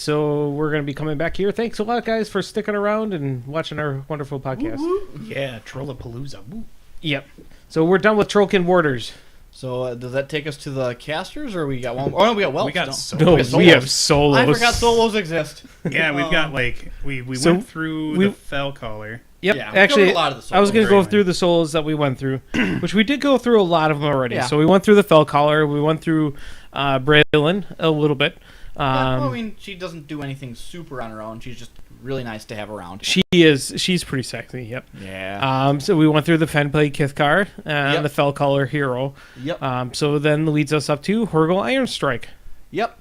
so we're going to be coming back here. Thanks a lot, guys, for sticking around and watching our wonderful podcast. Yeah, Trollapalooza. Woo. Yep. So we're done with Trollkin Warders. So does that take us to the casters, or we got one? Oh no, we got Welps. We got don't- solos. No, we have solos. I forgot solos exist. Yeah, we've got like we So went through we- the Fell Caller. Yep. Yeah, we Actually, covered a lot of the I was going to go solos. through the solos that we went through, which we did go through a lot of them already. Yeah. So we went through the Fell Caller. We went through Braylon a little bit. Yeah, well, I mean, she doesn't do anything super on her own. She's just really nice to have around. She's pretty sexy. Yep. Yeah. So we went through the Fenplay Kithkar and Yep. the Fell Caller hero. Yep. So then leads us up to Horgel Iron Strike. Yep.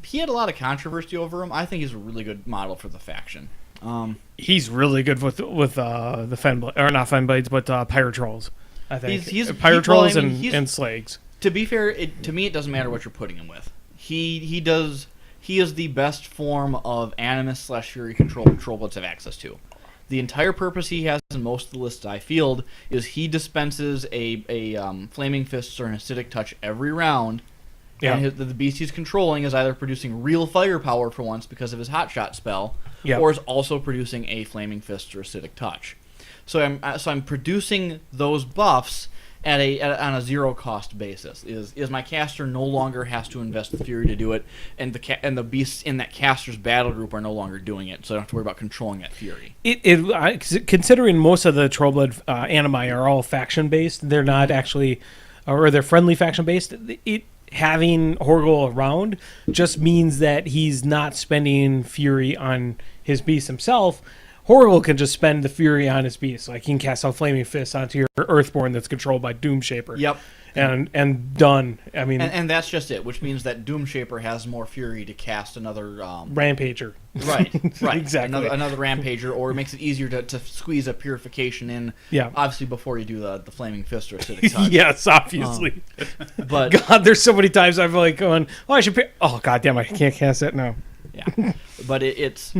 He had a lot of controversy over him. I think he's a really good model for the faction. He's really good with the Fenblade, or not Fenblades, but Pyro Trolls. I think He's- Pyro well, Trolls I mean, he's- and Slags. To be fair, to me, it doesn't matter what you're putting him with. He is the best form of Animus / Fury control Trollbloods have access to. The entire purpose he has in most of the lists I field is he dispenses a Flaming Fists or an Acidic Touch every round. Yeah. And the beast he's controlling is either producing real firepower for once because of his Hot Shot spell, Yeah. or is also producing a Flaming Fist or Acidic Touch. So I'm producing those buffs on a zero cost basis. Is my caster no longer has to invest the Fury to do it, and the beasts in that caster's battle group are no longer doing it, so I don't have to worry about controlling that Fury. Considering most of the Trollblood animi are all faction based, they're not actually, or they're friendly faction based. Having Horgel around just means that he's not spending Fury on his beast himself. Horgel can just spend the Fury on his beast. Like, he can cast out Flaming Fist onto your Earthborn that's controlled by Doomshaper. Yep. And done. I mean, And that's just it, which means that Doomshaper has more Fury to cast another... Rampager. Right. Exactly. Another Rampager, or it makes it easier to squeeze a Purification in, Yeah. obviously before you do the Flaming Fist or Acidic Touch. Yes, obviously. But, God, there's so many times I've like going, I should pick. Oh, God damn, I can't cast that now. yeah. But it's...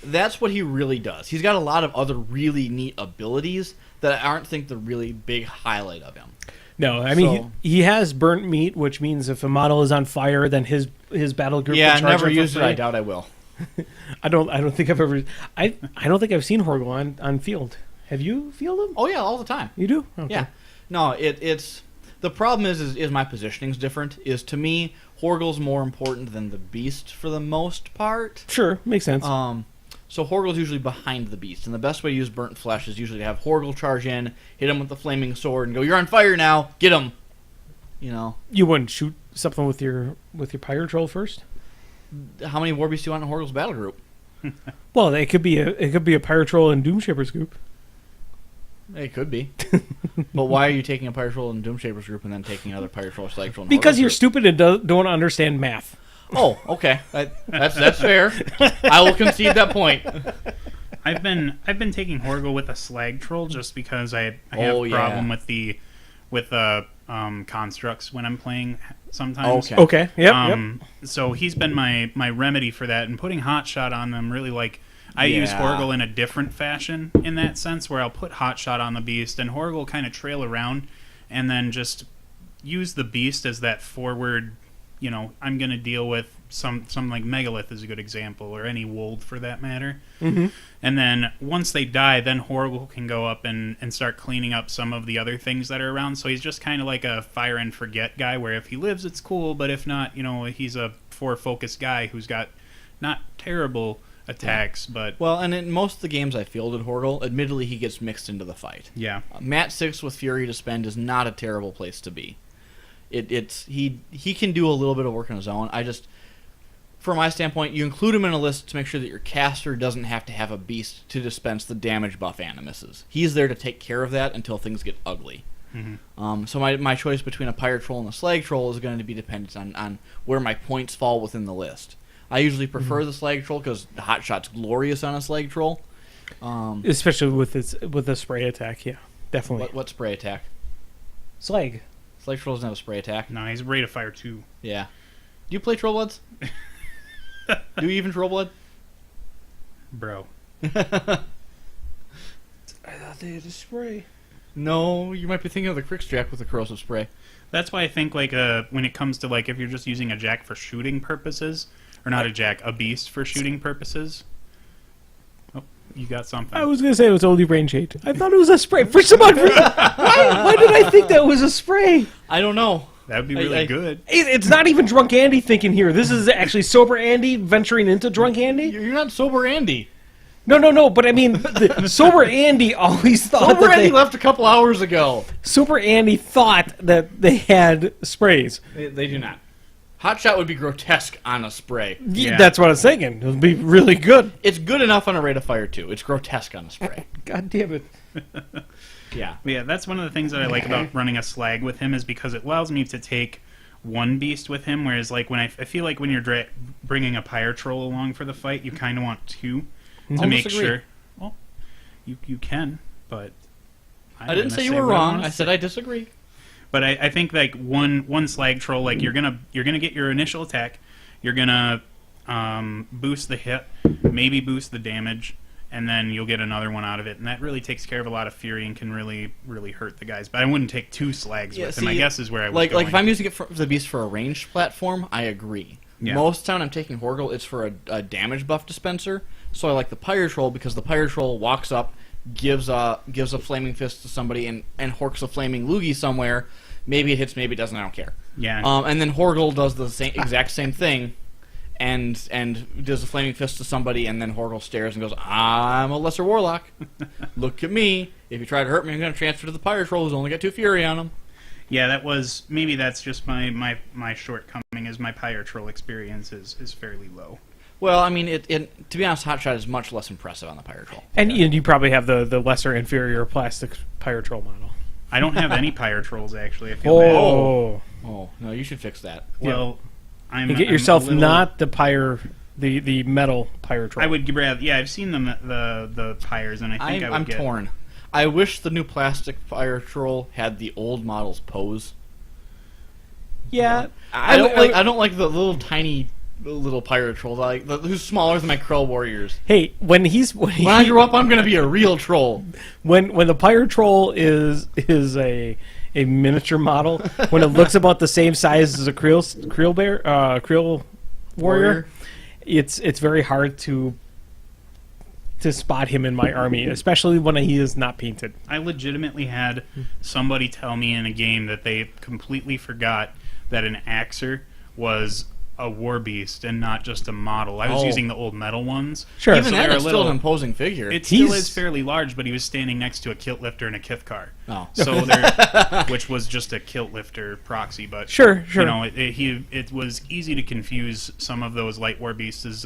That's what he really does. He's got a lot of other really neat abilities that I don't think the really big highlight of him. No, I mean, So- he has burnt meat, which means if a model is on fire, then his battle group. Yeah, will charge never him for used it. free. I doubt I will. I don't think I've ever. I don't think I've seen Horgel on field. Have you fielded him? Oh yeah, all the time. You do? Okay. Yeah. No, it's the problem is my positioning's different. Is to me, Horgel's more important than the beast for the most part. Sure, makes sense. So Horgel's usually behind the beast, and the best way to use Burnt Flesh is usually to have Horgel charge in, hit him with the flaming sword, and go, "You're on fire now, get him." You know, You wouldn't shoot something with your Pyro Troll first? how many war beasts do you want in Horgel's battle group? Well, it could be a Pyro Troll and Doomshaper's group. It could be, but why are you taking a Pyro Troll in Doomshaper's group and then taking another Pyro Troll Slag Troll? In Because Horgel's you're group? stupid and don't understand math. Oh, okay, that's fair. I will concede that point. I've been taking Horgel with a Slag Troll just because I have Oh, a yeah. problem with the constructs when I'm playing sometimes. Okay. Okay. Yep. So he's been my remedy for that, and putting Hot Shot on them really, like, I use Yeah. Horgel in a different fashion in that sense, where I'll put Hot Shot on the beast and Horgel kind of trail around, and then just use the beast as that forward. You know, I'm going to deal with some like Megalith is a good example, or any Wold for that matter. Mm-hmm. And then once they die, then Horgel can go up and start cleaning up some of the other things that are around. So he's just kind of like a fire and forget guy, where if he lives, it's cool, but if not, you know, he's a 4-focus guy who's got not terrible attacks, but... Well, and in most of the games I fielded Horgel, admittedly he gets mixed into the fight. Yeah. Mat 6 with Fury to spend is not a terrible place to be. He can do a little bit of work on his own. I just, from my standpoint, you include him in a list to make sure that your caster doesn't have to have a beast to dispense the damage buff animuses. He's there to take care of that until things get ugly. Mm-hmm. So my choice between a Pyro Troll and a Slag Troll is going to be dependent on where my points fall within the list. I usually prefer the Slag Troll because the Hot Shot's glorious on a Slag Troll. Especially with the spray attack. Yeah, definitely. What spray attack? Slag. Slag Troll doesn't have a spray attack. No, he's Rate of Fire 2. Yeah. Do you play Trollbloods? Do you even Trollblood? Bro. I thought they had a spray. No, you might be thinking of the Crickstrack with the corrosive spray. That's why I think, like, when it comes to, like, if you're just using a Jack for shooting purposes, or not a jack, a beast for shooting purposes. Oh, you got something. I was going to say it was only range 8. I thought it was a spray. For some odd reason. Why did I think that was a spray? I don't know. That would be really good. It's not even drunk Andy thinking here. This is actually sober Andy venturing into drunk Andy. You're not sober, Andy. No. But I mean, sober Andy always thought Sober that Andy they, left a couple hours ago. sober Andy thought that they had sprays. They do not. Hot shot would be grotesque on a spray. Yeah. That's what I was thinking. It would be really good. It's good enough on a rate of fire too. It's grotesque on a spray. God damn it. Yeah. Yeah, that's one of the things that I like about running a slag with him is because it allows me to take one beast with him, whereas like when I feel like when you're bringing a Pyre Troll along for the fight, you kind of want two to make disagree. sure. Well, you can, but I didn't say you were wrong. I said I disagree. But I think like one slag troll, like you're gonna get your initial attack, you're gonna boost the hit, maybe boost the damage, and then you'll get another one out of it, and that really takes care of a lot of fury and can really hurt the guys. But I wouldn't take two slags with him. I guess is where I was like if I'm using it for the beast for a ranged platform, I agree. Yeah. Most of the time I'm taking Horgel, it's for a damage buff dispenser. So I like the Pyre Troll because the Pyre Troll walks up, gives a flaming fist to somebody, and horks a flaming loogie somewhere. Maybe it hits, maybe it doesn't. I don't care. Yeah. And then Horgel does the exact same thing, and does a flaming fist to somebody, and then Horgel stares and goes, "I'm a lesser warlock. Look at me. If you try to hurt me, I'm going to transfer to the Pyre Troll, who's only got 2 fury on him." Yeah, that's just my shortcoming is my Pyre Troll experience is fairly low. Well, I mean, to be honest, Hotshot is much less impressive on the Pyre Troll. And you probably have the lesser inferior plastic Pyre Troll model. I don't have any Pyre Trolls actually. I feel Oh. Oh, no, you should fix that. bad. Well, You get yourself not the Pyre, the metal Pyre Troll. I would rather. Yeah, I've seen the Pyres, and I think I'm get. torn. I wish the new plastic Pyre Troll had the old model's pose. Yeah. I don't like the little tiny little Pyre Troll, who's smaller than my Krell warriors. Hey, when When I grow up, I'm gonna be a real troll. when the Pyre Troll is a miniature model, when it looks about the same size as a Creel warrior, it's very hard to spot him in my army, especially when he is not painted. I legitimately had somebody tell me in a game that they completely forgot that an Axer was a war beast and not just a model. I was Oh. using the old metal ones. Sure. Even So then, they're it's a still little- an imposing figure. It still He's- is fairly large, but he was standing next to a kilt lifter and a Kithkar. Oh. So which was just a kilt lifter proxy, but Sure. you know, it was easy to confuse some of those light war beasts as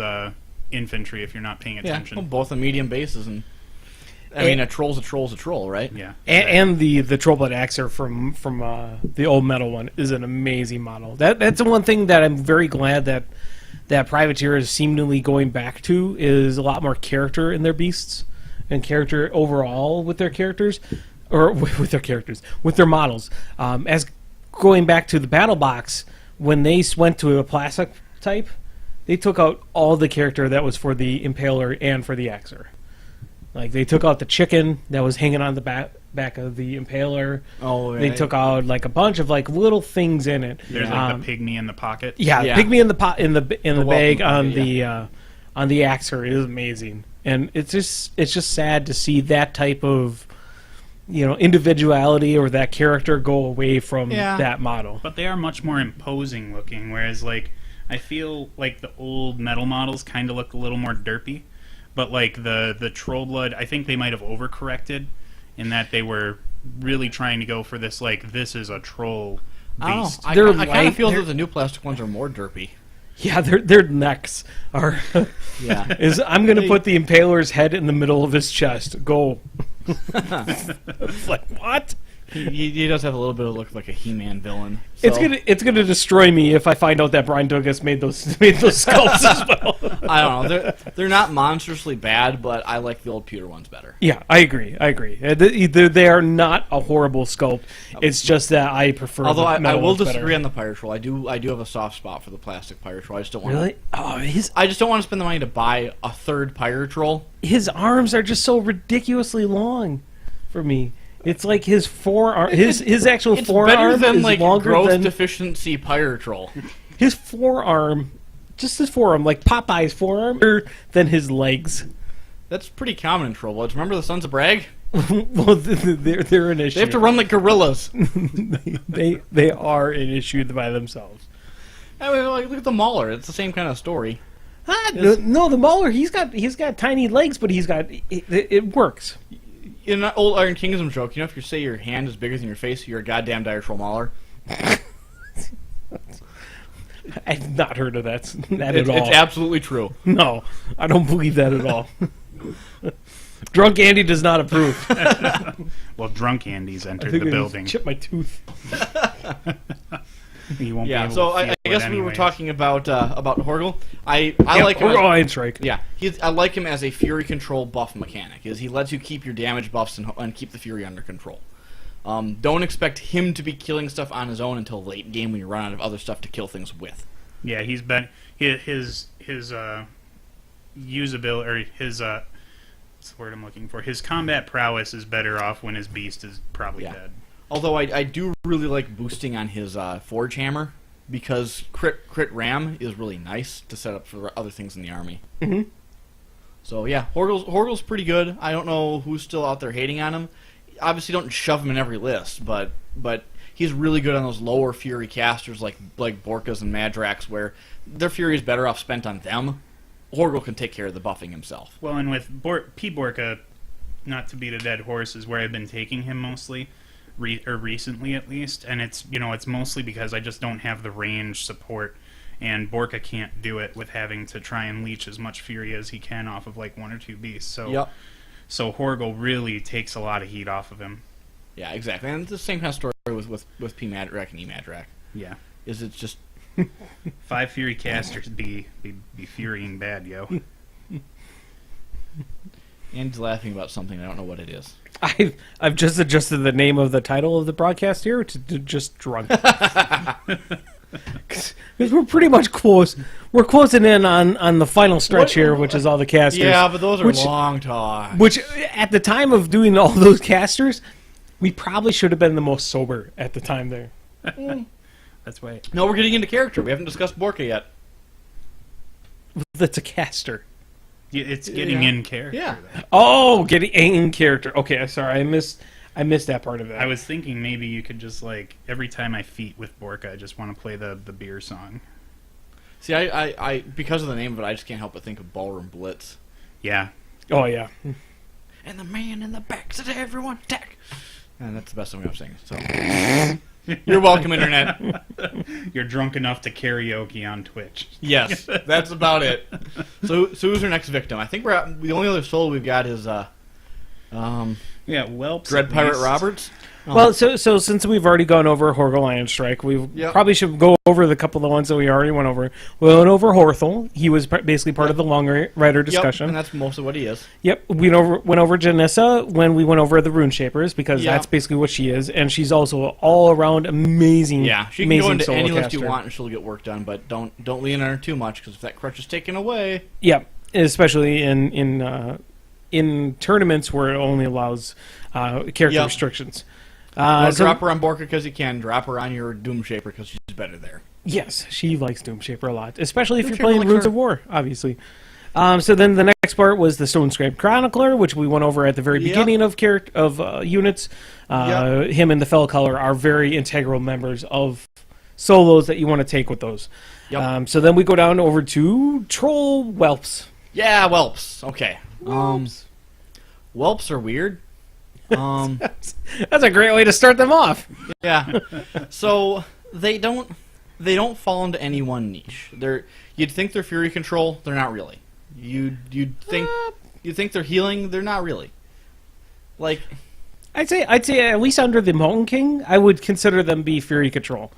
infantry if you're not paying Yeah, attention. well, both on medium bases, and I mean, a troll's a troll's a troll, right? Yeah. And the Trollblood Axer from the old metal one is an amazing model. That's the one thing that I'm very glad that Privateer is seemingly going back to is a lot more character in their beasts and character overall with their characters or with their models. As going back to the battle box, when they went to a plastic type, they took out all the character that was for the Impaler and for the Axer. Like, they took out the chicken that was hanging on the back of the Impaler. Oh, right. They took out like a bunch of like little things in it. There's like the pygmy in the pocket. Yeah, Yeah. pygmy in the pot in the bag welcome on the Axer is amazing, and it's just sad to see that type of individuality or that character go away from Yeah. that model. But they are much more imposing looking, whereas like I feel like the old metal models kind of look a little more derpy. But like the Trollblood, I think they might have overcorrected in that they were really trying to go for this like this is a troll I don't know. beast. I They're kind of light- feel they're- that the new plastic ones are more derpy. Yeah, their necks are. Yeah. Is I'm gonna put the Impaler's head in the middle of his chest. Go. It's like what? He does have a little bit of look like a He-Man villain. It's gonna destroy me if I find out that Brian Douglas made those sculpts as well. I don't know. They're not monstrously bad, but I like the old pewter ones better. Yeah, I agree. They are not a horrible sculpt. It's just that I prefer. Although the I metal will ones disagree better. on the Pyre Troll. I do have a soft spot for the plastic Pyre Troll. I just don't want Really? Oh, I just don't want to spend the money to buy a third Pyre Troll. his arms are just so ridiculously long for me. It's like his forearm. His actual It's forearm better than is like longer growth than deficiency Pyre Troll. his forearm Just his forearm, like Popeye's forearm, than his legs. That's pretty common in Trollbloods. Remember the Sons of Bragg? Well, they're an issue. They have to run like gorillas. they are an issue by themselves. I mean, like, look at the Mauler. It's the same kind of story. No, the Mauler, he's got tiny legs, but it works. In that old Iron Kingdom joke, you know, if you say your hand is bigger than your face, you're a goddamn dire troll Mauler. I've not heard of that at It's all. absolutely true. No, I don't believe that at all. Drunk Andy does not approve. Well, drunk Andy's entered I the think I just building. chipped my tooth. He won't be Yeah, able so to I feel guess it we were anyways. talking about Horgle. I like him. Iron Strike. Yeah, I like him as a Fury control buff mechanic. He lets you keep your damage buffs and keep the Fury under control. Don't expect him to be killing stuff on his own until late game when you run out of other stuff to kill things with. Yeah, he's been his usability, or his what's the word I'm looking for? His combat prowess is better off when his beast is probably dead. Although I do really like boosting on his Forge Hammer, because crit ram is really nice to set up for other things in the army. Mm-hmm. So yeah, Horgle's pretty good. I don't know who's still out there hating on him. Obviously, don't shove him in every list, but he's really good on those lower Fury casters like Borkas and Madrax, where their Fury is better off spent on them. Horgle can take care of the buffing himself. Well, and with P. Borka, not to beat a dead horse, is where I've been taking him mostly, or recently at least, and it's mostly because I just don't have the range support, and Borka can't do it with having to try and leech as much Fury as he can off of like one or two beasts. So Horgle really takes a lot of heat off of him. Yeah, exactly. And it's the same kind of story with P. Madrak and E. Madrak. Yeah. It's just 5 Fury casters be furying bad, yo. Andy's laughing about something. I don't know what it is. I've just adjusted the name of the title of the broadcast here to just drunk. Because we're pretty much close. We're closing in on the final stretch here, which is all the casters. Yeah, but those are long talks. Which, at the time of doing all those casters, we probably should have been the most sober at the time there. That's why. No, we're getting into character. We haven't discussed Borka yet. That's a caster. Yeah, it's getting in character. Yeah. Though. Oh, getting in character. Okay, sorry, I missed that part of it. I was thinking maybe you could just like every time I feat with Borka, I just want to play the beer song. See, I because of the name of it, I just can't help but think of Ballroom Blitz. Yeah. Oh yeah. And the man in the back said, "Everyone attack!" And that's the best I'm sing. So you're welcome, Internet. You're drunk enough to karaoke on Twitch. Yes, that's about it. So who's our next victim? I think the only other soul we've got is Yeah, Whelps. Dread at Pirate least. Roberts. Well, so since we've already gone over Horgle Iron Strike, we probably should go over the couple of the ones that we already went over. We went over Horthel. He was basically part of the Long Rider discussion. And that's most of what he is. Yep, we went over Janissa when we went over the Rune Shapers, because that's basically what she is, and she's also all around amazing. Yeah, she can amazing go into solo any list you caster. want and she'll get work done, but don't lean on her too much, because if that crutch is taken away. Yep, especially in tournaments where it only allows character restrictions. Drop her on Borka because you can. Drop her on your Doom Shaper because she's better there. Yes, she likes Doom Shaper a lot, especially if Doom you're Shaper playing likes Runes her. of War, obviously. So then the next part was the Stone Scrape Chronicler, which we went over at the very beginning of units. Him and the Fell Color are very integral members of solos that you want to take with those. Yep. So then we go down over to Troll Whelps. Yeah, Whelps. Okay. Whelps are weird. That's a great way to start them off. Yeah. So they don't fall into any one niche. You'd think they're Fury control, they're not really. You'd think they're healing, they're not really. Like, I'd say at least under the Mountain King, I would consider them be Fury control.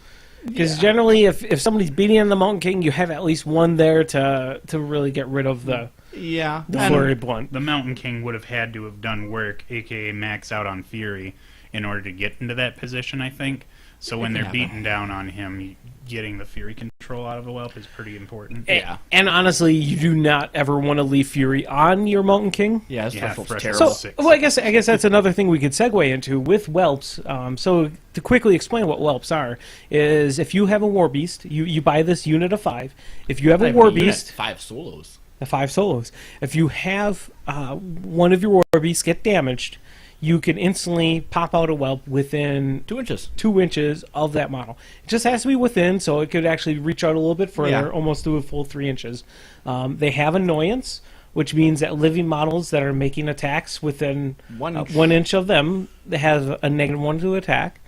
Because generally, if somebody's beating on the Mountain King, you have at least one there to really get rid of the flurry blunt. The Mountain King would have had to have done work, aka max out on Fury, in order to get into that position, I think. So when can they're happen. beating down on him, getting the fury control out of a whelp is pretty important. Yeah. And honestly, you do not ever want to leave Fury on your Mountain King. Yeah, his Yeah, threshold's threshold. terrible. So, 6. well, I guess that's another thing we could segue into with whelps. So to quickly explain what whelps are, is if you have a war beast, you buy this unit of 5. If you have a Not war even a unit, beast, 5 solos. the 5 solos. If you have one of your war beasts get damaged, you can instantly pop out a whelp within 2 inches. 2 inches of that model. It just has to be within, so it could actually reach out a little bit further, Yeah. almost to a full 3 inches. They have annoyance, which means that living models that are making attacks within 1 inch. 1 inch of them have a -1 to attack.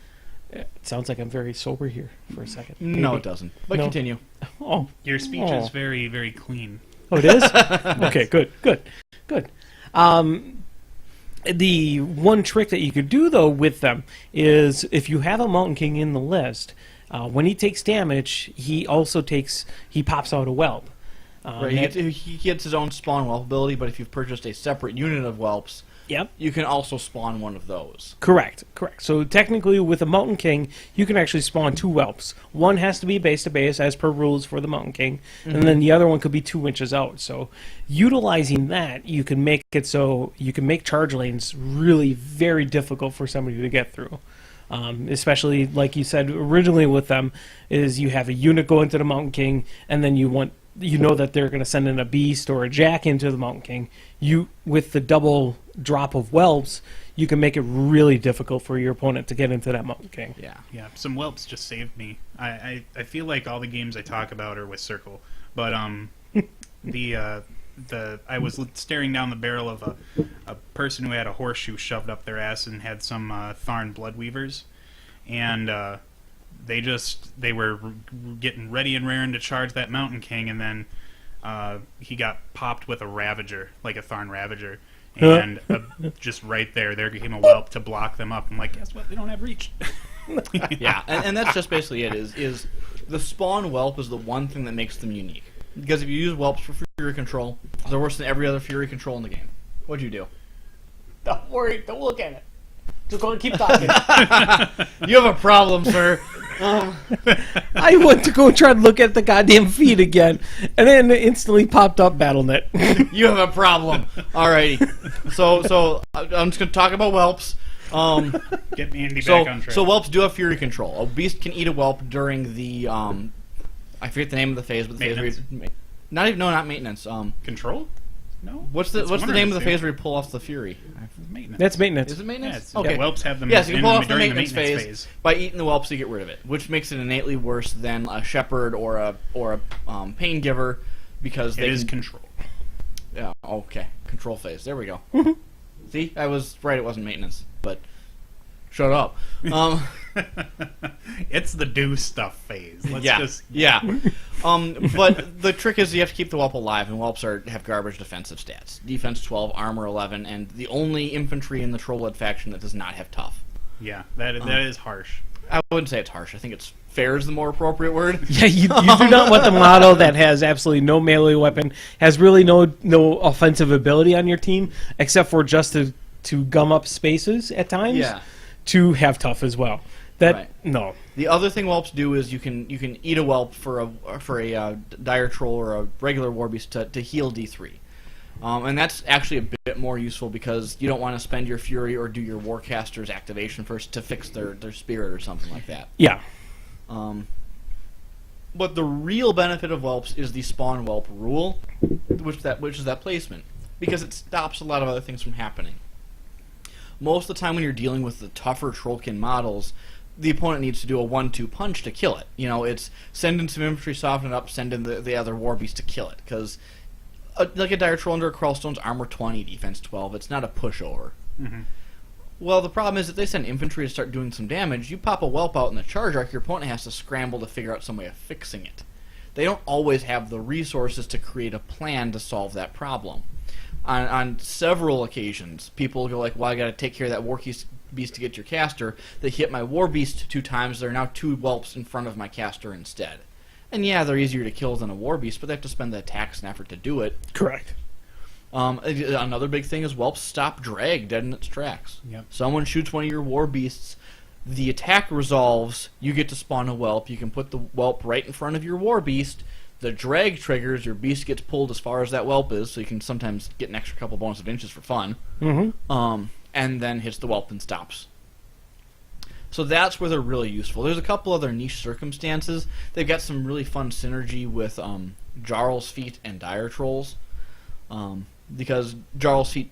It sounds like I'm very sober here for a second. No, Maybe. it doesn't. But No. continue. Oh, Your speech Oh. is very, very clean. oh, it is? Okay, good. The one trick that you could do, though, with them is if you have a Mountain King in the list, when he takes damage, he pops out a whelp. Right, he gets his own spawn whelp ability, but if you've purchased a separate unit of whelps, Yep. you can also spawn one of those. Correct. So technically, with a Mountain King, you can actually spawn 2 whelps. One has to be base to base, as per rules for the Mountain King, and then the other one could be 2 inches out. So utilizing that, you can make it so you can make charge lanes really very difficult for somebody to get through. Especially, like you said originally with them, is you have a unit go into the Mountain King, and then you know that they're going to send in a beast or a jack into the Mountain King. With the double drop of whelps, you can make it really difficult for your opponent to get into that Mountain King. Yeah. Yeah, some whelps just saved me. I feel like all the games I talk about are with Circle, but I was staring down the barrel of a person who had a horseshoe shoved up their ass and had some Tharn Bloodweavers, and they were getting ready and raring to charge that Mountain King, and then he got popped with a Ravager, like a Tharn Ravager, and just right there came a whelp to block them up. I'm like, guess what? They don't have reach. Yeah, and that's just basically it. Is the spawn whelp is the one thing that makes them unique. Because if you use whelps for fury control, they're worse than every other fury control in the game. What'd you do? Don't worry. Don't look at it. Just go and keep talking. You have a problem, sir. I went to go try to look at the goddamn feed again, and then it instantly popped up BattleNet. You have a problem. Alrighty. So I'm just gonna talk about whelps. Get Andy So back on track. so whelps do have fury control. A beast can eat a whelp during the I forget the name of the phase, but the phase where not maintenance. Control? No. What's the name of the phase where you pull off the fury? Maintenance. That's maintenance. Is it maintenance? Yeah, whelps have them Yes, you can pull off the during maintenance phase by eating the whelps to get rid of it, which makes it innately worse than a shepherd or a pain giver because It they is can, control. yeah, okay, control phase. There we go. See, I was right. It wasn't maintenance, but shut up. It's the do stuff phase. Let's yeah, just yeah. But the trick is you have to keep the whelp alive, and whelps have garbage defensive stats: defense 12, armor 11, and the only infantry in the Trollblood faction that does not have tough. yeah. That is harsh. I wouldn't say it's harsh. I think it's fair is the more appropriate word. Yeah, you do not want the model that has absolutely no melee weapon, has really no offensive ability on your team, except for just to gum up spaces at times. Yeah. To have tough as well. That Right. no. The other thing whelps do is you can eat a whelp for a dire troll or a regular war beast to heal D3, and that's actually a bit more useful because you don't want to spend your fury or do your warcaster's activation first to fix their spirit or something like that. Yeah. But the real benefit of whelps is the spawn whelp rule, which is that placement, because it stops a lot of other things from happening. Most of the time when you're dealing with the tougher Trollkin models, the opponent needs to do a 1-2 punch to kill it. You know, it's send in some infantry, soften it up, send in the other war beast to kill it. Because, like a Dire Troll under a Crawlstone's armor 20, defense 12, it's not a pushover. Mhm. Well, the problem is if they send infantry to start doing some damage, you pop a whelp out in the charge arc, your opponent has to scramble to figure out some way of fixing it. They don't always have the resources to create a plan to solve that problem. On several occasions, people go like, well, I gotta take care of that war beast to get your caster. They hit my war beast 2 times, there are now 2 whelps in front of my caster instead. And yeah, they're easier to kill than a war beast, but they have to spend the attacks and effort to do it. Correct. Another big thing is whelps stop drag dead in its tracks. Yep. Someone shoots one of your war beasts, The attack resolves, you get to spawn a whelp. You can put the whelp right in front of your war beast. The drag triggers, your beast gets pulled as far as that whelp is, so you can sometimes get an extra couple bonus of inches for fun. Mm-hmm. And then hits the whelp and stops. So that's where they're really useful. There's a couple other niche circumstances. They've got some really fun synergy with Jarl's Feet and Dire Trolls. Because Jarl's Feet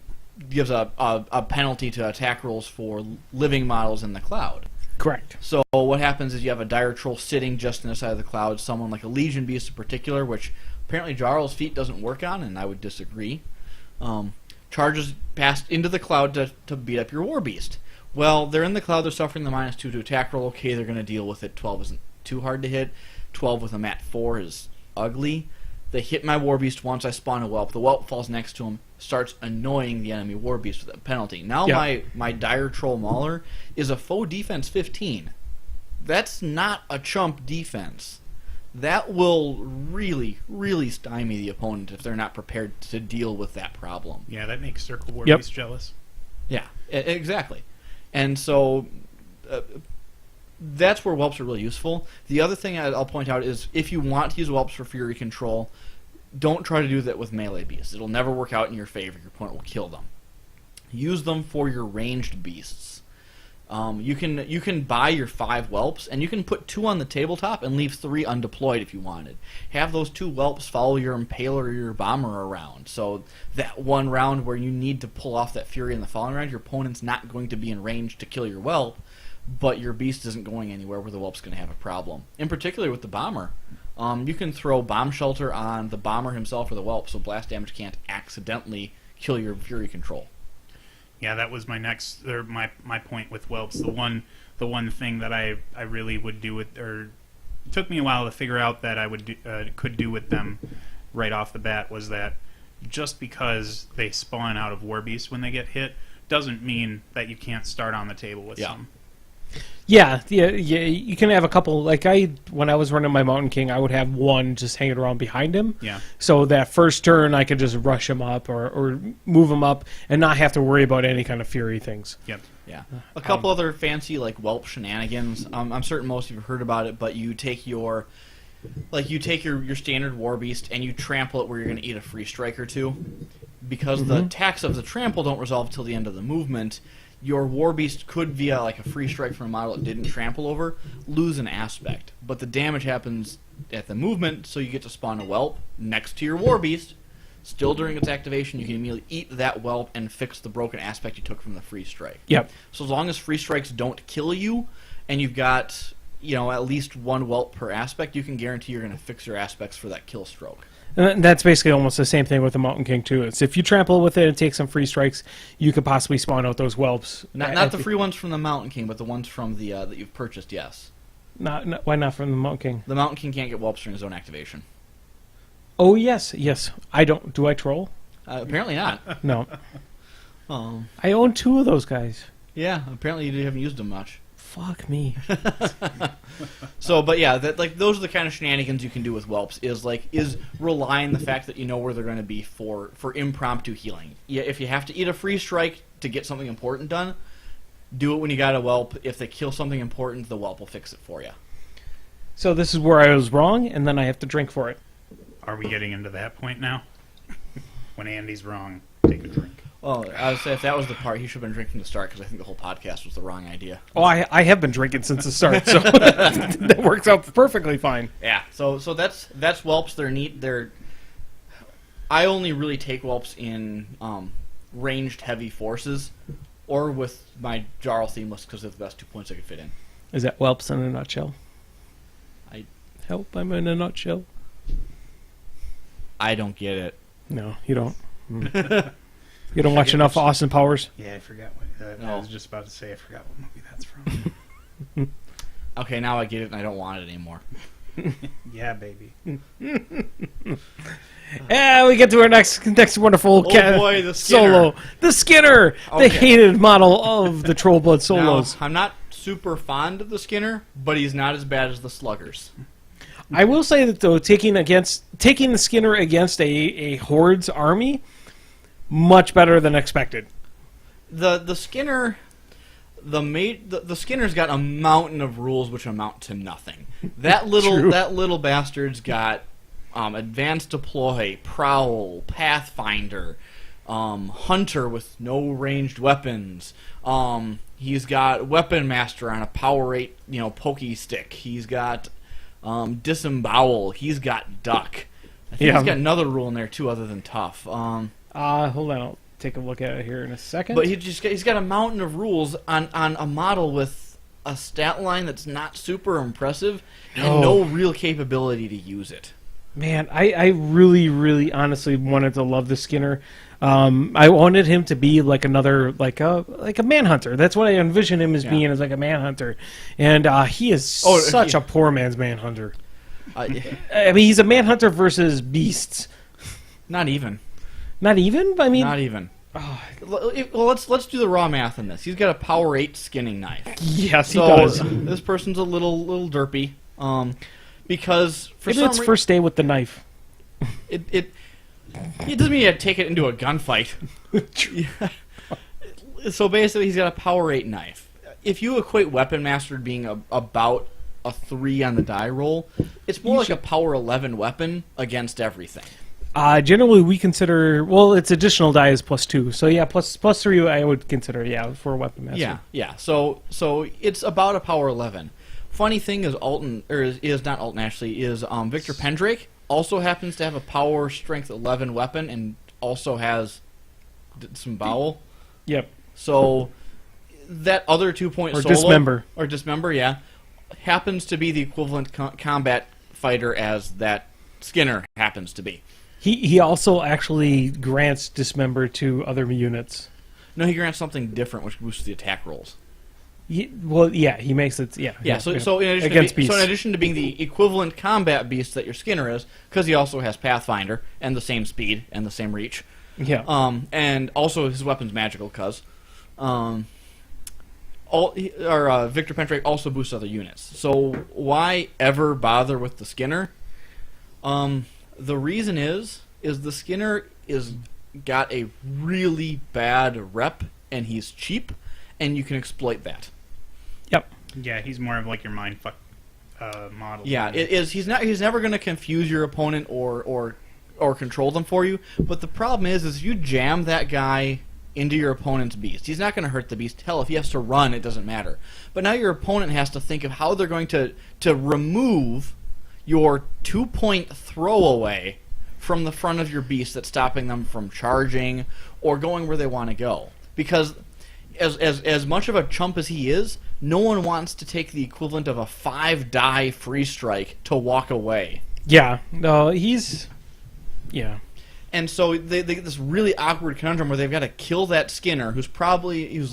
gives a penalty to attack rolls for living models in the cloud. Correct. So what happens is you have a Dire Troll sitting just in the side of the cloud, someone like a Legion Beast in particular, which apparently Jarl's Feet doesn't work on, and I would disagree. Charges past into the cloud to beat up your War Beast. Well, they're in the cloud, they're suffering the -2 to attack roll. Okay, they're going to deal with it. 12 isn't too hard to hit. 12 with a mat 4 is ugly. They hit my War Beast once, I spawn a whelp. The whelp falls next to him, starts annoying the enemy War Beast with a penalty. Now my Dire Troll Mauler is a foe defense 15. That's not a chump defense. That will really, really stymie the opponent if they're not prepared to deal with that problem. Yeah, that makes Circle War Beast jealous. Yeah, exactly. And so that's where whelps are really useful. The other thing I'll point out is if you want to use whelps for fury control, don't try to do that with melee beasts. It'll never work out in your favor. Your opponent will kill them. Use them for your ranged beasts. You can buy your 5 whelps, and you can put 2 on the tabletop and leave 3 undeployed if you wanted. Have those 2 whelps follow your impaler or your bomber around. So that one round where you need to pull off that fury in the following round, your opponent's not going to be in range to kill your whelp, but your beast isn't going anywhere where the whelp's going to have a problem. In particular with the bomber, you can throw bomb shelter on the bomber himself or the whelp, so blast damage can't accidentally kill your fury control. Yeah, that was my next, or my point with whelps. The one thing that I really would do with, or it took me a while to figure out that I would could do with them right off the bat, was that just because they spawn out of War Beast when they get hit doesn't mean that you can't start on the table with some. Yeah. You can have a couple. Like when I was running my Mountain King, I would have one just hanging around behind him. Yeah. So that first turn, I could just rush him up or move him up and not have to worry about any kind of fury things. Yep. Yeah. A couple other fancy like whelp shenanigans. I'm certain most of you have heard about it, but you take your standard War Beast and you trample it where you're going to eat a free strike or 2. Because the attacks of the trample don't resolve till the end of the movement, your War Beast could, via like a free strike from a model it didn't trample over, lose an aspect. But the damage happens at the movement, so you get to spawn a whelp next to your War Beast. Still during its activation, you can immediately eat that whelp and fix the broken aspect you took from the free strike. Yep. So as long as free strikes don't kill you, and you've got at least 1 whelp per aspect, you can guarantee you're going to fix your aspects for that kill stroke. And that's basically almost the same thing with the Mountain King too. It's if you trample with it and take some free strikes, you could possibly spawn out those whelps. Not the free ones from the Mountain King, but the ones from the that you've purchased. Yes. Not why not from the Mountain King? The Mountain King can't get whelps during his own activation. Oh yes. I don't. Do I troll? Apparently not. No. I own 2 of those guys. Yeah. Apparently you haven't used them much. Fuck me. So, but yeah, those are the kind of shenanigans you can do with whelps. Is rely on the fact that you know where they're going to be for impromptu healing. Yeah, if you have to eat a free strike to get something important done, do it when you got a whelp. If they kill something important, the whelp will fix it for you. So this is where I was wrong, and then I have to drink for it. Are we getting into that point now? When Andy's wrong, take a drink. Oh, I would say if that was the part, he should have been drinking to start, because I think the whole podcast was the wrong idea. Oh, I have been drinking since the start, so that works out perfectly fine. Yeah, so that's whelps. They're neat. I only really take whelps in ranged heavy forces, or with my Jarl Seamless, because they're the best 2 points I could fit in. Is that whelps in a nutshell? I'm in a nutshell. I don't get it. No, you don't. You don't watch enough Austin Powers? Yeah, I forgot what... I was just about to say I forgot what movie that's from. Okay, now I get it, and I don't want it anymore. Yeah, baby. Yeah, we get to our next wonderful boy, the Skinner. solo. The Skinner! Okay. The hated model of the Troll Blood solos. Now, I'm not super fond of the Skinner, but he's not as bad as the Sluggers. I will say that, though, taking the Skinner against a Horde's army, much better than expected. The Skinner, the Skinner's got a mountain of rules which amount to nothing. True. That little bastard's got advanced deploy, prowl, pathfinder, hunter with no ranged weapons. He's got weapon master on a power 8, pokey stick. He's got disembowel. He's got duck. I think he's got another rule in there too, other than tough. Hold on, I'll take a look at it here in a second. But he's got a mountain of rules on a model with a stat line that's not super impressive and no real capability to use it. Man, I really, really honestly wanted to love the Skinner. I wanted him to be like another, like a manhunter. That's what I envisioned him as being, as like a manhunter. And he is such a poor man's manhunter. I mean, he's a manhunter versus beasts. Not even. Not even? I mean, not even. Well, let's do the raw math on this. He's got a power 8 skinning knife. Yes, he does. This person's a little derpy. Because for maybe it's first day with the knife. It doesn't mean you take it into a gunfight. So basically, he's got a power 8 knife. If you equate weapon master being about a 3 on the die roll, it's more like a power 11 weapon against everything. Generally, we consider, well, its additional die is +2. So yeah, plus 3 I would consider, for a weapon master. Yeah. So it's about a power 11. Funny thing is Victor Pendrake also happens to have a power strength 11 weapon and also has some bowel. Yep. So that other 2-point or solo dismember, yeah, happens to be the equivalent combat fighter as that Skinner happens to be. He also actually grants dismember to other units. No, he grants something different, which boosts the attack rolls. He makes it. So in addition to being the equivalent combat beast that your Skinner is, because he also has Pathfinder and the same speed and the same reach. Yeah. And also his weapon's magical, Victor Pendrake also boosts other units. So why ever bother with the Skinner? The reason is the Skinner is got a really bad rep and he's cheap, and you can exploit that. Yep. Yeah, he's more of like your mindfuck model. Yeah, it is. He's never going to confuse your opponent or control them for you. But the problem is if you jam that guy into your opponent's beast, he's not going to hurt the beast. Hell, if he has to run, it doesn't matter. But now your opponent has to think of how they're going to remove your 2-point throwaway from the front of your beast that's stopping them from charging or going where they want to go. Because as much of a chump as he is, no one wants to take the equivalent of a 5-die free strike to walk away. Yeah. No, he's... Yeah. And so they get this really awkward conundrum where they've got to kill that Skinner, who's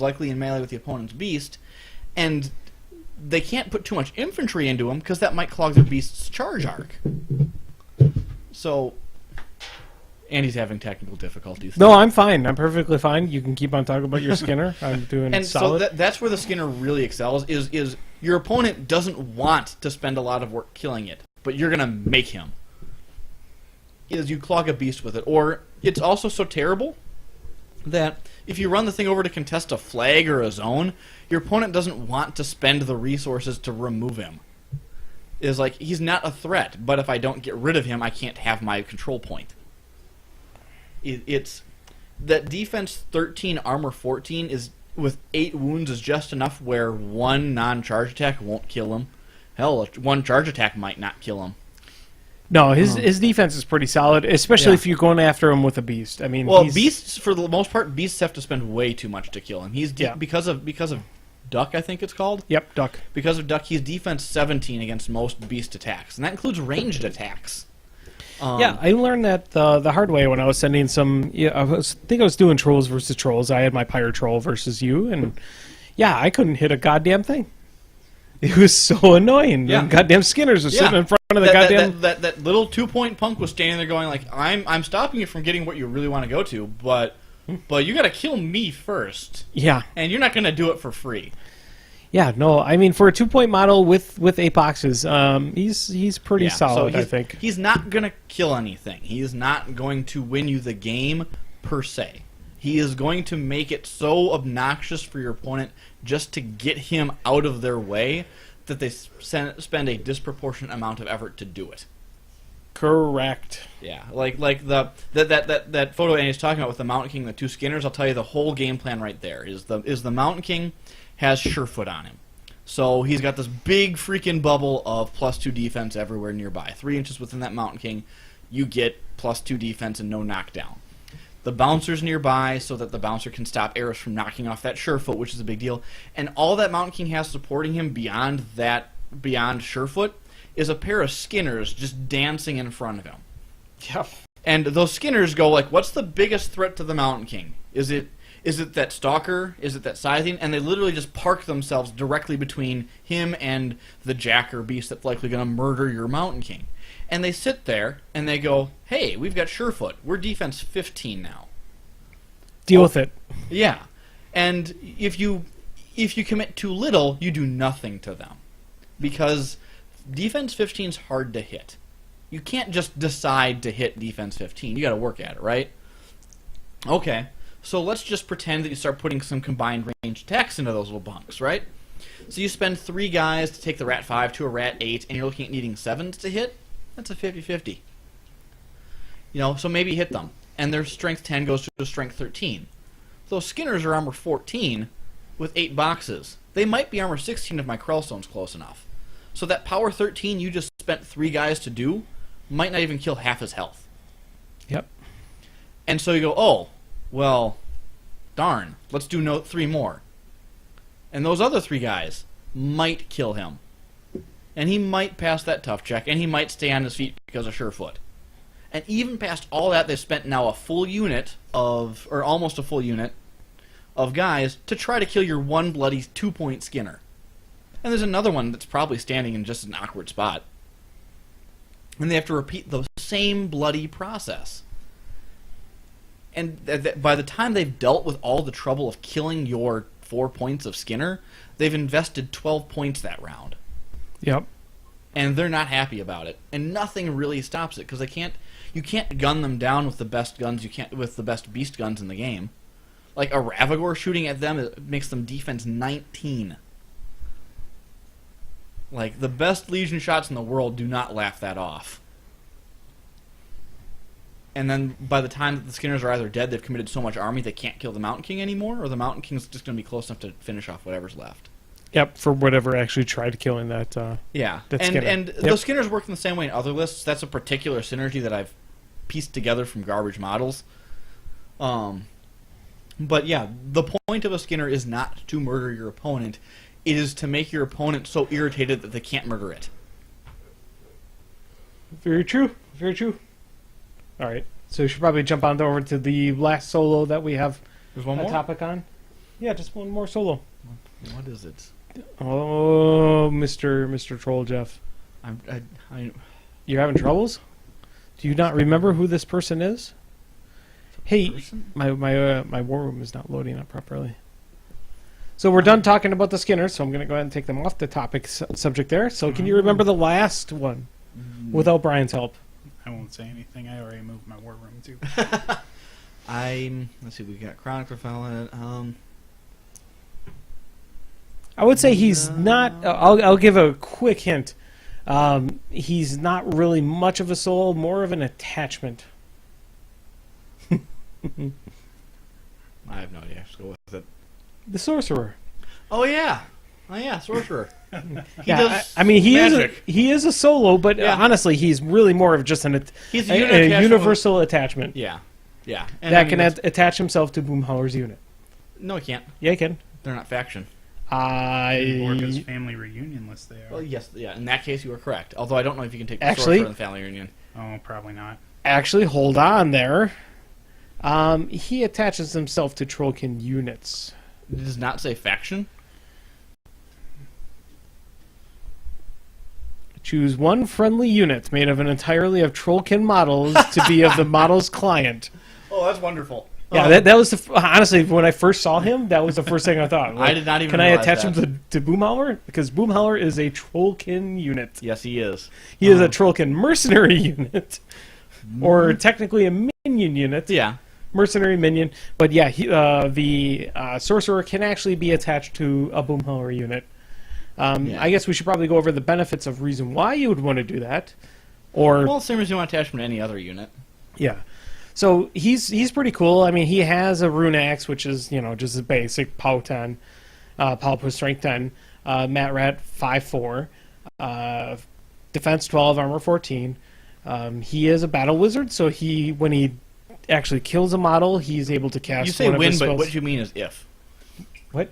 likely in melee with the opponent's beast, and they can't put too much infantry into him because that might clog their beast's charge arc. So... And he's having technical difficulties. No, I'm fine. I'm perfectly fine. You can keep on talking about your Skinner. I'm doing solid. So that's where the Skinner really excels, is your opponent doesn't want to spend a lot of work killing it, but you're going to make him. Is you clog a beast with it. Or it's also so terrible that if you run the thing over to contest a flag or a zone, your opponent doesn't want to spend the resources to remove him. It's like, he's not a threat, but if I don't get rid of him, I can't have my control point. It's that defense 13, armor 14 is with 8 wounds is just enough where one non-charge attack won't kill him. Hell, one charge attack might not kill him. No, his defense is pretty solid, especially if you're going after him with a beast. I mean, beasts for the most part, beasts have to spend way too much to kill him. He's because of Duck, I think it's called. Yep, Duck. Because of Duck, he's defense 17 against most beast attacks, and that includes ranged attacks. I learned that the hard way when I was sending some. I think I was doing trolls versus trolls. I had my pyre troll versus you, and I couldn't hit a goddamn thing. It was so annoying. Yeah. The goddamn Skinners were sitting in front of the goddamn. That little 2-point punk was standing there going like, I'm stopping you from getting what you really want to go to, but you got to kill me first. Yeah, and you're not going to do it for free. Yeah, no, I mean for a 2-point model with 8 boxes, he's pretty solid. So I think he's not gonna kill anything. He's not going to win you the game per se. He is going to make it so obnoxious for your opponent just to get him out of their way that they spend a disproportionate amount of effort to do it. Correct. Yeah, like that photo Andy's talking about with the Mountain King and the two Skinners. I'll tell you the whole game plan right there. Is the Mountain King has Surefoot on him, so he's got this big freaking bubble of +2 defense everywhere nearby. 3 inches within that Mountain King, you get +2 defense and no knockdown. The bouncer's nearby so that the bouncer can stop arrows from knocking off that Surefoot, which is a big deal. And all that Mountain King has supporting him beyond Surefoot is a pair of Skinners just dancing in front of him. Yep. And those Skinners go like, what's the biggest threat to the Mountain King? Is it that Stalker? Is it that Scything? And they literally just park themselves directly between him and the Jacker beast that's likely going to murder your Mountain King. And they sit there and they go, hey, we've got Surefoot. We're defense 15 now. Deal with it. Yeah. And if you commit too little, you do nothing to them. Because defense 15 is hard to hit. You can't just decide to hit defense 15. You got to work at it, right? Okay. So let's just pretend that you start putting some combined range attacks into those little bunks, right? So you spend 3 guys to take the Rat 5 to a Rat 8, and you're looking at needing 7s to hit? That's a 50-50. So maybe hit them. And their strength 10 goes to a strength 13. Those Skinners are armor 14 with 8 boxes. They might be armor 16 if my Krellstone's close enough. So that power 13 you just spent 3 guys to do might not even kill half his health. Yep. And so you go, oh, well, darn, let's do 3 more. And those other 3 guys might kill him. And he might pass that tough check, and he might stay on his feet because of Surefoot. And even past all that, they've spent now almost a full unit of guys to try to kill your one bloody 2-point Skinner. And there's another one that's probably standing in just an awkward spot. And they have to repeat the same bloody process. And by the time they've dealt with all the trouble of killing your 4 points of Skinner, they've invested 12 points that round. Yep. And they're not happy about it. And nothing really stops it, because you can't gun them down with the best guns with the best beast guns in the game. Like a Ravagore shooting at them, it makes them defense 19. Like, the best Legion shots in the world do not laugh that off. And then by the time that the Skinners are either dead, they've committed so much army they can't kill the Mountain King anymore, or the Mountain King's just going to be close enough to finish off whatever's left. Yep, for whatever actually tried killing that. Yeah, that and Skinner. and Yep. the Skinners work in the same way in other lists. That's a particular synergy that I've pieced together from garbage models. But yeah, the point of a Skinner is not to murder your opponent. It is to make your opponent so irritated that they can't murder it. Very true. Very true. All right, so we should probably jump on over to the last solo that we have There's one a more? topic on. Yeah, just one more solo. What is it? Oh, Mr. Troll Jeff, you're having troubles? Do you not remember who this person is? Hey, person? my war room is not loading up properly. So we're done talking about the Skinners, so I'm going to go ahead and take them off the topic subject there. So can you remember the last one without Brian's help? I won't say anything. I already moved my war room too. Let's see, we got Chronicler Felon. I would say he's not. I'll give a quick hint. He's not really much of a soul, more of an attachment. I have no idea. Just go with it. The sorcerer. Oh yeah, sorcerer. Yeah, I mean he magic. is a solo, but Yeah. honestly, he's really more of just He's a unit attachment universal attachment Yeah. And that I mean, can that's- attach himself to Boomhauer's unit. No, he can't. Yeah, he can. They're not faction. Orca's family reunion list they are. Well, yes, yeah. In that case, you are correct. Although I don't know if you can take the Actually- sorcerer in the family reunion. Oh, probably not. Actually, hold on there. He attaches himself to Trollkin units. It does not say faction. Choose one friendly unit made of entirely of Trollkin models to be of the model's client. Oh, that's wonderful. Yeah, that was honestly when I first saw him, that was the first thing I thought. I did not even Can I realize attach that. him to Boomhauer? Because Boomhauer is a Trollkin unit. Yes, he is. He is a Trollkin mercenary unit, or technically a minion unit. Yeah. mercenary minion. But yeah, the sorcerer can actually be attached to a Boomhauer unit. Yeah. I guess we should probably go over the benefits of reason why you would want to do that. Or Well, same as you want to attach him to any other unit. yeah. So he's pretty cool. I mean, he has a rune axe, which is just a basic POW 10, POW plus strength 10, Mat Rat 5/4, defense 12, armor 14. He is a battle wizard, so when he actually kills a model, he's able to cast. You say one of when, his but spells. what you mean is if. What?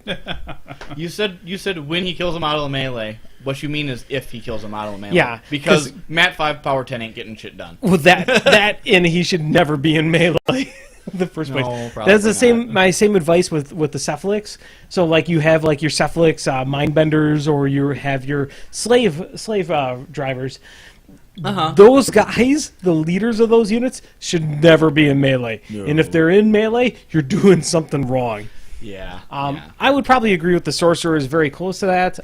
You said when he kills a model in melee. What you mean is if he kills a model in melee. Yeah, Because Mat 5 power 10 ain't getting shit done. Well, that and he should never be in melee. The first No, place. probably That's the same. not. My same advice with the Cephalix. So like you have like your Cephalix mindbenders, or you have your slave drivers. Uh-huh. Those guys, the leaders of those units, should never be in melee. And if they're in melee, you're doing something wrong. Yeah. I would probably agree with the sorcerer is very close to that.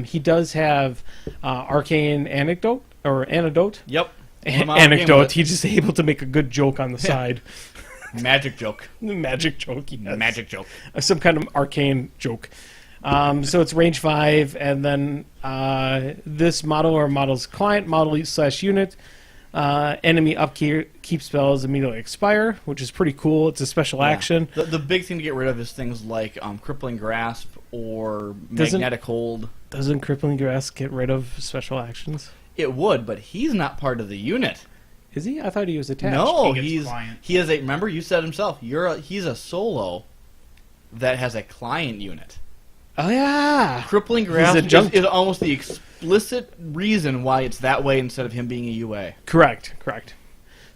He does have arcane anecdote or antidote. Yep. One model game Anecdote. with He's just able to make a good joke on the side. it. Magic joke. Magic joke. Yes. Magic joke. Some kind of arcane joke. So it's range 5, and then this model or model's client, model/unit, enemy upkeep spells immediately expire, which is pretty cool. It's a special Yeah. action. The big thing to get rid of is things like crippling grasp or magnetic hold. Doesn't Crippling Grasp get rid of special actions? It would, but he's not part of the unit. Is he? I thought he was attached. No, He gets he's client. he is a. Remember, you said himself. He's a solo that has a client unit. Oh yeah. Crippling grasp adjunct. is almost the explicit reason why it's that way instead of him being a UA. Correct.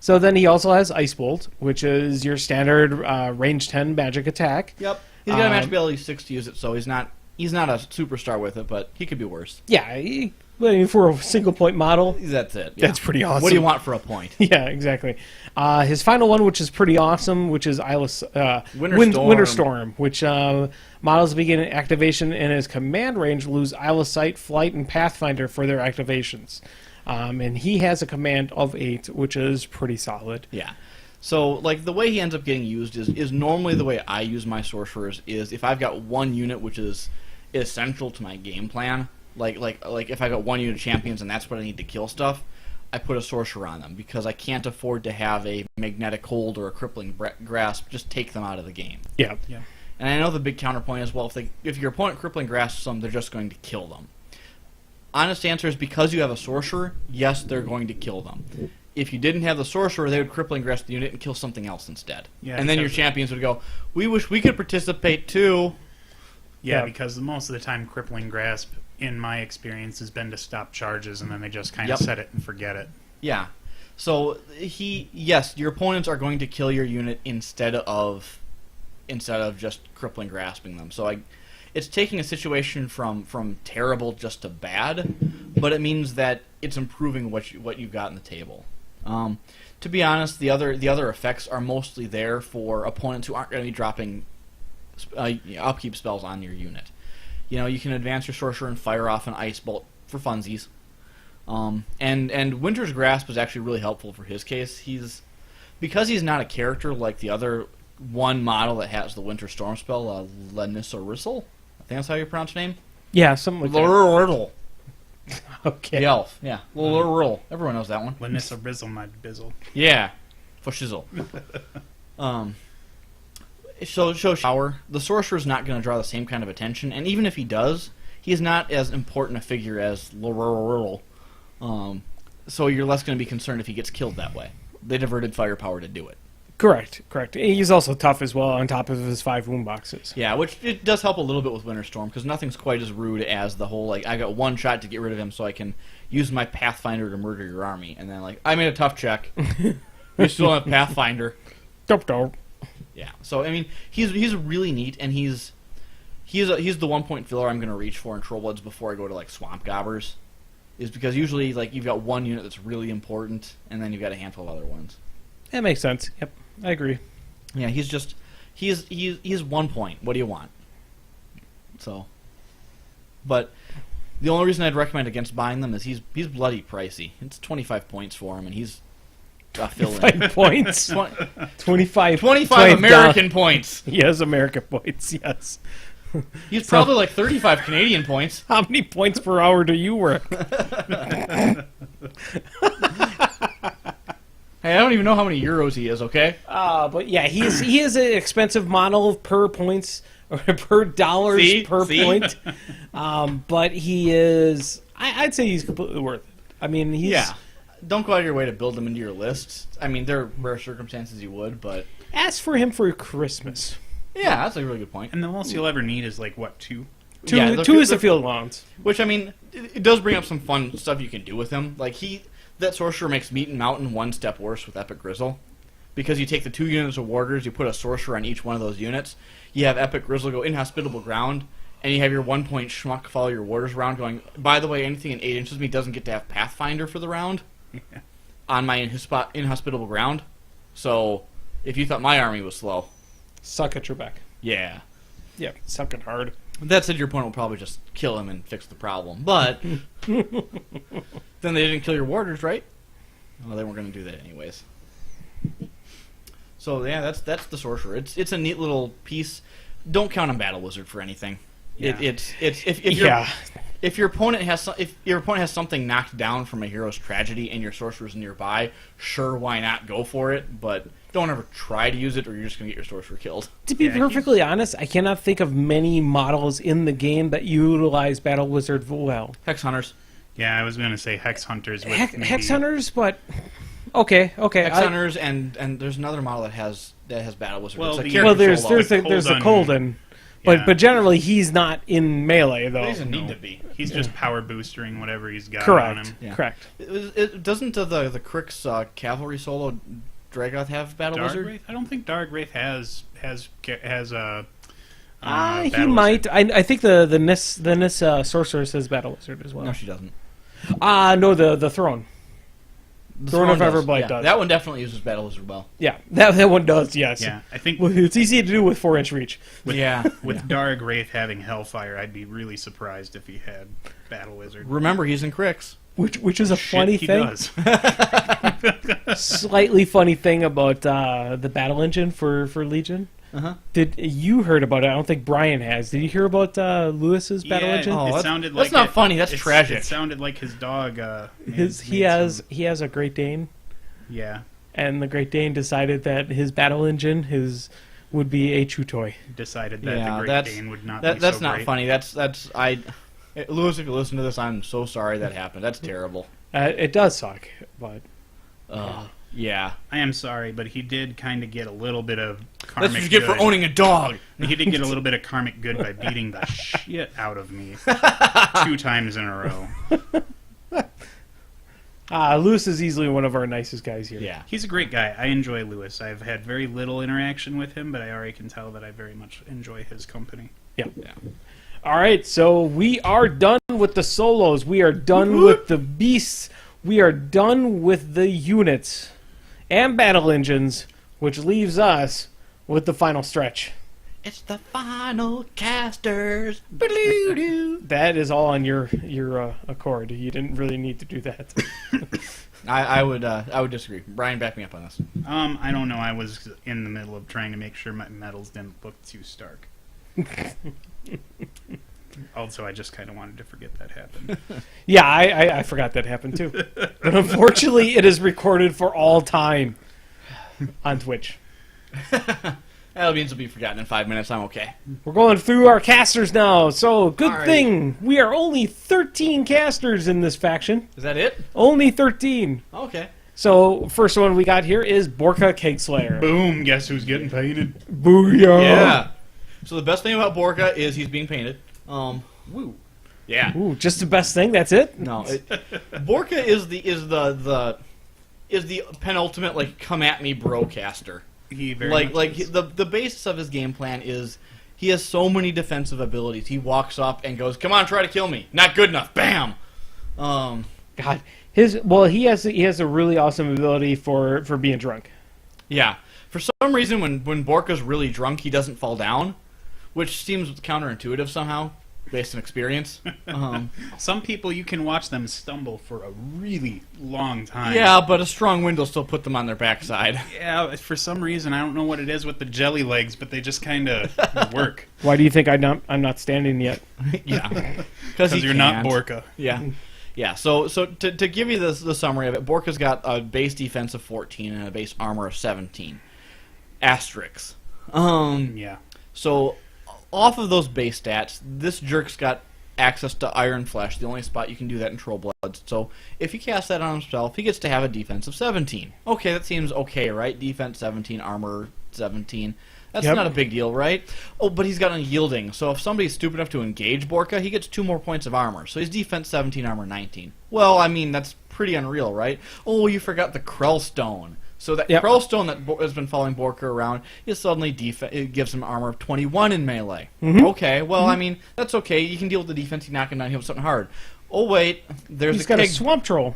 So then he also has Ice Bolt, which is your standard range 10 magic attack. Yep. He's got a match Um, ability 6 to use it, so he's not a superstar with it, but he could be worse. Yeah, for a single point model, That's it. Yeah. that's pretty awesome. What do you want for a point? Yeah, exactly. His final one, which is pretty awesome, which is Winterstorm. Winterstorm, which models begin activation in his command range lose Isle of Sight, Flight, and Pathfinder for their activations. And he has a command of 8, which is pretty solid. Yeah. So, like, the way he ends up getting used is normally the way I use my sorcerers is if I've got one unit which is essential to my game plan, like if I got one unit of champions and that's what I need to kill stuff, I put a sorcerer on them because I can't afford to have a magnetic hold or a crippling grasp just take them out of the game. Yeah. Yeah. And I know the big counterpoint is, well, if your opponent crippling grasps them, they're just going to kill them. Honest answer is because you have a sorcerer, yes, they're going to kill them. If you didn't have the sorcerer, they would crippling grasp the unit and kill something else instead. Yeah, and then your except- champions would go, we wish we could participate too. Yeah, Yeah. because most of the time, crippling grasp, in my experience, has been to stop charges, and then they just kind Yep. of set it and forget it. Yeah. So yes, your opponents are going to kill your unit instead of just crippling grasping them. So it's taking a situation from terrible just to bad, but it means that it's improving what you've got on the table. To be honest, the other effects are mostly there for opponents who aren't going to be dropping upkeep spells on your unit. You can advance your sorcerer and fire off an ice bolt for funsies. And Winter's Grasp is actually really helpful for his case. Because he's not a character like the other one model that has the Winter Storm spell, Lenissarisal. I think that's how you pronounce her name. Yeah, something like that. Lurriddle. Okay. The elf. Yeah. Lurriddle. Everyone knows that one. Lanissa Bizzle, my bizzle. Yeah. For shizzle. So shower. The sorcerer's not going to draw the same kind of attention, and even if he does, he's not as important a figure as Lurriddle. So you're less going to be concerned if he gets killed that way. They diverted firepower to do it. Correct. He's also tough as well on top of his 5 wound boxes. Yeah, which it does help a little bit with Winter Storm, because nothing's quite as rude as the whole, I got one shot to get rid of him so I can use my Pathfinder to murder your army. And then, I made a tough check. You still have Pathfinder. Dope. Yeah. So, he's really neat, and he's the 1 point filler I'm going to reach for in Trollbloods before I go to, Swamp Gobbers. Is because usually, you've got one unit that's really important, and then you've got a handful of other ones. That makes sense. Yep, I agree. Yeah, he's 1 point. What do you want? So, but the only reason I'd recommend against buying them is he's bloody pricey. It's 25 points for him, and he's fill-in. 5 points. 25. 25 American down. points. He has American points, yes. He's probably like 35 Canadian points. How many points per hour do you work? Hey, I don't even know how many euros he is, okay? But yeah, he is an expensive model per points or per dollars See? per See? point. But he is. I'd say he's completely worth it. I mean, he's. Yeah. Don't go out of your way to build them into your lists. I mean, there are rare circumstances you would, but... Ask for him for Christmas. Yeah, that's a really good point. And the most you'll ever need is like what, 2? Two, Yeah, two is the- the field allowance. Which, I mean, it does bring up some fun stuff you can do with him. Like, that sorcerer makes Meat and Mountain one step worse with Epic Grizzle. Because you take the 2 units of warders, you put a sorcerer on each one of those units, you have Epic Grizzle go Inhospitable Ground, and you have your 1 point schmuck follow your warders around going, by the way, anything in 8 inches of me doesn't get to have Pathfinder for the round on my Inhospitable Ground. So, if you thought my army was slow, Suck at Trebek. yeah. Yeah, suck it hard. That said, your opponent will probably just kill him and fix the problem. But then they didn't kill your warders, right? Well, they weren't going to do that anyways. So yeah, that's the sorcerer. It's a neat little piece. Don't count on Battle Wizard for anything. Yeah. If your opponent has something knocked down from a hero's tragedy and your sorcerer's nearby, sure, why not go for it? But don't ever try to use it, or you're just going to get your sorcerer killed. To be perfectly honest, I cannot think of many models in the game that utilize Battle Wizard well. Hex Hunters. Yeah, I was going to say Hex Hunters. With Hex Hunters, but okay. Hex Hunters, and there's another model that has Battle Wizard. Well, It's a the- character Well, there's solo. the Kolden. Kolden, Yeah. but generally he's not in melee though. He doesn't need No. to be. He's just power boostering whatever he's got on Correct. him. Yeah. Correct. Doesn't the Crix cavalry solo Dragoth have Battle Wizard? Dargwraith? I don't think Dargwraith has a. He Battle might. Wizard. I think the Nis sorcerer says Battle Wizard as well. No, she doesn't. No, the Throne. The Throne of does. Everblight Yeah, does. That one definitely uses Battle Wizard well. Yeah, that one does. Yes. Yeah, I think Well, it's easy to do with 4-inch reach. with, Yeah. with Dargwraith having Hellfire, I'd be really surprised if he had Battle Wizard. Remember, he's in Crix. Which is a Shit, funny he thing. does. Slightly funny thing about the battle engine for Legion. Uh-huh. Did you heard about it? I don't think Brian has. Did you hear about Lewis's battle Yeah, engine? Oh, it that's- sounded that's like not funny, that's it's- tragic. It sounded like his dog. He has a Great Dane, Yeah, and the Great Dane decided that his battle engine would be a chew toy. decided that Yeah, the Great that's- Dane would not. That's be so not great. funny. Lewis, if you listen to this, I'm so sorry that happened. That's terrible. It does suck, but Yeah. I am sorry, but he did kind of get a little bit of karmic That's what you get good. for owning a dog. He did get a little bit of karmic good by beating the shit out of me 2 times in a row. Lewis is easily one of our nicest guys here. Yeah. He's a great guy. I enjoy Lewis. I've had very little interaction with him, but I already can tell that I very much enjoy his company. Yeah. All right, so we are done with the solos. We are done with the beasts. We are done with the units and battle engines, which leaves us with the final stretch. It's the final casters. Ba-doo-doo. That is all on your accord. You didn't really need to do that. I would disagree. Brian, back me up on this. I don't know. I was in the middle of trying to make sure my medals didn't look too stark. Also, I just kind of wanted to forget that happened. Yeah, I forgot that happened too. But unfortunately, it is recorded for all time on Twitch. That'll means it'll be forgotten in 5 minutes. I'm okay. We're going through our casters now, so good All right. thing we are only 13 casters in this faction. Is that it? Only 13. Okay. So, first one we got here is Borka Kegslayer. Boom! Guess who's getting painted? Booyah! Yeah. So the best thing about Borka is he's being painted. Woo. Yeah. Ooh, just the best thing. That's it. No. Borka is the penultimate like come at me bro caster. He very much is. the basis of his game plan is he has so many defensive abilities. He walks up and goes, "Come on, try to kill me." Not good enough. Bam. God, he has a really awesome ability for being drunk. Yeah. For some reason, when Borka's really drunk, he doesn't fall down, which seems counterintuitive somehow. based on experience. Some people, you can watch them stumble for a really long time. Yeah, but a strong wind will still put them on their backside. Yeah, for some reason, I don't know what it is with the jelly legs, but they just kind of work. Why do you think I'm not standing yet? Yeah, Because you're not Borka. Yeah. Yeah, so to give you the summary of it, Borka's got a base defense of 14 and a base armor of 17. Asterisks. Yeah. So, off of those base stats, this jerk's got access to Iron Flesh, the only spot you can do that in Troll Bloods. So, if you cast that on himself, he gets to have a defense of 17. Okay, that seems okay, right? Defense 17, armor 17. That's not a big deal, right? Oh, but he's got unyielding. So if somebody's stupid enough to engage Borka, he gets 2 more points of armor. So he's defense 17, armor 19. Well, I mean, that's pretty unreal, right? Oh, you forgot the Krell Stone. So that Krell Stone that has been following Borka around is suddenly it gives him armor of 21 in melee. Okay, well, I mean, that's okay. You can deal with the defense. You knock him down, hit with something hard. Oh, wait, He's got a swamp troll.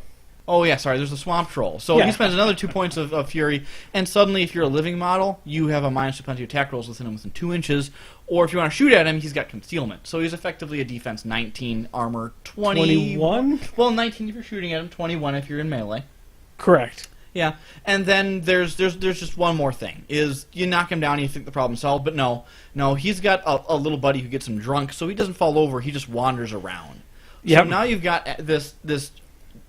Oh, yeah, sorry, there's a Swamp Troll. So he spends another 2 points of Fury, and suddenly, if you're a living model, you have a -2 penalty attack rolls within 2 inches, or if you want to shoot at him, he's got Concealment. So he's effectively a defense 19, armor 21? Well, 19 if you're shooting at him, 21 if you're in melee. Correct. Yeah, and then there's just one more thing, is you knock him down and you think the problem's solved, but no, he's got a little buddy who gets him drunk, so he doesn't fall over, he just wanders around. So now you've got this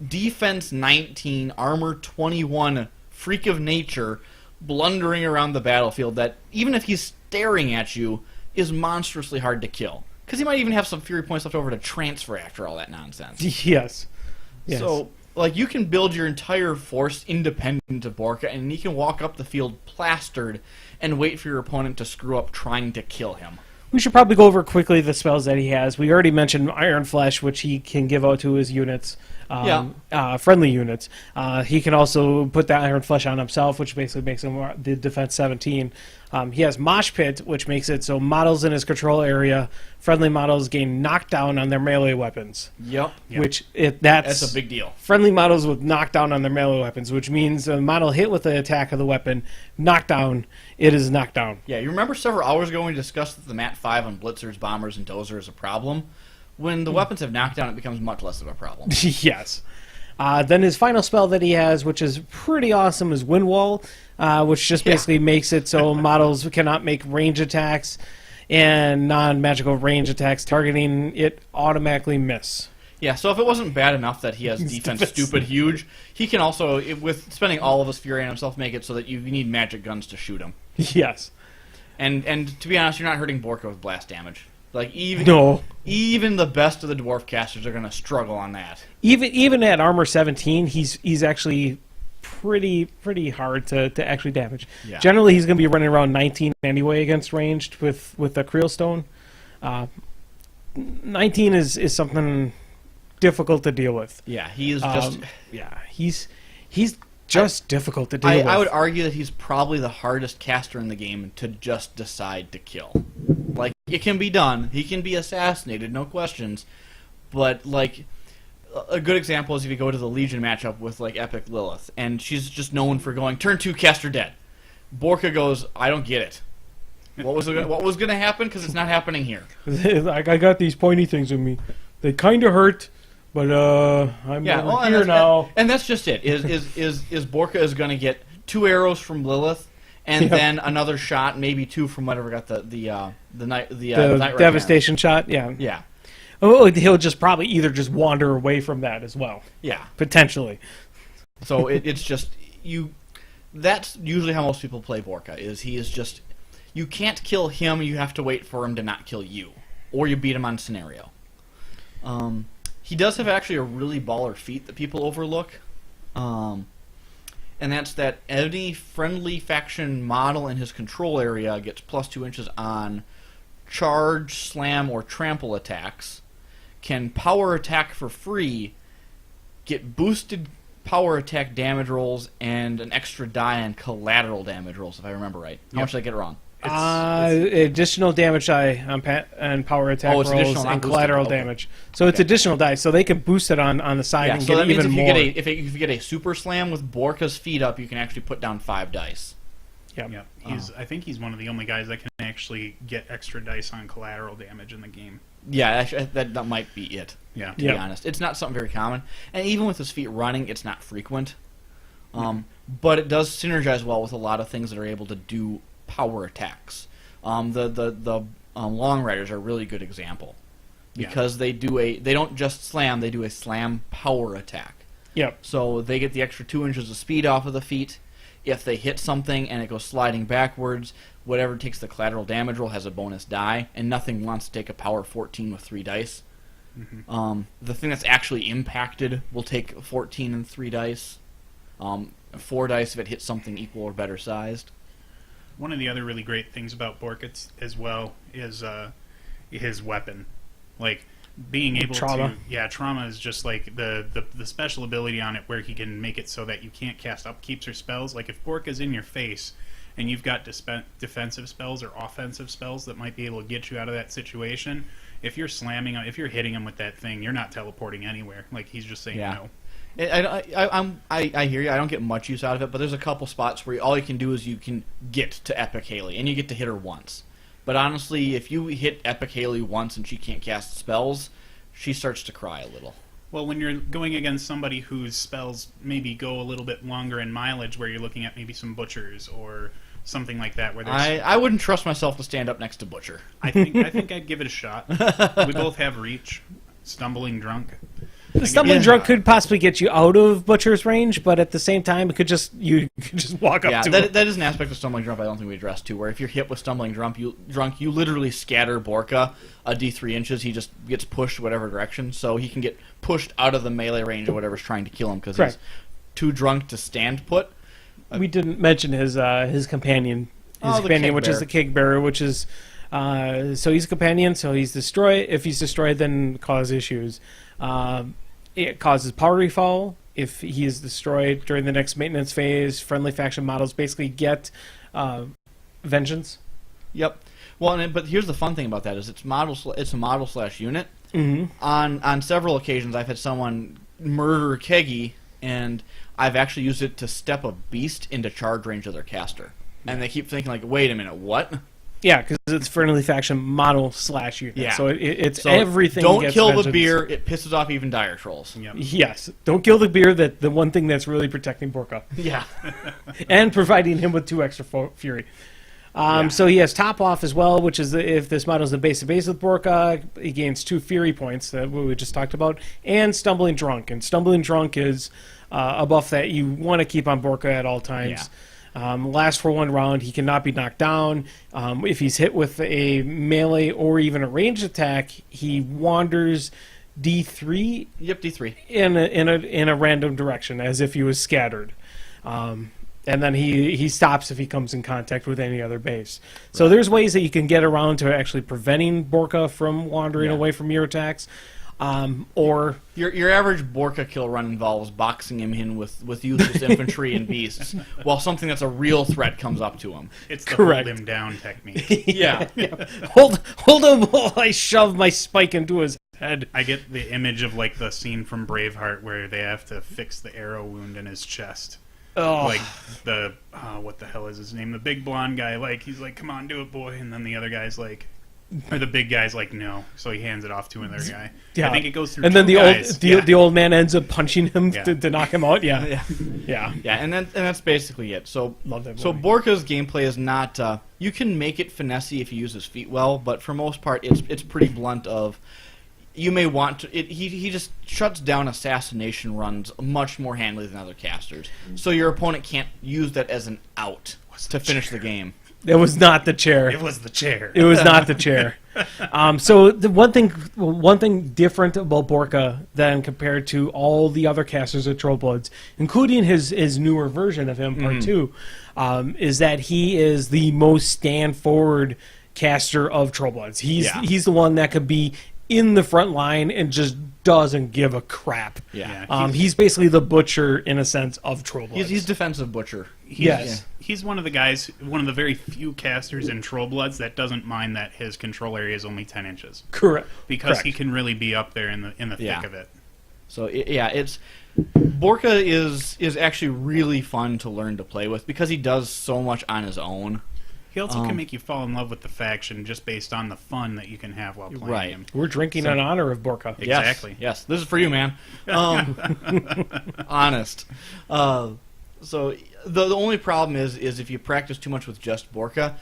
defense 19, armor 21 freak of nature blundering around the battlefield that, even if he's staring at you, is monstrously hard to kill. Because he might even have some Fury points left over to transfer after all that nonsense. Yes. So, like, you can build your entire force independent of Borka, and he can walk up the field plastered and wait for your opponent to screw up trying to kill him. We should probably go over quickly the spells that he has. We already mentioned Iron Flesh, which he can give out to his units, friendly units. He can also put that Iron Flesh on himself, which basically makes him the defense 17. He has Mosh Pit, which makes it so models in his control area, friendly models gain knockdown on their melee weapons. Yep. Which that's a big deal. Friendly models with knockdown on their melee weapons, which means a model hit with the attack of the weapon, knockdown, it is knockdown. Yeah, you remember several hours ago when we discussed that the MAT 5 on Blitzers, Bombers, and Dozer is a problem? When the weapons have knockdown, it becomes much less of a problem. Yes. Then his final spell that he has, which is pretty awesome, is Wind Wall, which just basically makes it so models cannot make range attacks and non-magical range attacks targeting it automatically miss. Yeah, so if it wasn't bad enough that he has defense stupid huge, he can also, with spending all of his Fury on himself, make it so that you need magic guns to shoot him. Yes. And to be honest, you're not hurting Borka with blast damage. Like, even the best of the dwarf casters are going to struggle on that. Even at armor 17, he's actually pretty hard to actually damage. Yeah. Generally, he's going to be running around 19 anyway against ranged with the Creel Stone. 19 is something difficult to deal with. Yeah, he is just... he's just difficult to deal with. I would argue that he's probably the hardest caster in the game to just decide to kill. Like, it can be done. He can be assassinated, no questions. But, like, a good example is if you go to the Legion matchup with, like, Epic Lilith, and she's just known for going, turn 2, caster dead. Borka goes, I don't get it. What was going to happen? Because it's not happening here. I got these pointy things in me. They kind of hurt, but I'm here now. And that's just it. Is Borka is going to get 2 arrows from Lilith, and then another shot, maybe 2 from whatever got the Night devastation shot. Yeah. Yeah. Oh, he'll just probably either just wander away from that as well. Yeah. Potentially. So it's just you. That's usually how most people play Borka. He is just, you can't kill him. You have to wait for him to not kill you, or you beat him on scenario. He does have actually a really baller feat that people overlook, and that's that any friendly faction model in his control area gets +2 inches on charge, slam, or trample attacks, can power attack for free, get boosted power attack damage rolls, and an extra die on collateral damage rolls, if I remember right. How much did I get it wrong? Additional damage die on power attack rolls and collateral damage. So it's additional dice, so they can boost it on the side and get even more. If you get a super slam with Borka's feet up, you can actually put down 5 dice. Yeah. I think he's one of the only guys that can actually get extra dice on collateral damage in the game. Yeah, actually, that might be it. Yeah. To be Yep. honest, it's not something very common, and even with his feet running, it's not frequent. But it does synergize well with a lot of things that are able to do power attacks. The long riders are a really good example because they don't just slam, they do a slam power attack. Yep. So they get the extra 2 inches of speed off of the feet. If they hit something and it goes sliding backwards, whatever takes the collateral damage roll has a bonus die, and nothing wants to take a power 14 with 3 dice. The thing that's actually impacted will take 14 and 3 dice. 4 dice if it hits something equal or better sized. One of the other really great things about Borka as well is his weapon. Like, being able Trauma. to... Yeah, Trauma is just like the special ability on it where he can make it so that you can't cast upkeeps or spells. Like, if Borka's in your face and you've got defensive spells or offensive spells that might be able to get you out of that situation, if you're hitting him with that thing, you're not teleporting anywhere. Like, he's just saying no. I hear you. I don't get much use out of it, but there's a couple spots where all you can do is you can get to Epic Haley, and you get to hit her once. But honestly, if you hit Epic Haley once and she can't cast spells, she starts to cry a little. Well, when you're going against somebody whose spells maybe go a little bit longer in mileage, where you're looking at maybe some Butchers or something like that, where there's... I wouldn't trust myself to stand up next to Butcher. I think I'd give it a shot. We both have reach. Stumbling Drunk. The Stumbling Drunk could possibly get you out of Butcher's range, but at the same time, you could just walk up to him. That is an aspect of Stumbling Drunk I don't think we addressed too, where if you're hit with Stumbling Drunk, you literally scatter Borka a d3 inches. He just gets pushed whatever direction, so he can get pushed out of the melee range of whatever's trying to kill him because he's too drunk to stand put. We didn't mention his companion. His companion, which is the Cake Bearer, which is... so he's a companion, so he's destroyed. If he's destroyed, then cause issues. It causes power refall. If he is destroyed during the next maintenance phase, friendly faction models basically get vengeance. Yep. Well, but here's the fun thing about that is it's a model/unit. Mm-hmm. On several occasions, I've had someone murder Keggy, and I've actually used it to step a beast into charge range of their caster. And they keep thinking like, wait a minute, what? Yeah, because it's friendly faction model/unit. Yeah. So it's So everything. Don't gets kill vengeance. the beer. It pisses off even dire trolls. Yep. Yes. Don't kill the beer. The one thing that's really protecting Borka. Yeah. And providing him with 2 extra fury. So he has top off as well, which is if this model is the base to base with Borka, he gains 2 fury points that we just talked about, and Stumbling Drunk. And Stumbling Drunk is a buff that you want to keep on Borka at all times. Lasts for 1 round. He cannot be knocked down. If he's hit with a melee or even a ranged attack, he wanders D3. Yep, D3. in a random direction, as if he was scattered. And then he stops if he comes in contact with any other base. So there's ways that you can get around to actually preventing Borka from wandering away from your attacks. Or your average Borka kill run involves boxing him in with useless infantry and beasts, while something that's a real threat comes up to him. It's the Correct. hold him down technique. Yeah. hold him while I shove my spike into his head. I get the image of like the scene from Braveheart where they have to fix the arrow wound in his chest. Oh. Like the what the hell is his name? The big blonde guy. Like he's like, "Come on, do it, boy," and then the other guy's like. Or the big guy's like, no, so he hands it off to another guy. Yeah. I think it goes through. And then two guys. the old man ends up punching him Yeah. to knock him out. Yeah, Yeah, and that's basically it. So Love that so movie. Borka's gameplay is not. You can make it finessey if you use his feet well, but for most part, it's pretty blunt. Of you may want to. He just shuts down assassination runs much more handily than other casters. So your opponent can't use that as an out to finish the game. It was not the chair. It was the chair. It was not the chair. So the one thing different about Borka than compared to all the other casters of Trollbloods, including his newer version of him, Part 2, is that he is the most stand forward caster of Trollbloods. He's the one that could be in the front line and just doesn't give a crap. Yeah. He's basically the Butcher in a sense of Trollbloods. He's defensive Butcher. Yes. He's one of the guys, one of the very few casters in Trollbloods that doesn't mind that his control area is only 10 inches. Correct. Because Correct. he can really be up there in the thick of it. So it's Borka is actually really fun to learn to play with because he does so much on his own. He also can make you fall in love with the faction just based on the fun that you can have while playing Right. him. We're drinking in honor of Borka. Exactly. Yes, this is for you, man. Honest. So the only problem is if you practice too much with just Borka,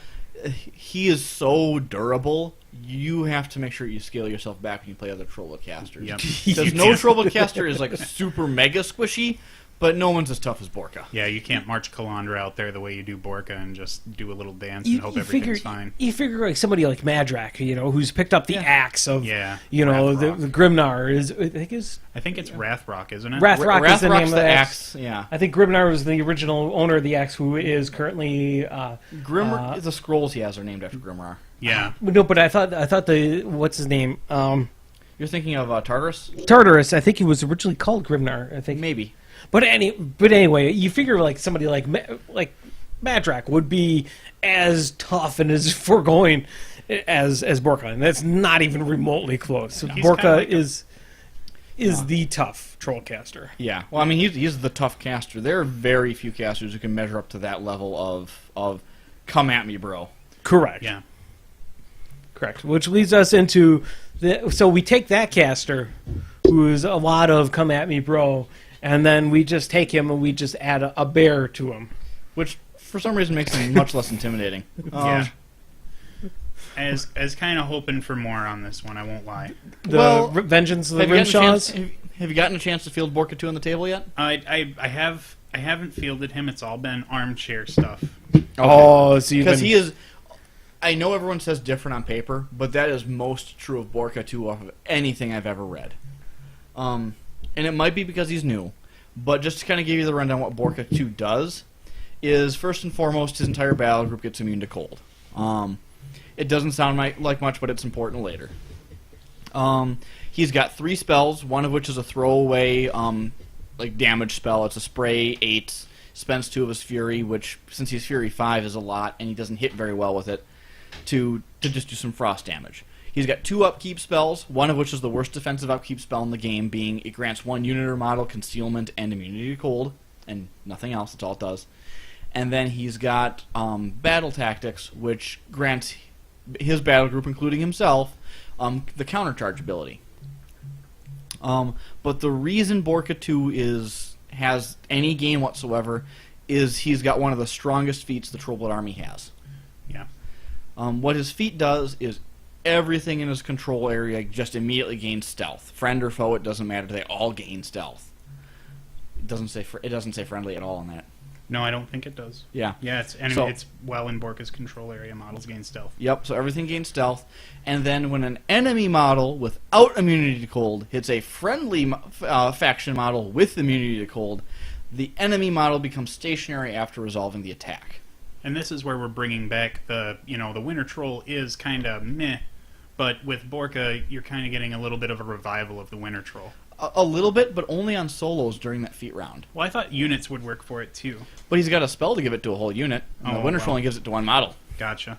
he is so durable. You have to make sure you scale yourself back when you play other Trollwood casters. Yep. Because no Trollwood caster is like super mega squishy, but no one's as tough as Borka. Yeah, you can't march Kalandra out there the way you do Borka and just do a little dance and hope everything's fine. You figure like somebody like Madrak, who's picked up the axe of, the Rathrock. Grimnar I think it's Rathrock, isn't it? Rathrock is the name Rathrock's of the the axe. Yeah. I think Grimnar was the original owner of the axe, who is currently. Grimrar. The scrolls he has are named after Grimrar. Yeah. No, but I thought the what's his name? You're thinking of Tartarus? Tartarus. I think he was originally called Grimnar. I think Maybe. But anyway, you figure like somebody like Madrak would be as tough and as foregoing as Borka, and that's not even remotely close. He's Borka kinda like is the tough troll caster. Yeah. Well, I mean, he's the tough caster. There are very few casters who can measure up to that level of come at me, bro. Correct. Yeah. Correct. Which leads us into so we take that caster, who's a lot of come at me, bro. And then we just take him and we just add a bear to him. Which, for some reason, makes him much less intimidating. Yeah. As kind of hoping for more on this one, I won't lie. Vengeance of the Rimshaws? Have you gotten a chance to field Borka 2 on the table yet? I haven't fielded him. It's all been armchair stuff. Oh, so you've Because been... he is... I know everyone says different on paper, but that is most true of Borka 2 off of anything I've ever read. And it might be because he's new, but just to kind of give you the rundown what Borka 2 does, is first and foremost his entire battle group gets immune to cold. It doesn't sound like much, but it's important later. He's got 3 spells, one of which is a throwaway damage spell. It's a spray 8, spends 2 of his Fury, which, since he's Fury 5, is a lot, and he doesn't hit very well with it, to just do some frost damage. He's got 2 upkeep spells, one of which is the worst defensive upkeep spell in the game, being it grants 1 unit or model concealment and immunity to cold, and nothing else, that's all it does. And then he's got battle tactics, which grants his battle group, including himself, the countercharge ability. But the reason Borka 2 has any gain whatsoever is he's got one of the strongest feats the Trollblood army has. Yeah. What his feat does is everything in his control area just immediately gains stealth. Friend or foe, it doesn't matter. They all gain stealth. It doesn't say friendly at all on that. No, I don't think it does. Yeah. Yeah, it's well in Borka's control area. Models gain stealth. Yep, so everything gains stealth. And then when an enemy model without immunity to cold hits a friendly faction model with immunity to cold, the enemy model becomes stationary after resolving the attack. And this is where we're bringing back the Winter Troll is kind of meh, but with Borka, you're kind of getting a little bit of a revival of the Winter Troll. A little bit, but only on solos during that feat round. Well, I thought units would work for it too. But he's got a spell to give it to a whole unit, and the Winter Troll only gives it to one model. Gotcha.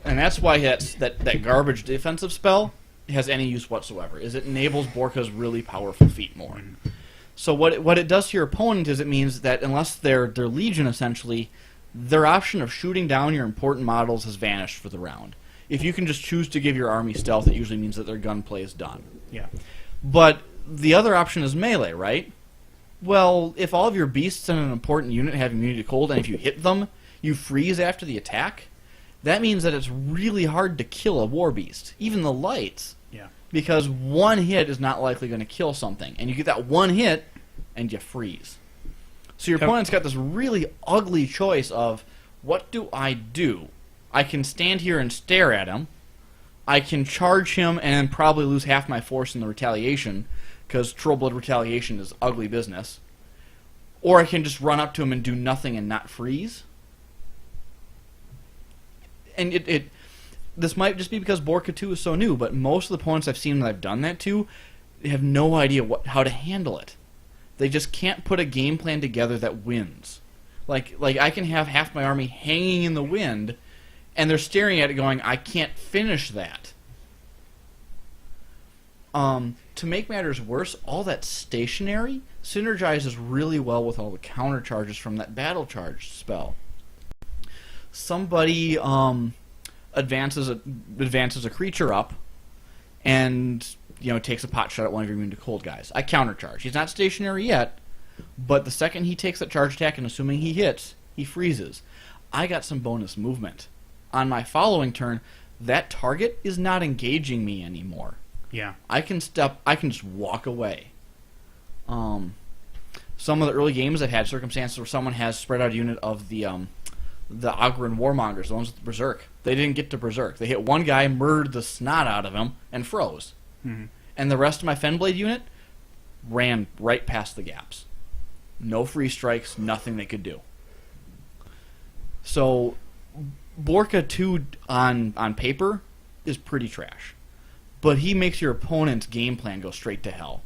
And that's why that garbage defensive spell has any use whatsoever, is it enables Borka's really powerful feat more. Mm-hmm. So what it does to your opponent is it means that unless they're Legion, essentially, their option of shooting down your important models has vanished for the round. If you can just choose to give your army stealth, it usually means that their gunplay is done. Yeah. But the other option is melee, right? Well, if all of your beasts in an important unit have immunity to cold, and if you hit them, you freeze after the attack, that means that it's really hard to kill a war beast, even the lights. Yeah. Because one hit is not likely going to kill something, and you get that one hit, and you freeze. So your opponent's got this really ugly choice of, what do? I can stand here and stare at him. I can charge him and probably lose half my force in the retaliation, because Trollblood retaliation is ugly business. Or I can just run up to him and do nothing and not freeze. And this might just be because Borka 2 is so new, but most of the opponents I've seen that I've done that to have no idea how to handle it. They just can't put a game plan together that wins. Like I can have half my army hanging in the wind, and they're staring at it going, I can't finish that. To make matters worse, all that stationary synergizes really well with all the counter charges from that battle charge spell. somebody advances a creature up, and takes a pot shot at one of your immune to cold guys. I countercharge. He's not stationary yet, but the second he takes that charge attack, and assuming he hits, he freezes. I got some bonus movement. On my following turn, that target is not engaging me anymore. Yeah. I can just walk away. Some of the early games I've had circumstances where someone has spread out a unit of the Ogryn Warmongers, the ones with the Berserk. They didn't get to Berserk. They hit one guy, murdered the snot out of him, and froze. Mm-hmm. And the rest of my Fenblade unit ran right past the gaps. No free strikes, nothing they could do. So, Borka 2 on paper is pretty trash. But he makes your opponent's game plan go straight to hell.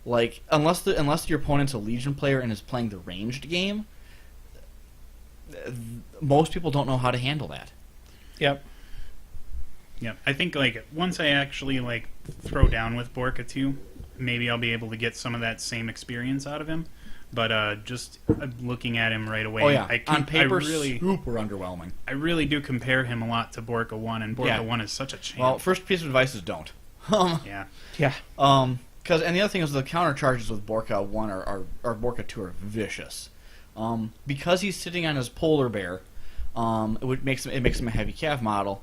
Like, unless your opponent's a Legion player and is playing the ranged game, most people don't know how to handle that. Yep. Yeah, I think once I actually throw down with Borka 2, maybe I'll be able to get some of that same experience out of him. But just looking at him right away, Oh yeah, on paper, really, super underwhelming. I really do compare him a lot to Borka 1, and Borka 1 is such a champ. Well, first piece of advice is don't. Yeah. Yeah. And the other thing is the counter charges with Borka 1 or Borka 2 are vicious. Because he's sitting on his polar bear, it makes him a heavy cav model.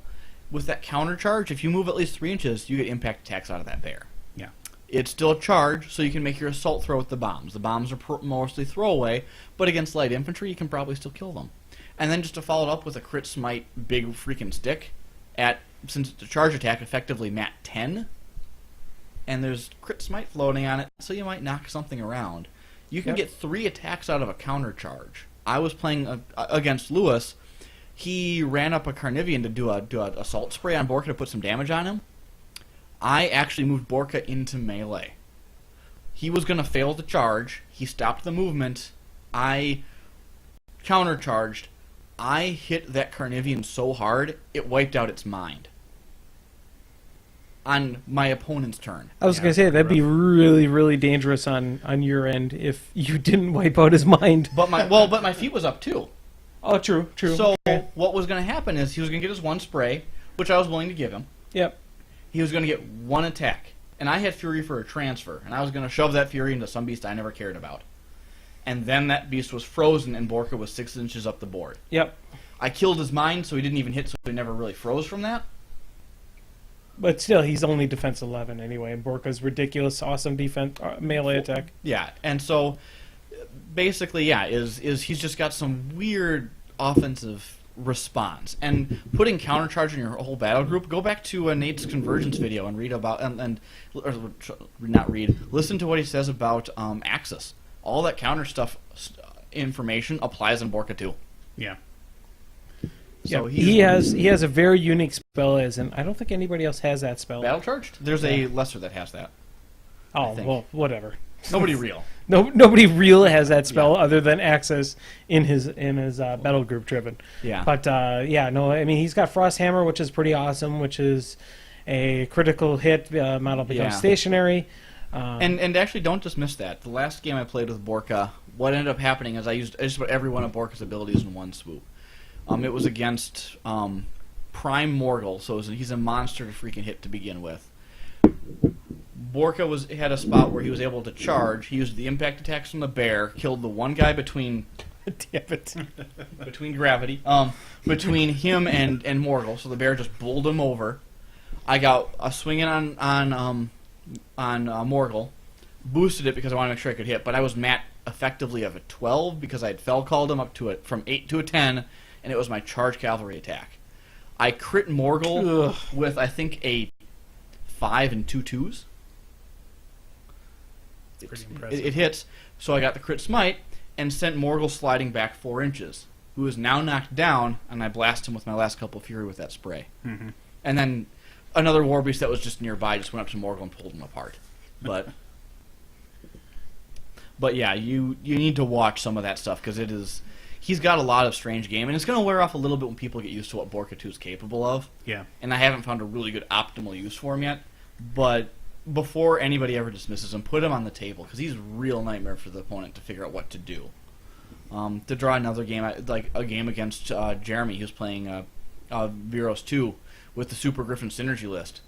With that counter charge, if you move at least 3 inches, you get impact attacks out of that bear. Yeah. It's still a charge, so you can make your assault throw with the bombs. The bombs are mostly throwaway, but against light infantry, you can probably still kill them. And then just to follow it up with a crit smite big freaking stick, since it's a charge attack, effectively mat 10, and there's crit smite floating on it, so you might knock something around. You can get 3 attacks out of a counter charge. I was playing against Lewis. He ran up a Carnivian to do a assault spray on Borka to put some damage on him. I actually moved Borka into melee. He was going to fail the charge. He stopped the movement. I countercharged. I hit that Carnivian so hard, it wiped out its mind. On my opponent's turn. I was going to say, that'd be really, really dangerous on your end if you didn't wipe out his mind. But my feet was up too. Oh, true. So what was going to happen is he was going to get his 1 spray, which I was willing to give him. Yep. He was going to get 1 attack. And I had Fury for a transfer, and I was going to shove that Fury into some beast I never cared about. And then that beast was frozen, and Borka was 6 inches up the board. Yep. I killed his mind, so he didn't even hit, so he never really froze from that. But still, he's only defense 11 anyway, and Borka's ridiculous, awesome defense melee attack. Yeah, and so basically, is he's just got some weird offensive response. And putting countercharge in your whole battle group, go back to Nate's Convergence video and read about, listen to what he says about Axis. All that counter stuff information applies in Borka too. Yeah. So yeah, he has a very unique spell, and I don't think anybody else has that spell. Battle charged? There's a lesser that has that. Oh, well, whatever. Nobody real. Nobody real has that spell other than Axis in his battle group driven. Yeah. But he's got Frost Hammer, which is pretty awesome, which is a critical hit. Model becomes stationary. And actually, don't dismiss that. The last game I played with Borka, what ended up happening is I used just about every one of Borka's abilities in one swoop. It was against Prime Morgul, so he's a monster to freaking hit to begin with. Borka had a spot where he was able to charge. He used the impact attacks from the bear, killed the one guy between between gravity, between him and Morgul. So the bear just bowled him over. I got a swing in on Morgul, boosted it because I wanted to make sure I could hit, but I was mat effectively of a 12 because I had fell called him up to it from 8 to a 10, and it was my charge cavalry attack. I crit Morgul with I think a 5 and 2 2s. Pretty impressive. It hits, so I got the crit smite and sent Morgul sliding back 4 inches, who is now knocked down, and I blast him with my last couple of Fury with that spray. Mm-hmm. And then another War Beast that was just nearby just went up to Morgul and pulled him apart. But yeah, you need to watch some of that stuff because he's got a lot of strange game, and it's going to wear off a little bit when people get used to what Borka 2 is capable of. Yeah. And I haven't found a really good optimal use for him yet, but before anybody ever dismisses him, put him on the table because he's a real nightmare for the opponent to figure out what to do. To draw another game, like a game against Jeremy, he was playing Veros 2 with the Super Griffin synergy list,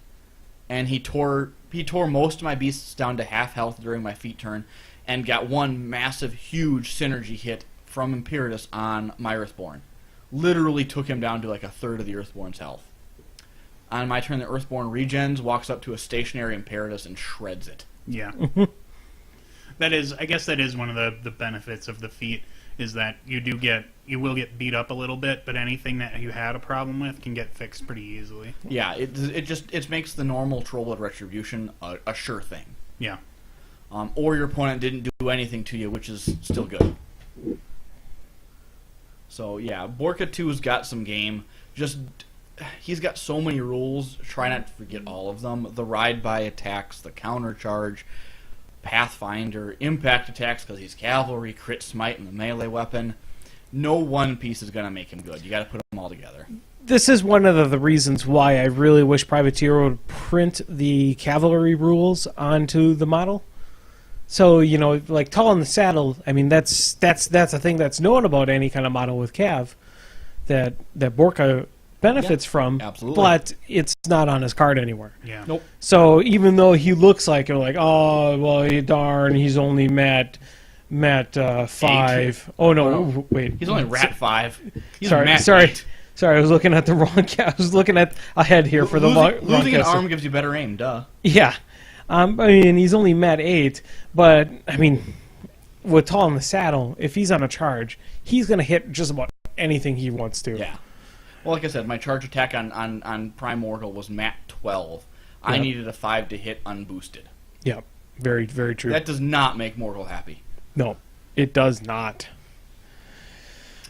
and he tore most of my beasts down to half health during my feat turn, and got one massive, huge synergy hit from Imperatus on my Earthborn. Literally took him down to like a third of the Earthborn's health. On my turn, the Earthborn regens, walks up to a stationary Imperatus and shreds it. Yeah. I guess that is one of the benefits of the feat, is that you will get beat up a little bit, but anything that you had a problem with can get fixed pretty easily. Yeah, it makes the normal Trollblood Retribution a sure thing. Yeah. Or your opponent didn't do anything to you, which is still good. So yeah, Borka 2's got some game. He's got so many rules. Try not to forget all of them. The ride by attacks, the counter charge, Pathfinder, impact attacks because he's cavalry, crit smite, and the melee weapon. No one piece is going to make him good. You got to put them all together. This is one of the reasons why I really wish Privateer would print the cavalry rules onto the model. So, like Tall in the Saddle, I mean, that's a thing that's known about any kind of model with Cav that Borka benefits from, absolutely. But it's not on his card anywhere. Yeah. Nope. So even though he looks like, you're like, oh, well, darn, he's only Matt 5. Oh, no, wait. He's only Rat 5. He's Sorry, Matt sorry. 8. Sorry, I was looking at the wrong I was looking at ahead here for the wrong Losing an caster. arm gives you better aim, duh. Yeah. I mean, he's only Matt 8, but, I mean, with Tall in the Saddle, if he's on a charge, he's going to hit just about anything he wants to. Yeah. Well, like I said, my charge attack on Prime Morgul was Matt 12. I Yep. needed a 5 to hit unboosted. Yeah, very, very true. That does not make Morgul happy. No, it does not.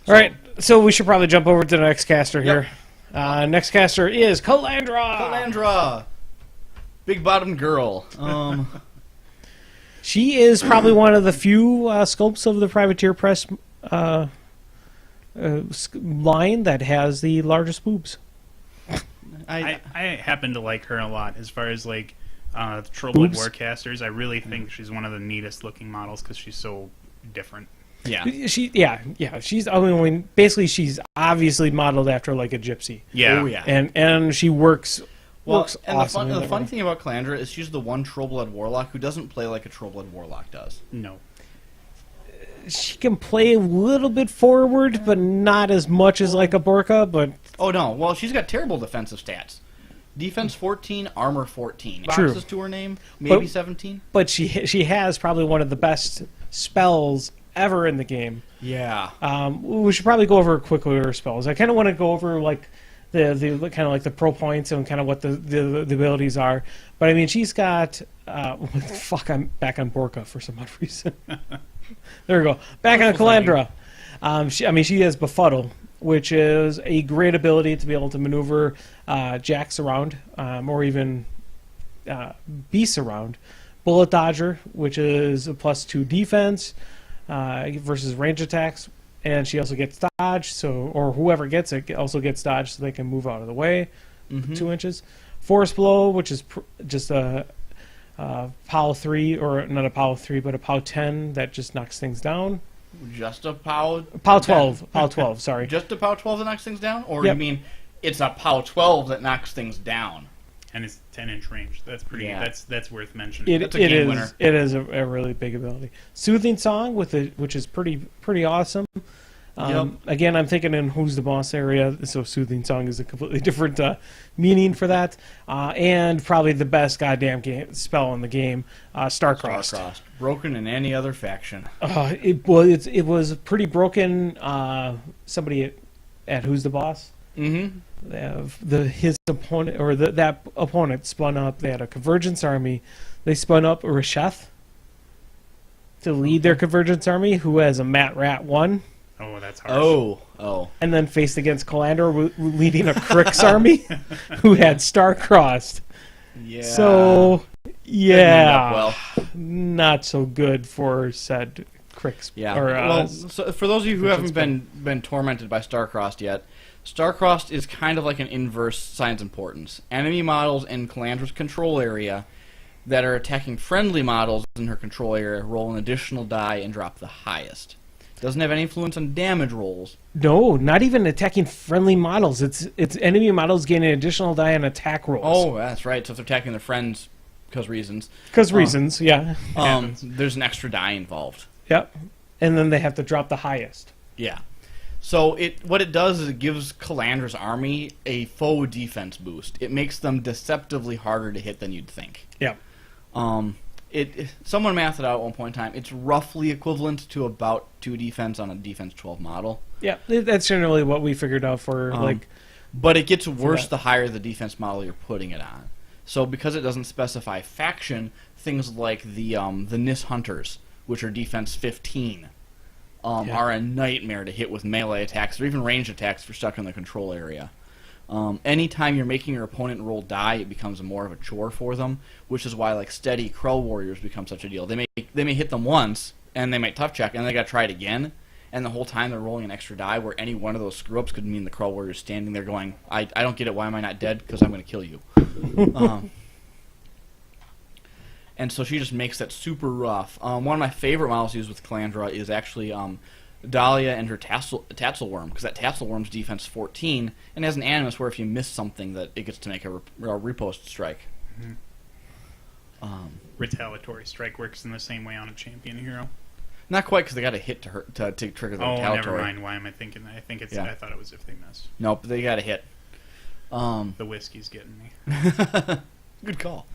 All right, so we should probably jump over to the next caster here. Next caster is Calandra. Calandra! Big bottomed girl. She is probably one of the few sculpts of the Privateer Press line that has the largest boobs. I happen to like her a lot as far as like Trollblood Boobs? Warcasters. I really think she's one of the neatest looking models because she's so different. yeah. She's. I mean, basically, she's obviously modeled after like a gypsy. Yeah. Oh, yeah. And she works. Well, works and awesome. the fun thing about Calandra is she's the one Trollblood Warlock who doesn't play like a Trollblood Warlock does. No. She can play a little bit forward, but not as much as like a Borka. But Oh, no. Well, she's got terrible defensive stats. Defense 14, armor 14. True. Boxes to her name, maybe But- 17. but she has probably one of the best spells ever in the game. Yeah. We should probably go over quickly her spells. I kind of want to go over like the kind of like the pro points and kind of what the abilities are. But I mean, she's got fuck. I'm back on Borka for some odd reason. There we go. Back on Calandra. She has Befuddle, which is a great ability to be able to maneuver jacks around, or even beasts around. Bullet Dodger, which is a +2 defense versus range attacks, and she also gets dodge. Or whoever gets it also gets dodge, so they can move out of the way 2 inches. Force Blow, which is just a POW 3, or not a POW 3, but a POW 10 that just knocks things down. Just a POW... POW 12. POW 12, sorry. Just a POW 12 that knocks things down? Or Yep. you mean it's a POW 12 that knocks things down? And it's 10-inch range. That's pretty. Yeah. That's worth mentioning. That's a game winner. It is a really big ability. Soothing Song, which is pretty awesome. Again, I'm thinking in Who's the Boss area, so Soothing Song is a completely different meaning for that. And probably the best goddamn spell in the game, Starcrossed. Starcrossed. Broken in any other faction. It was pretty broken. Somebody at Who's the Boss? Mm-hmm. His opponent, or that opponent, spun up. They had a Convergence army. They spun up Resheth to lead their Convergence army, who has a Matt Rat 1. Oh, that's hard. Oh. And then faced against Calandra, leading a Crix army, who had Starcrossed. Yeah. So, yeah, Well, not so good for said Crix. yeah. Or, So for those of you who haven't been tormented by Starcrossed yet, Starcrossed is kind of like an inverse Signs Importance. Enemy models in Calandra's control area that are attacking friendly models in her control area roll an additional die and drop the highest. Doesn't have any influence on damage rolls. No, not even attacking friendly models. It's enemy models gaining additional die on attack rolls. Oh, that's right. So if they're attacking their friends because reasons. Because reasons, yeah. There's an extra die involved. Yep. And then they have to drop the highest. Yeah. So what it does is it gives Calandra's army a faux defense boost. It makes them deceptively harder to hit than you'd think. Yep. Someone mathed it out at one point in time. It's roughly equivalent to about 2 defense on a defense 12 model. Yeah, that's generally what we figured out for But it gets worse the higher the defense model you're putting it on. So because it doesn't specify faction, things like the Nis Hunters, which are defense 15, are a nightmare to hit with melee attacks or even ranged attacks if you're stuck in the control area. Anytime you're making your opponent roll die, it becomes more of a chore for them, which is why like steady Crow Warriors become such a deal. They may hit them once, and they might tough check, and they got to try it again, and the whole time they're rolling an extra die where any one of those screw-ups could mean the Crow Warrior's standing there going, I don't get it, why am I not dead? Because I'm going to kill you. And so she just makes that super rough. One of my favorite models to use with Calandra is actually Dahlia and her Tatzelworm, because that Tatzelworm's defense 14 and has an animus where if you miss something that it gets to make a riposte strike. Retaliatory strike works in the same way on a champion hero. Not quite, because they got to hit to trigger the retaliatory. Never mind. Why am I thinking that? I think it's. Yeah. I thought it was if they miss. Nope, they got to hit. The whiskey's getting me. Good call.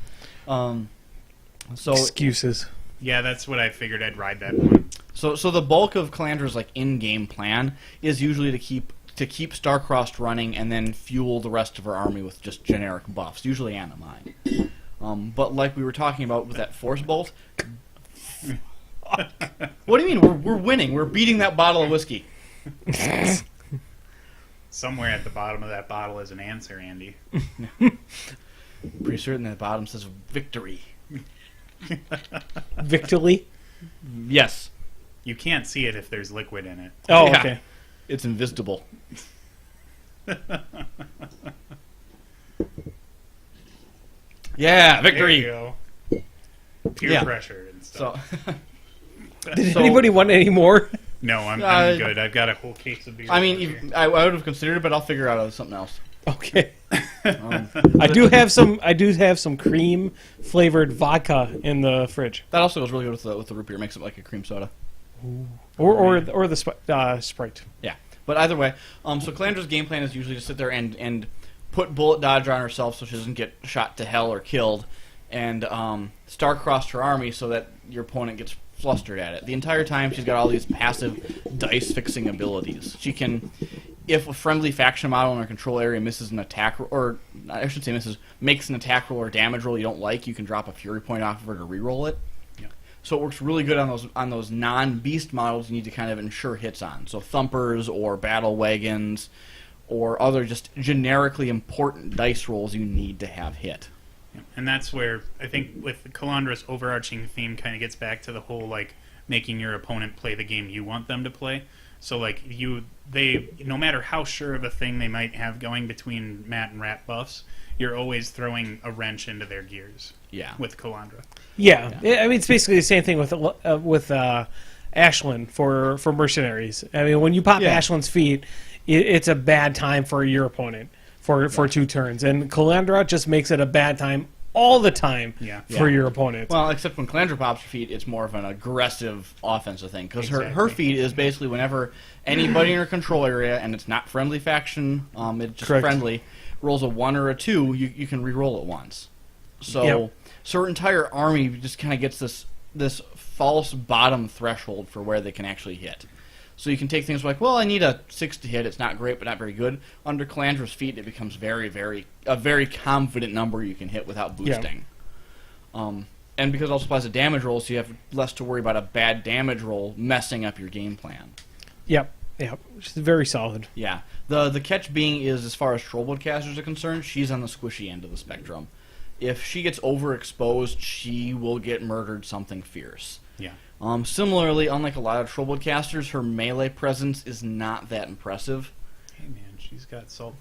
So excuses. Yeah, that's what I figured. I'd ride that one. So the bulk of Calandra's like in-game plan is usually to keep Star-Crossed running and then fuel the rest of her army with just generic buffs, usually Animine. But like we were talking about with that Force Bolt, what do you mean? We're winning. We're beating that bottle of whiskey. Somewhere at the bottom of that bottle is an answer, Andy. Pretty certain that the bottom says victory. Victory? Yes. You can't see it if there's liquid in it. Oh, Yeah. okay. It's invisible. Yeah, victory. There you go. Peer Yeah. pressure and stuff. So, Did anybody want any more? No, I'm good. I've got a whole case of beer. I over mean, here. I would have considered it, but I'll figure out something else. Okay. I do have some cream flavored vodka in the fridge, That also goes really good with the root beer. Makes it like a cream soda. or the Sprite. Yeah, but either way, so Calandra's game plan is usually to sit there and put bullet dodge on herself so she doesn't get shot to hell or killed, and star-crossed her army so that your opponent gets flustered at it. The entire time she's got all these passive dice-fixing abilities. She can, if a friendly faction model in her control area misses an attack, or I should say makes an attack roll or damage roll you don't like, you can drop a fury point off of her to reroll it. Yeah. So it works really good on those non-beast models you need to kind of ensure hits on. So thumpers or battle wagons or other just generically important dice rolls you need to have hit. Yeah. And that's where I think with Calandra's overarching theme kind of gets back to the whole like making your opponent play the game you want them to play. So like they no matter how sure of a thing they might have going between Matt and Rat buffs, you're always throwing a wrench into their gears. Yeah. With Calandra. Yeah. I mean, it's basically the same thing with Ashlyn for mercenaries. I mean, when you pop Ashlyn's feet, it's a bad time for your opponent for 2 turns, and Calandra just makes it a bad time all the time for your opponent. Well, except when Calandra pops her feet, it's more of an aggressive offensive thing, because her feet is basically whenever anybody in her control area, and it's not friendly faction, it's just friendly, rolls a 1 or a 2, you can re-roll it once. So her entire army just kind of gets this false bottom threshold for where they can actually hit. So you can take things like, well, I need a 6 to hit. It's not great, but not very good. Under Calandra's feet, it becomes a very confident number you can hit without boosting. And because it also applies to damage rolls, so you have less to worry about a bad damage roll messing up your game plan. Yep. Which is very solid. Yeah. The catch being is, as far as Trollblood casters are concerned, she's on the squishy end of the spectrum. If she gets overexposed, she will get murdered something fierce. Yeah. Similarly, unlike a lot of Trollblood casters, her melee presence is not that impressive. Hey man, she's got salt.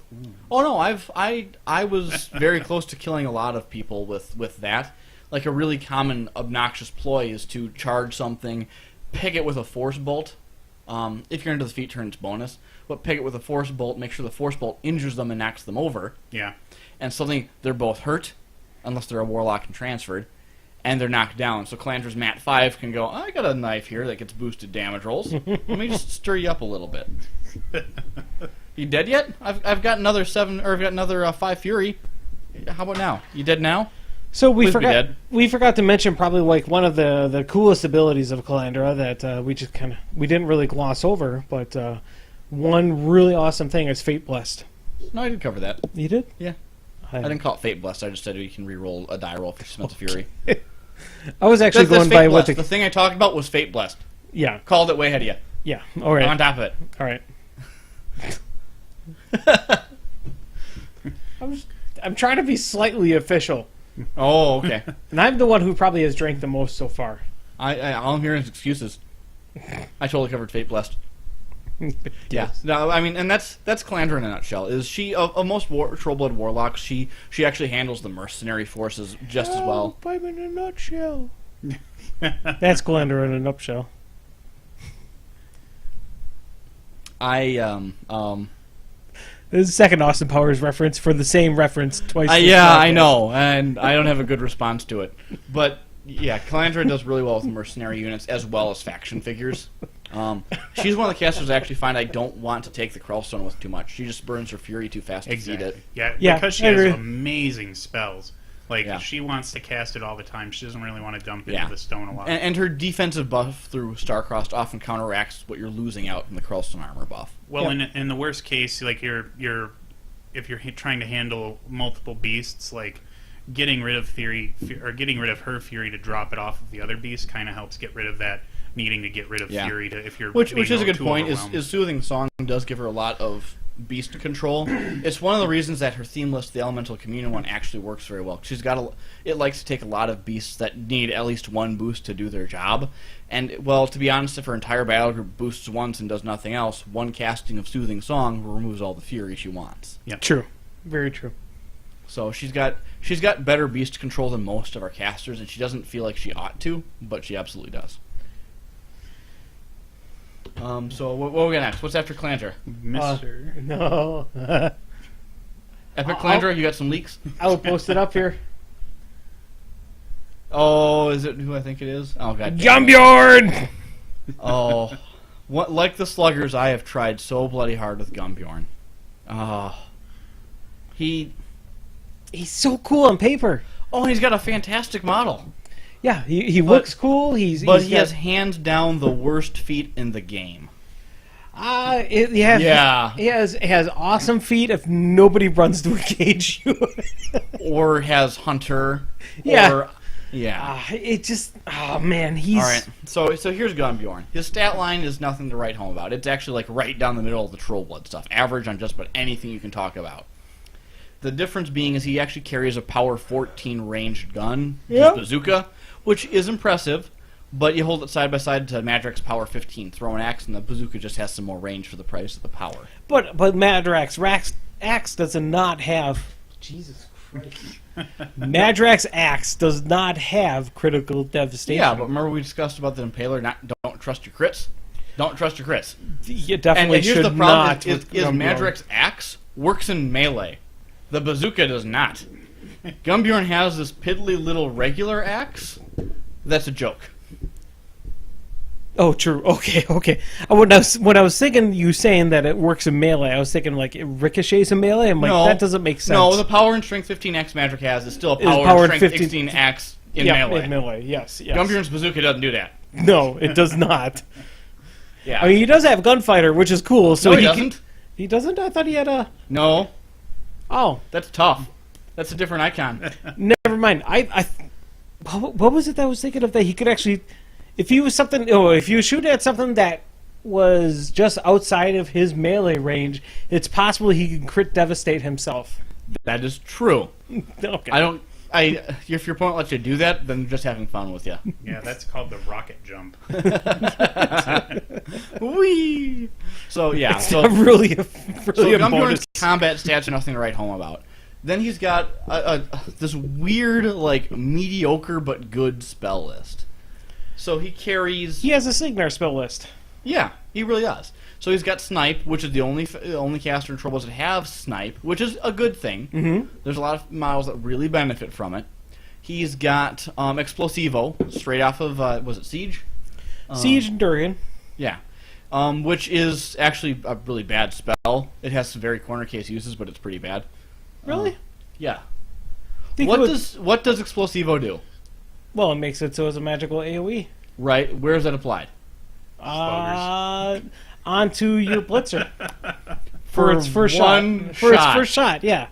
Oh no, I was very close to killing a lot of people with that. Like a really common obnoxious ploy is to charge something, pick it with a force bolt, If you're into the feat turn, it's bonus. But peg it with a Force Bolt, make sure the Force Bolt injures them and knocks them over. Yeah. And suddenly they're both hurt, unless they're a Warlock and transferred, and they're knocked down. So Calandra's Mat 5 can go, I got a knife here that gets boosted damage rolls. Let me just stir you up a little bit. You dead yet? I've got another 5 Fury. How about now? You dead now? So we Please be forgot dead. we forgot to mention probably like one of the coolest abilities of Calandra that we didn't really gloss over, but one really awesome thing is Fate Blessed. No, I did cover that. You did? Yeah. I didn't call it Fate Blessed. I just said you can re-roll a die roll if you smelt the Fury. I was actually That's going Fate by Blessed. what The thing I talked about was Fate Blessed. yeah Called it way ahead of you. yeah all right On top of it. all right. I'm trying to be slightly official, Oh, okay. and I'm the one who probably has drank the most so far. All I'm hearing is excuses. I totally covered Fate Blessed. Yeah. No, I mean, and that's Calandra in a nutshell. Is she of most Trollblood warlocks? She actually handles the mercenary forces just as well. I'm in a nutshell. That's Calandra in a nutshell. This is the second Austin Powers reference for the same reference twice. this Yeah, podcast. I know, and I don't have a good response to it. But yeah, Calandra does really well with mercenary units as well as faction figures. She's one of the casters I actually find I don't want to take the Krellstone with too much. She just burns her fury too fast to feed it. Yeah, Yeah, because she I has agree. amazing spells. Like, Yeah. she wants to cast it all the time. She doesn't really want to dump Yeah. into the stone a lot. And her defensive buff through Starcrossed often counteracts what you're losing out in the Krellstone armor buff. Well, Yep. in the worst case, like if you're trying to handle multiple beasts, like getting rid of getting rid of her fury to drop it off of the other beast kind of helps get rid of that needing to get rid of Yeah. fury to if you're Which being is a good too point. overwhelmed. Is Soothing Song does give her a lot of beast control. It's one of the reasons that her theme list, the Elemental Communion one, actually works very well. She's got it likes to take a lot of beasts that need at least one boost to do their job. And well, to be honest, if her entire battle group boosts once and does nothing else, one casting of Soothing Song removes all the fury she wants. True, very true. So she's got better beast control than most of our casters, and she doesn't feel like she ought to, but she absolutely does. So what we got next? What's after Calandra? Mister. No, Epic Calandra, you got some leaks? I will post it up here. Oh, is it who I think it is? Oh, God damn it. Gumbjorn. Oh, like the Sluggers, I have tried so bloody hard with Gumbjorn. He's so cool on paper. he's got a fantastic model. Yeah, he looks cool. He has hands down the worst feat in the game. He has awesome feet if nobody runs to engage you. Or has Hunter. Yeah. Or, yeah. It just, oh man, he's All right, so here's Gumbjorn. His stat line is nothing to write home about. It's actually like right down the middle of the Trollblood stuff. Average on just about anything you can talk about. The difference being is he actually carries a power 14 ranged gun, Yep. his bazooka, which is impressive, but you hold it side by side to Madrak's power 15 throw an axe, and the bazooka just has some more range for the price of the power. But Madrak's axe does not have. Jesus Christ. Madrak's axe does not have critical devastation. Yeah, but remember we discussed about the Impaler, don't trust your crits? Don't trust your crits. you definitely And here's should the problem not. is with Gumbjorn. Madrak's axe works in melee. The bazooka does not. Gumbjorn has this piddly little regular axe. That's a joke. Oh, true. Okay. When I was thinking you saying that it works in melee, I was thinking like it ricochets in melee. I'm like, No. that doesn't make sense. No, the power and strength 15 axe Madrak has is still a Is power, power and strength 15 16 axe in yeah, melee. in melee. Yes. Gumbjorn's bazooka doesn't do that. No, it does not. Yeah. I mean, he does have gunfighter, which is cool. So no, he can- doesn't. He doesn't. I thought he had a. No, Oh, that's tough. That's a different icon. never mind. What was it that I was thinking of that he could actually, if he was something, if you shoot at something that was just outside of his melee range, it's possible he can crit devastate himself. That is true. Okay. If your opponent lets you do that, then they're just having fun with you. Yeah, that's called the rocket jump. Whee! So yeah, It's so not really a Gumbjorn's bonus. combat stats are nothing to write home about. Then he's got this weird, like, mediocre but good spell list. So he carries... He has a Signar spell list. Yeah, He really does. So he's got Snipe, which is the only caster in Trollbloods that have Snipe, which is a good thing. Mm-hmm. There's a lot of models that really benefit from it. He's got Explosivo, straight off of, was it Siege? Siege and Durian. Yeah. Which is actually a really bad spell. It has some very corner case uses, but it's pretty bad. Really? Yeah. Think What it would- does Explosivo do? Well, it makes it so it's a magical AoE. Right, where is that applied? Onto your Blitzer. For its first one shot. For its shot. first shot, yeah.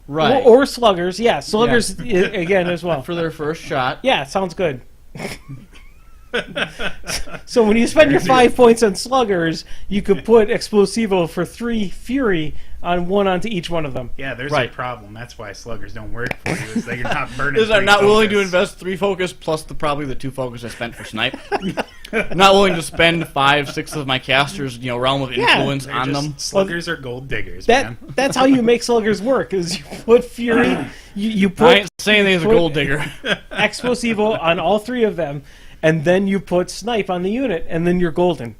Right. Or Sluggers, yeah. Sluggers, again, as well. For their first shot. Yeah, sounds good. So when you spend your 5 points on Sluggers, you could put Explosivo for 3 Fury on one onto each one of them. Yeah, there's Right. a problem. That's why sluggers don't work for you. Is that you're not burning. Is I'm 3 not willing to focus. invest 3 focus plus probably the 2 focus I spent for Snipe. Not willing to spend 5, 6 of my casters, Realm of Yeah. Influence They're on just- them. Sluggers are gold diggers, man. That's how you make Sluggers work, is you put Fury, you I put ain't saying he's a put- gold digger. Explosivo on all 3 of them, and then you put Snipe on the unit, and then you're golden.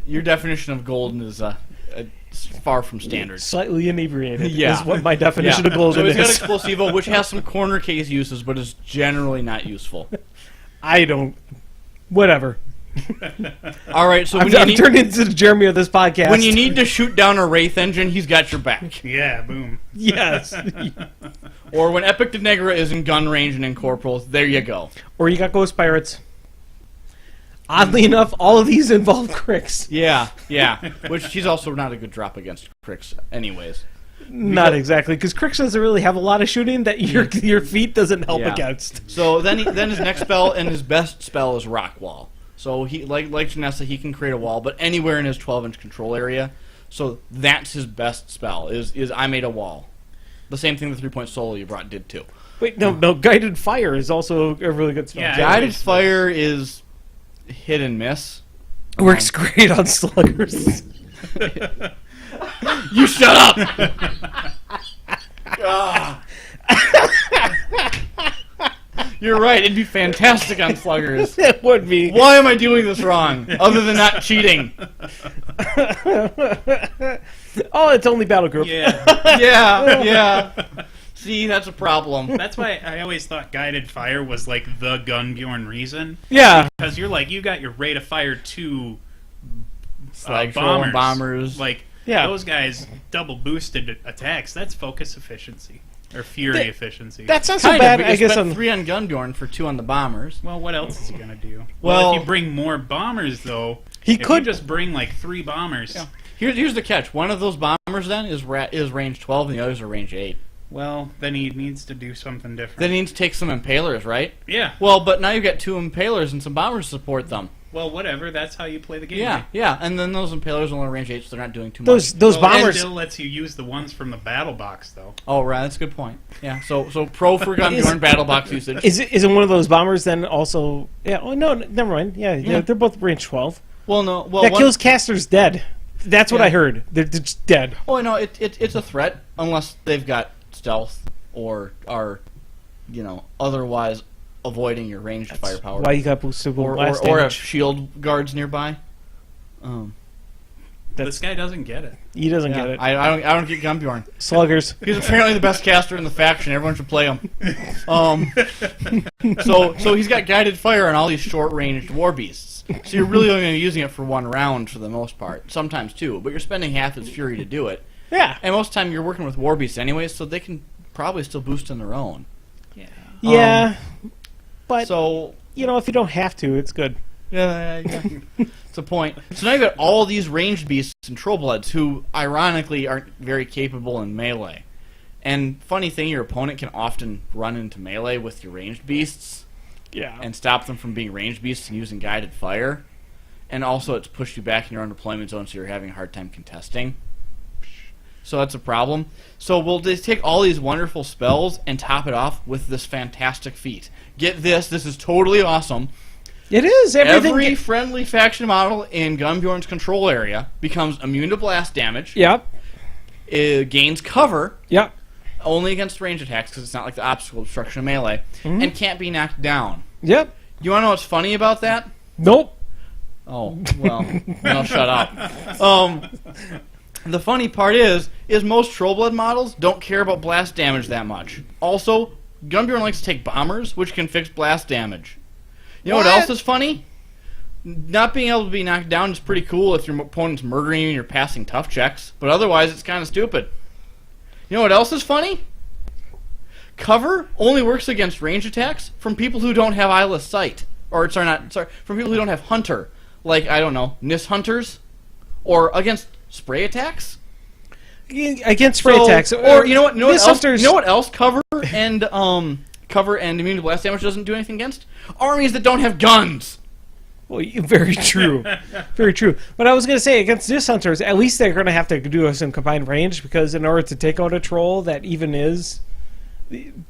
Your definition of golden is far from standard. Slightly inebriated Yeah. is what my definition Yeah. of golden So he's got is. Explosivo, which has some corner case uses, but is generally not useful. I don't... Whatever. All right, so I'm turning into the Jeremy of this podcast. when you need to shoot down a Wraith engine, he's got your back. Yeah, boom. Yes. Or when Epic Denegra is in gun range and in corporals, there you go. Or you got Ghost Pirates. Oddly enough, all of these involve Cricks. Yeah. Which he's also not a good drop against Cricks, anyways. Not exactly, because Cricks doesn't really have a lot of shooting that your feet doesn't help Yeah. against. So then his next spell and his best spell is Rock Wall. So he like Janessa, he can create a wall, but anywhere in his 12-inch control area. So that's his best spell. Is I made a wall. The same thing the 3-point solo you brought did too. Wait, no, Guided Fire is also a really good spell. Yeah, I Guided always- Fire is hit and miss. Works great on Sluggers. You shut up. Ah. You're right. It'd be fantastic on Sluggers. It would be. Why am I doing this wrong? Other than not cheating. Oh, it's only Battle Group. Yeah. Yeah. See, that's a problem. That's why I always thought guided fire was like the Gunbjorn reason. Yeah. Because you're like, you got your rate of fire 2 Slag troll and bombers. Like, Yeah. those guys double boosted attacks. That's focus efficiency. Or fury Th- efficiency. That's not so Kind bad, of, but I you guess. spent On 3 on Gunbjorn for 2 on the bombers. Well, what else is he going to do? Well- if you bring more bombers, though, He if could- you just bring like 3 bombers. Yeah. Here's the catch. One of those bombers then is range 12 and the others are range 8. Well, then he needs to do something different. Then he needs to take some impalers, right? Yeah. Well, but now you've got 2 impalers and some bombers to support them. Well, whatever. That's how you play the game. Yeah. And then those impalers only range 8, so they're not doing too Those much. Well, bombers. It still lets you use the ones from the battle box, though. Oh, right. That's a good point. Yeah. So pro for Gunbjorn battle box usage. Isn't one of those bombers then also? Yeah. Oh no, never mind. Yeah. They're both range 12. Well, no. Well, That one- kills casters dead. That's what Yeah. I heard. They're just dead. Oh no, it's a threat unless they've got stealth or are, otherwise avoiding your ranged firepower. Why you got boostable or blast have damage? shield guards nearby. This guy doesn't get it. He doesn't Yeah, get it. I don't get Gunbjorn. Sluggers. He's apparently the best caster in the faction. Everyone should play him. So he's got guided fire on all these short-ranged war beasts. So you're really only gonna be using it for 1 round for the most part. Sometimes 2, but you're spending half his fury to do it. Yeah. And most of the time you're working with war beasts anyways, so they can probably still boost on their own. Yeah. Yeah. But So if you don't have to, it's good. yeah. It's a point. So now you've got all these ranged beasts and Trollbloods who, ironically, aren't very capable in melee. And funny thing, your opponent can often run into melee with your ranged beasts Yeah. and stop them from being ranged beasts and using guided fire. And also, it's pushed you back in your own deployment zone, so you're having a hard time contesting. So that's a problem. So we'll just take all these wonderful spells and top it off with this fantastic feat. Get this. This is totally awesome. It is everything. Every friendly faction model in Gunbjorn's control area becomes immune to blast damage. Yep. It gains cover Yep. only against range attacks because it's not like the obstacle obstruction of melee, and can't be knocked down. Yep. You want to know what's funny about that? Nope. Oh, well, then I'll shut up. The funny part is most Trollblood models don't care about blast damage that much. Also, Gunbjorn likes to take bombers, which can fix blast damage. You know what else is funny? Not being able to be knocked down is pretty cool if your opponent's murdering you and you're passing tough checks, but otherwise it's kind of stupid. You know what else is funny? Cover only works against range attacks from people who don't have eyeless sight. Or, from people who don't have Hunter. Like, I don't know, Nis Hunters? Or against spray attacks? Against spray attacks. Or, you know what else? Hunters. You know what else cover and immune to blast damage doesn't do anything against? Armies that don't have guns! Well, very true. Very true. But I was going to say, against Nis Hunters, at least they're going to have to do some combined range, because in order to take out a troll that even is,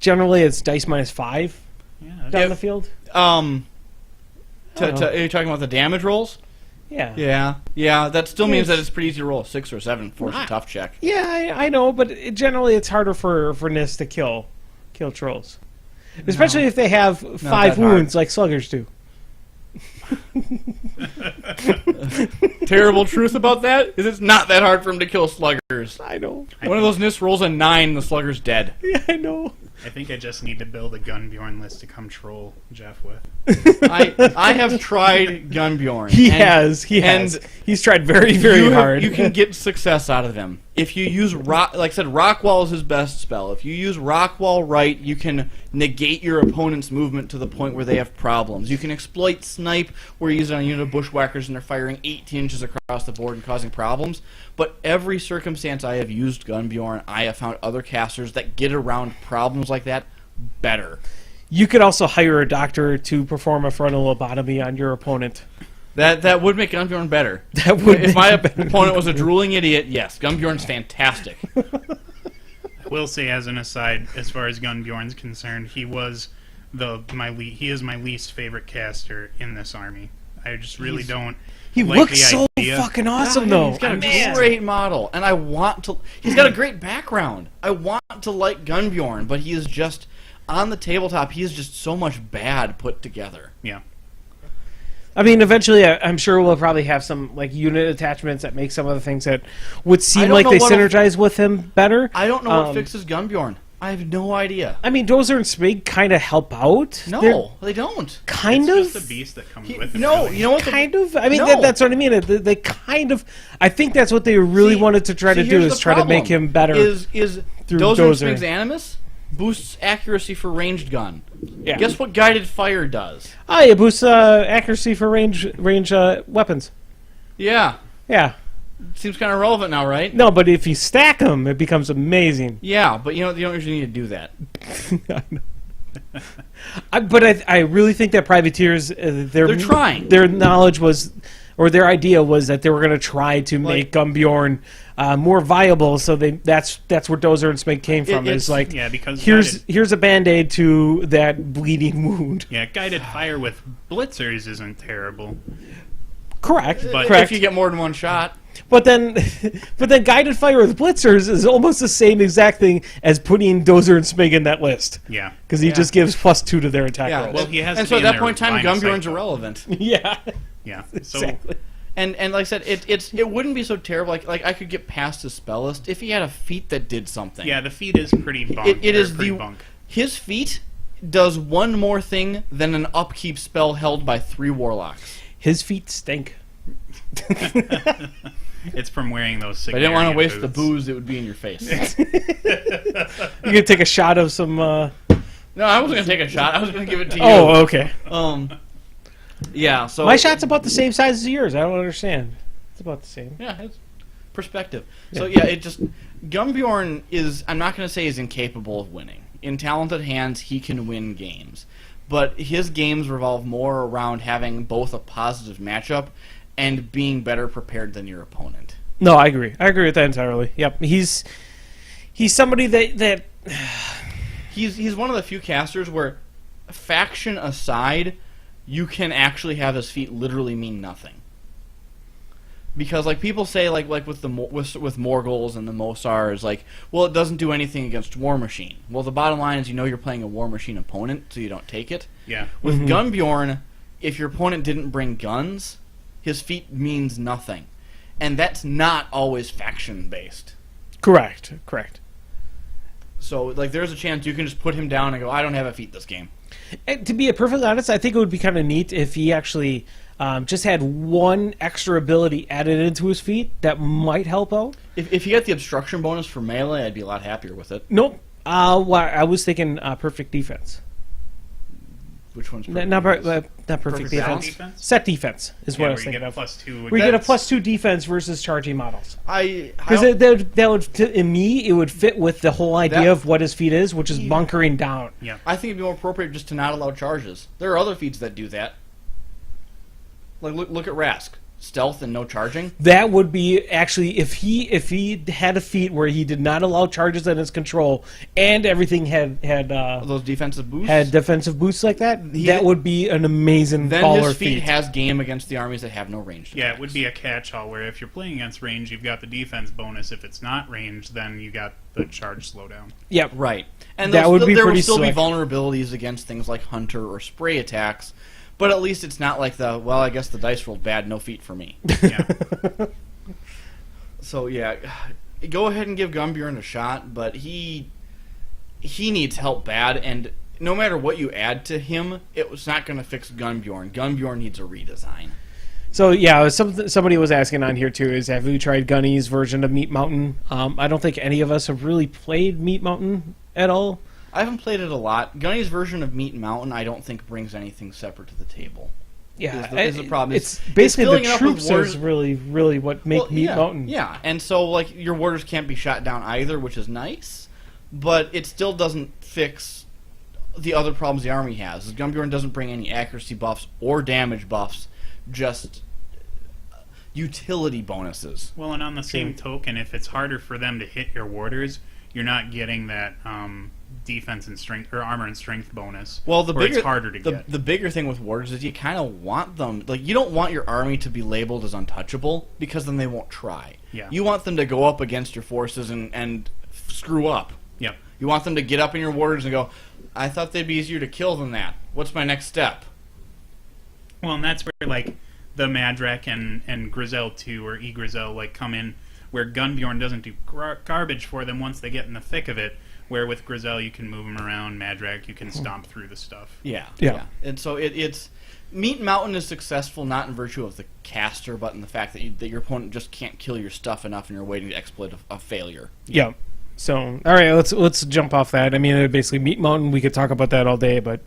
generally it's dice -5 down the field. Are you talking about the damage rolls? Yeah. Yeah, that still means that it's pretty easy to roll a 6 or 7 for a tough check. Yeah, I know, but generally it's harder for Nis to kill trolls. Especially if they have 5 wounds like sluggers do. Terrible truth about that is it's not that hard for him to kill sluggers. I know. One of those Nis rolls a 9, the slugger's dead. Yeah, I know. I think I just need to build a Gunbjorn list to come troll Jeff with. I have tried Gunbjorn. He has. He's tried very, very hard. You can get success out of him. If you use like I said, Rockwall is his best spell. If you use Rockwall right, you can negate your opponent's movement to the point where they have problems. You can exploit Snipe, where you use it on a unit of bushwhackers and they're firing 18 inches across the board and causing problems. But every circumstance I have used Gunbjorn, I have found other casters that get around problems like that better. You could also hire a doctor to perform a frontal lobotomy on your opponent. That would make Gunbjorn better. That would. If my opponent was a drooling idiot, yes, Gunbjorn's fantastic. I will say, as an aside, as far as Gunbjorn's concerned, he is my least favorite caster in this army. I just really don't. He like looks the so idea. fucking awesome, though. He's got a great model, and I want to. He's got a great background. I want to like Gunbjorn, but he is just on the tabletop. He is just so much bad put together. Yeah. I mean, eventually, I'm sure we'll probably have some like unit attachments that make some of the things that would seem like they synergize with him better. I don't know what fixes Gunbjorn. I have no idea. I mean, Dozer and Smig kind of help out. No, they don't. Kind it's of. just the beast that comes with him. No, really. you know what? Kind of. I mean, No. that's what I mean. They kind of. I think that's what they really wanted to try to do, here's is the try to make problem. him better. Is through Dozer and Dozer. Smig's Animus boosts accuracy for ranged gun. Yeah. Guess what Guided Fire does? It boosts accuracy for range weapons. Yeah. Yeah. Seems kind of relevant now, right? No, but if you stack them, it becomes amazing. Yeah, but you don't usually need to do that. I know. I really think that privateers, They're trying. Their knowledge was, or their idea was that they were going to try to make Gunbjorn more viable. So that's where Dozer and Smig came from. It's like, yeah, because here's a Band-Aid to that bleeding wound. Yeah, guided fire with blitzers isn't terrible. Correct. But correct. If you get more than one shot. But then guided fire with blitzers is almost the same exact thing as putting Dozer and Smig in that list. Yeah. Because he just gives +2 to their attack rolls. Well, he has. And to so be at in that their point in time, line of sight, Gunbjorn's though. irrelevant. Yeah. Yeah. So Exactly. And like I said, it wouldn't be so terrible. Like I could get past his spell list if he had a feat that did something. yeah, the feat is pretty bunk. It is pretty the bunk. his feat does one more thing than an upkeep spell held by 3 warlocks. His feet stink. It's from wearing those. If I didn't want to Sigmarian waste the boots. booze, it would be in your face. You could take a shot of some. No, I wasn't gonna take a shot. I was gonna give it to you. Oh, okay. Yeah. So My shot's about the same size as yours. I don't understand. It's about the same. Yeah, it's perspective. So yeah, it just Gunbjorn is. I'm not gonna say he's incapable of winning. In talented hands, he can win games, but his games revolve more around having both a positive matchup and being better prepared than your opponent. No, I agree. I agree with that entirely. Yep. He's somebody that He's one of the few casters where, faction aside, you can actually have his feat literally mean nothing. Because like people say like with Morghuls and the Mosars, like, well, it doesn't do anything against War Machine. Well, the bottom line is you're playing a War Machine opponent, so you don't take it. Yeah. With Gunbjorn, if your opponent didn't bring guns, his feat means nothing. And that's not always faction-based. Correct. So, like, there's a chance you can just put him down and go, I don't have a feat this game. And to be perfectly honest, I think it would be kind of neat if he actually just had one extra ability added into his feat that might help out. If he got the obstruction bonus for melee, I'd be a lot happier with it. Nope. Well, I was thinking perfect defense. Which one's Not perfect Perfect defense. defense? Set defense is what I Yeah, was where you thinking get of. +2. Where you get a +2 defense versus charging models. I Because don't- that would, in me, it would fit with the whole idea That- of what his feat is, which is bunkering down. Yeah. I think it'd be more appropriate just to not allow charges. There are other feats that do that. Like look at Rask, stealth and no charging. That would be actually if he had a feat where he did not allow charges in his control and everything had Those defensive boosts. had defensive boosts like that. That would be an amazing then baller his feat feat. has game against the armies that have no range. Yeah, it would be a catch-all where if you're playing against range, you've got the defense bonus. If it's not range, then you got the charge slowdown. Yep. Right. And That would be there pretty will still slick. be vulnerabilities against things like hunter or spray attacks, but at least it's not like I guess the dice rolled bad, no feat for me. Yeah. So yeah, go ahead and give Gumbjorn a shot, but he needs help bad, and no matter what you add to him, it was not going to fix Gumbjorn. Gumbjorn needs a redesign. So yeah, somebody was asking on here too is have you tried Gunny's version of Meat Mountain? I don't think any of us have really played Meat Mountain at all. I haven't played it a lot. Gunny's version of Meat Mountain, I don't think brings anything separate to the table. Yeah, is the problem. It's basically filling the it up with troops warriors- is really what make Meat yeah, Mountain. Yeah, and so like your warders can't be shot down either, which is nice, but it still doesn't fix the other problems the army has. Gumbjorn doesn't bring any accuracy buffs or damage buffs, just utility bonuses. Well, and on the same token, if it's harder for them to hit your warders, you're not getting that defense and strength or armor and strength bonus. Well, the where bigger it's harder to get. the bigger thing with warders is you kind of want them, like, you don't want your army to be labeled as untouchable because then they won't try. Yeah. You want them to go up against your forces and screw up. Yep. You want them to get up in your warders and go, I thought they'd be easier to kill than that. What's my next step? Well, and that's where like the Madrak and Grizel 2 or E-Grizel like come in, where Gumbjorn doesn't do garbage for them once they get in the thick of it. Where with Grizel you can move them around, Madrak you can stomp through the stuff. Yeah. Yeah. And so it's Meat Mountain is successful not in virtue of the caster, but in the fact that your opponent just can't kill your stuff enough, and you're waiting to exploit a failure. Yeah. So all right, let's jump off that. I mean, basically Meat Mountain. We could talk about that all day, but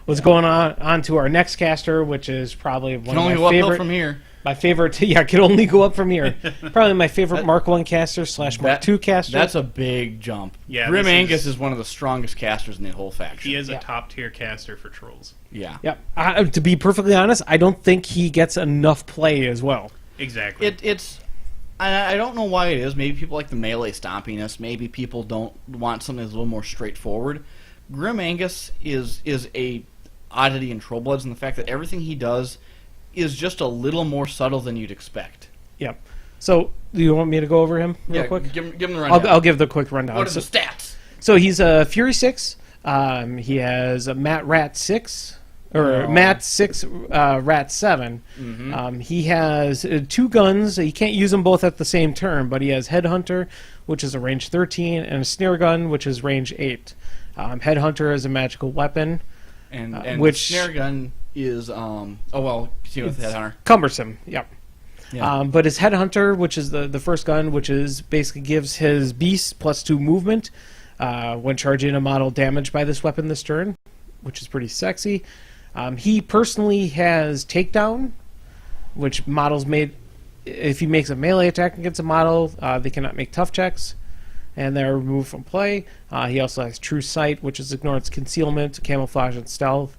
let's go on to our next caster, which is probably one Can only of go my uphill favorite. from here. My favorite, yeah, can only go up from here. Probably my favorite Mark 1 caster / Mark 2 caster. That's a big jump. Yeah, Grim this Angus is- is one of the strongest casters in the whole faction. He is Yeah. a top tier caster for trolls. Yeah. Yeah. To be perfectly honest, I don't think he gets enough play as well. Exactly. It's I don't know why it is. Maybe people like the melee stompiness. Maybe people don't want something that's a little more straightforward. Grim Angus is a oddity in Trollbloods in the fact that everything he does is just a little more subtle than you'd expect. Yep. So, do you want me to go over him real quick? Give him the rundown. I'll give the quick rundown. What are So, the stats? so he's a Fury 6. He has a Matt Rat 6. Or Oh. Matt 6, Rat 7. Mm-hmm. He has 2 guns. He can't use them both at the same turn, but he has Headhunter, which is a range 13, and a Snare Gun, which is range 8. Headhunter is a magical weapon. And which- snare gun is see with Headhunter. Cumbersome, yep. Yeah. But his Headhunter, which is the first gun, which is basically gives his beast +2 movement when charging a model damaged by this weapon this turn, which is pretty sexy. He personally has Takedown, which models made if he makes a melee attack against a model, they cannot make tough checks, and they're removed from play. He also has True Sight, which is ignores concealment, camouflage, and stealth.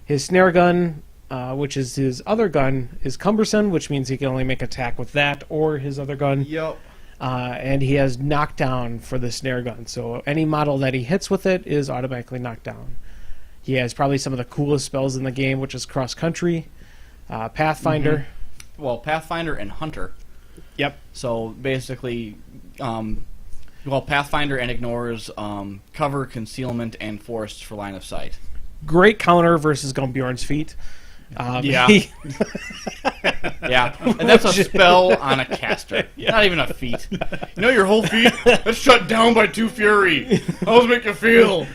His Snare Gun, which is his other gun, is Cumbersome, which means he can only make attack with that or his other gun. Yep. And he has Knockdown for the Snare Gun, so any model that he hits with it is automatically knocked down. He has probably some of the coolest spells in the game, which is Cross Country, Pathfinder. Well, Pathfinder and Hunter. Yep. So basically, Pathfinder and ignores cover, concealment, and forests for line of sight. Great counter versus Gumbjorn's feat. Yeah. Yeah, and that's a spell on a caster, not even a feat. You know your whole feat? That's shut down by 2 Fury. How does it make you feel?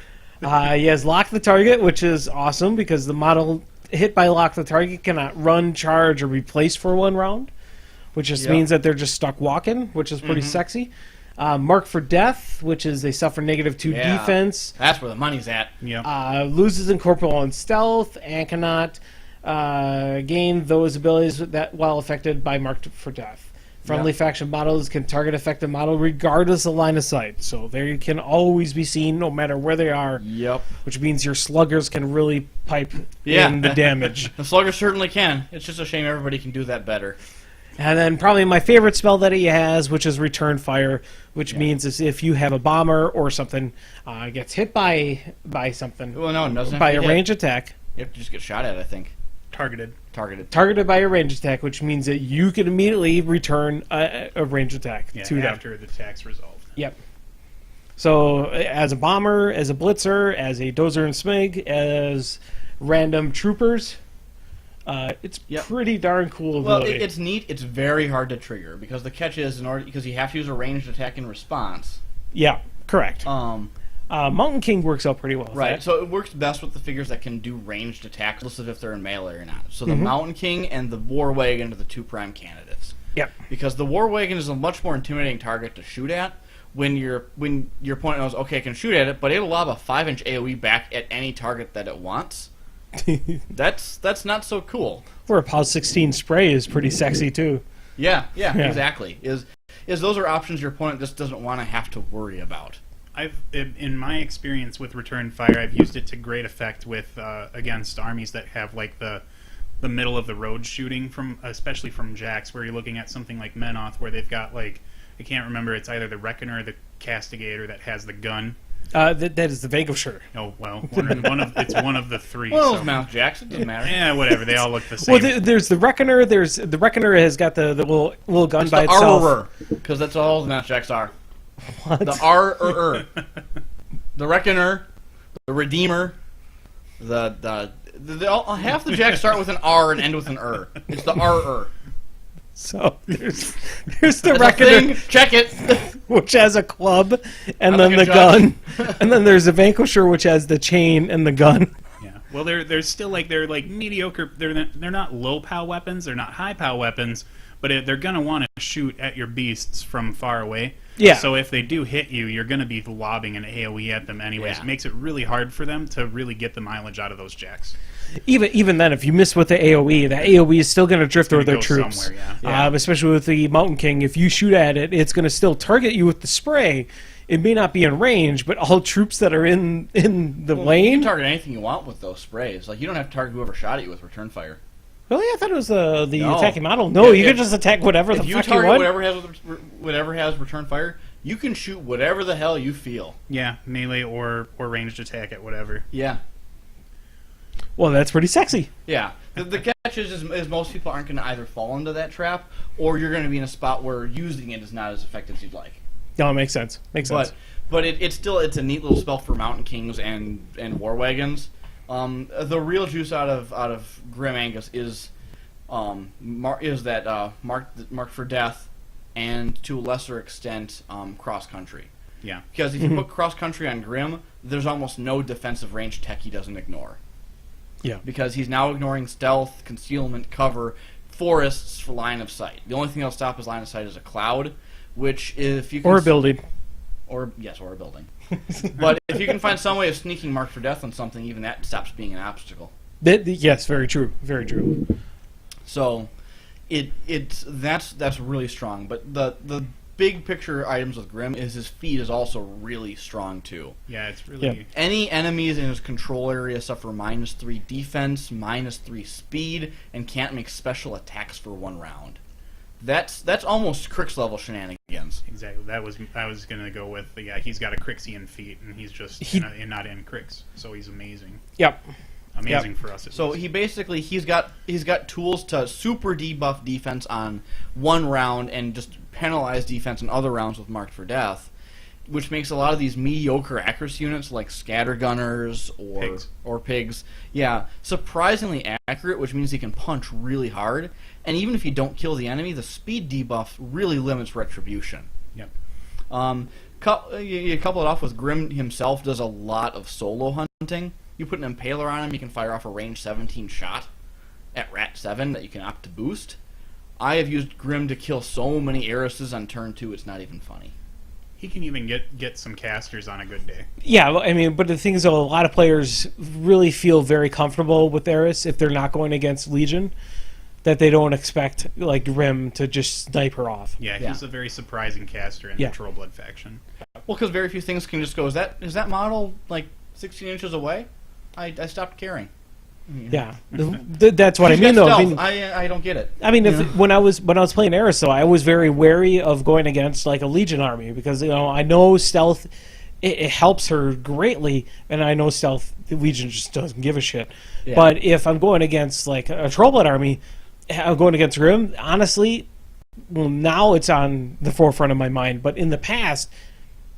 He has Lock the Target, which is awesome because the model hit by Lock the Target cannot run, charge, or be placed for 1 round, which just Yep. means that they're just stuck walking, which is pretty sexy. Mark for Death, which is they suffer -2 Yeah. defense. That's where the money's at. Yeah. Loses incorporeal and stealth, and cannot gain those abilities that while affected by Marked for Death. Friendly Yep. faction models can target affected model regardless of line of sight, so they can always be seen no matter where they are, Yep. which means your sluggers can really pipe Yeah. in the damage. The Slugger certainly can. It's just a shame everybody can do that better. And then probably my favorite spell that he has, which is Return Fire, which means is if you have a bomber or something gets hit by something, Well, no, it doesn't have by to a be hit. range attack, You have to just get shot at, I think. Targeted. Targeted. targeted by a range attack, which means that you can immediately return a range attack Yeah, to them. after the attack's resolved. Yep. So as a bomber, as a blitzer, as a dozer and smig, as random troopers, it's Yep. pretty darn cool Well, ability. it's neat. It's very hard to trigger because the catch is because you have to use a ranged attack in response. Yeah, correct. Um, Mountain King works out pretty well. with right. that. So it works best with the figures that can do ranged attacks, regardless of if they're in melee or not. So the Mountain King and the War Wagon are the 2 prime candidates. Yep. Because the War Wagon is a much more intimidating target to shoot at when your opponent knows, okay, I can shoot at it, but it'll lob a 5-inch AoE back at any target that it wants. That's not so cool. Or a POW 16 spray is pretty sexy too. Yeah, Yeah. exactly. Is those are options your opponent just doesn't want to have to worry about. In my experience with Return Fire, I've used it to great effect with against armies that have like the middle of the road shooting especially from Jax, where you're looking at something like Menoth, where they've got like, I can't remember, it's either the Reckoner or the Castigator that has the gun. That is the Vanquisher. Oh well, it's one of the 3. Well, so. those Mount Jacks, it doesn't matter. Yeah, whatever. They all look the same. Well, there's the Reckoner. There's the Reckoner has got the little gun It's by the itself. Arrower, because that's all the Mount Jacks are. What? The R-er-er. The Reckoner, the Redeemer, half the Jacks start with an R and end with an er. It's the R-er. So there's the That's a Reckoner, thing. Check it. which has a club, and I'm then like the a gun, and then there's the Vanquisher, which has the chain and the gun. Yeah. Well, they're still like they're like mediocre. They're not low POW weapons. They're not high POW weapons. But they're gonna want to shoot at your beasts from far away. Yeah. So if they do hit you, you're gonna be lobbing an AOE at them anyways. Yeah. It makes it really hard for them to really get the mileage out of those Jacks. Even then, if you miss with the AOE, that AOE is still going to drift over gonna their go troops. somewhere, yeah. Especially with the Mountain King, if you shoot at it, it's going to still target you with the spray. It may not be in range, but all troops that are in the You can lane. target anything you want with those sprays. Like, you don't have to target whoever shot at you with Return Fire. Really, I thought it was the No. attacking model. No, Yeah, you yeah. can just attack whatever the If you fuck you target want. whatever has Return Fire, you can shoot whatever the hell you feel. Yeah, melee or ranged attack at whatever. Yeah. Well, that's pretty sexy. Yeah. The catch is most people aren't going to either fall into that trap, or you're going to be in a spot where using it is not as effective as you'd like. No, it makes sense. Makes sense. But it's a neat little spell for Mountain Kings and War Wagons. The real juice out of Grim Angus is that marked for death, and to a lesser extent cross country. Yeah. Because if you put cross country on Grim, there's almost no defensive range tech he doesn't ignore. Yeah. Because he's now ignoring stealth, concealment, cover, forests for line of sight. The only thing that'll stop his line of sight is a cloud, which if you can Or a building. or a building. But if you can find some way of sneaking Mark for Death on something, even that stops being an obstacle. Yes, very true. Very true. So, that's really strong. But the big picture items with Grim is his feet is also really strong too. Yeah, it's really... Yeah. Any enemies in his control area suffer -3 defense, -3 speed, and can't make special attacks for 1 round. That's almost Crix level shenanigans. Exactly. I was going to go with, yeah, he's got a Crixian feat, and he's just not in Crix, so he's amazing. Yep. Amazing for us. So he's got tools to super debuff defense on 1 round and just penalize defense in other rounds with Marked for Death. which makes a lot of these mediocre accuracy units like scattergunners or pigs, yeah, surprisingly accurate, which means he can punch really hard. And even if you don't kill the enemy, the speed debuff really limits retribution. Yep. You couple it off with Grim himself does a lot of solo hunting. You put an Impaler on him, you can fire off a range 17 shot at Rat 7 that you can opt to boost. I have used Grim to kill so many Eris's on turn 2, it's not even funny. He can even get some casters on a good day. Yeah, I mean, but the thing is, though, a lot of players really feel very comfortable with Eris if they're not going against Legion, that they don't expect, like, Grim to just snipe her off. Yeah, he's a very surprising caster in the Trollblood faction. Well, because very few things can just go, is that model, like, 16 inches away? I stopped caring. Yeah, that's what I mean, though. I mean, I don't get it. I mean, when I was playing Eris, though, I was very wary of going against like a Legion army because I know stealth it helps her greatly, and I know stealth the Legion just doesn't give a shit. Yeah. But if I'm going against like a Trollblood army, I'm going against Grim. Honestly, well, now it's on the forefront of my mind, but in the past,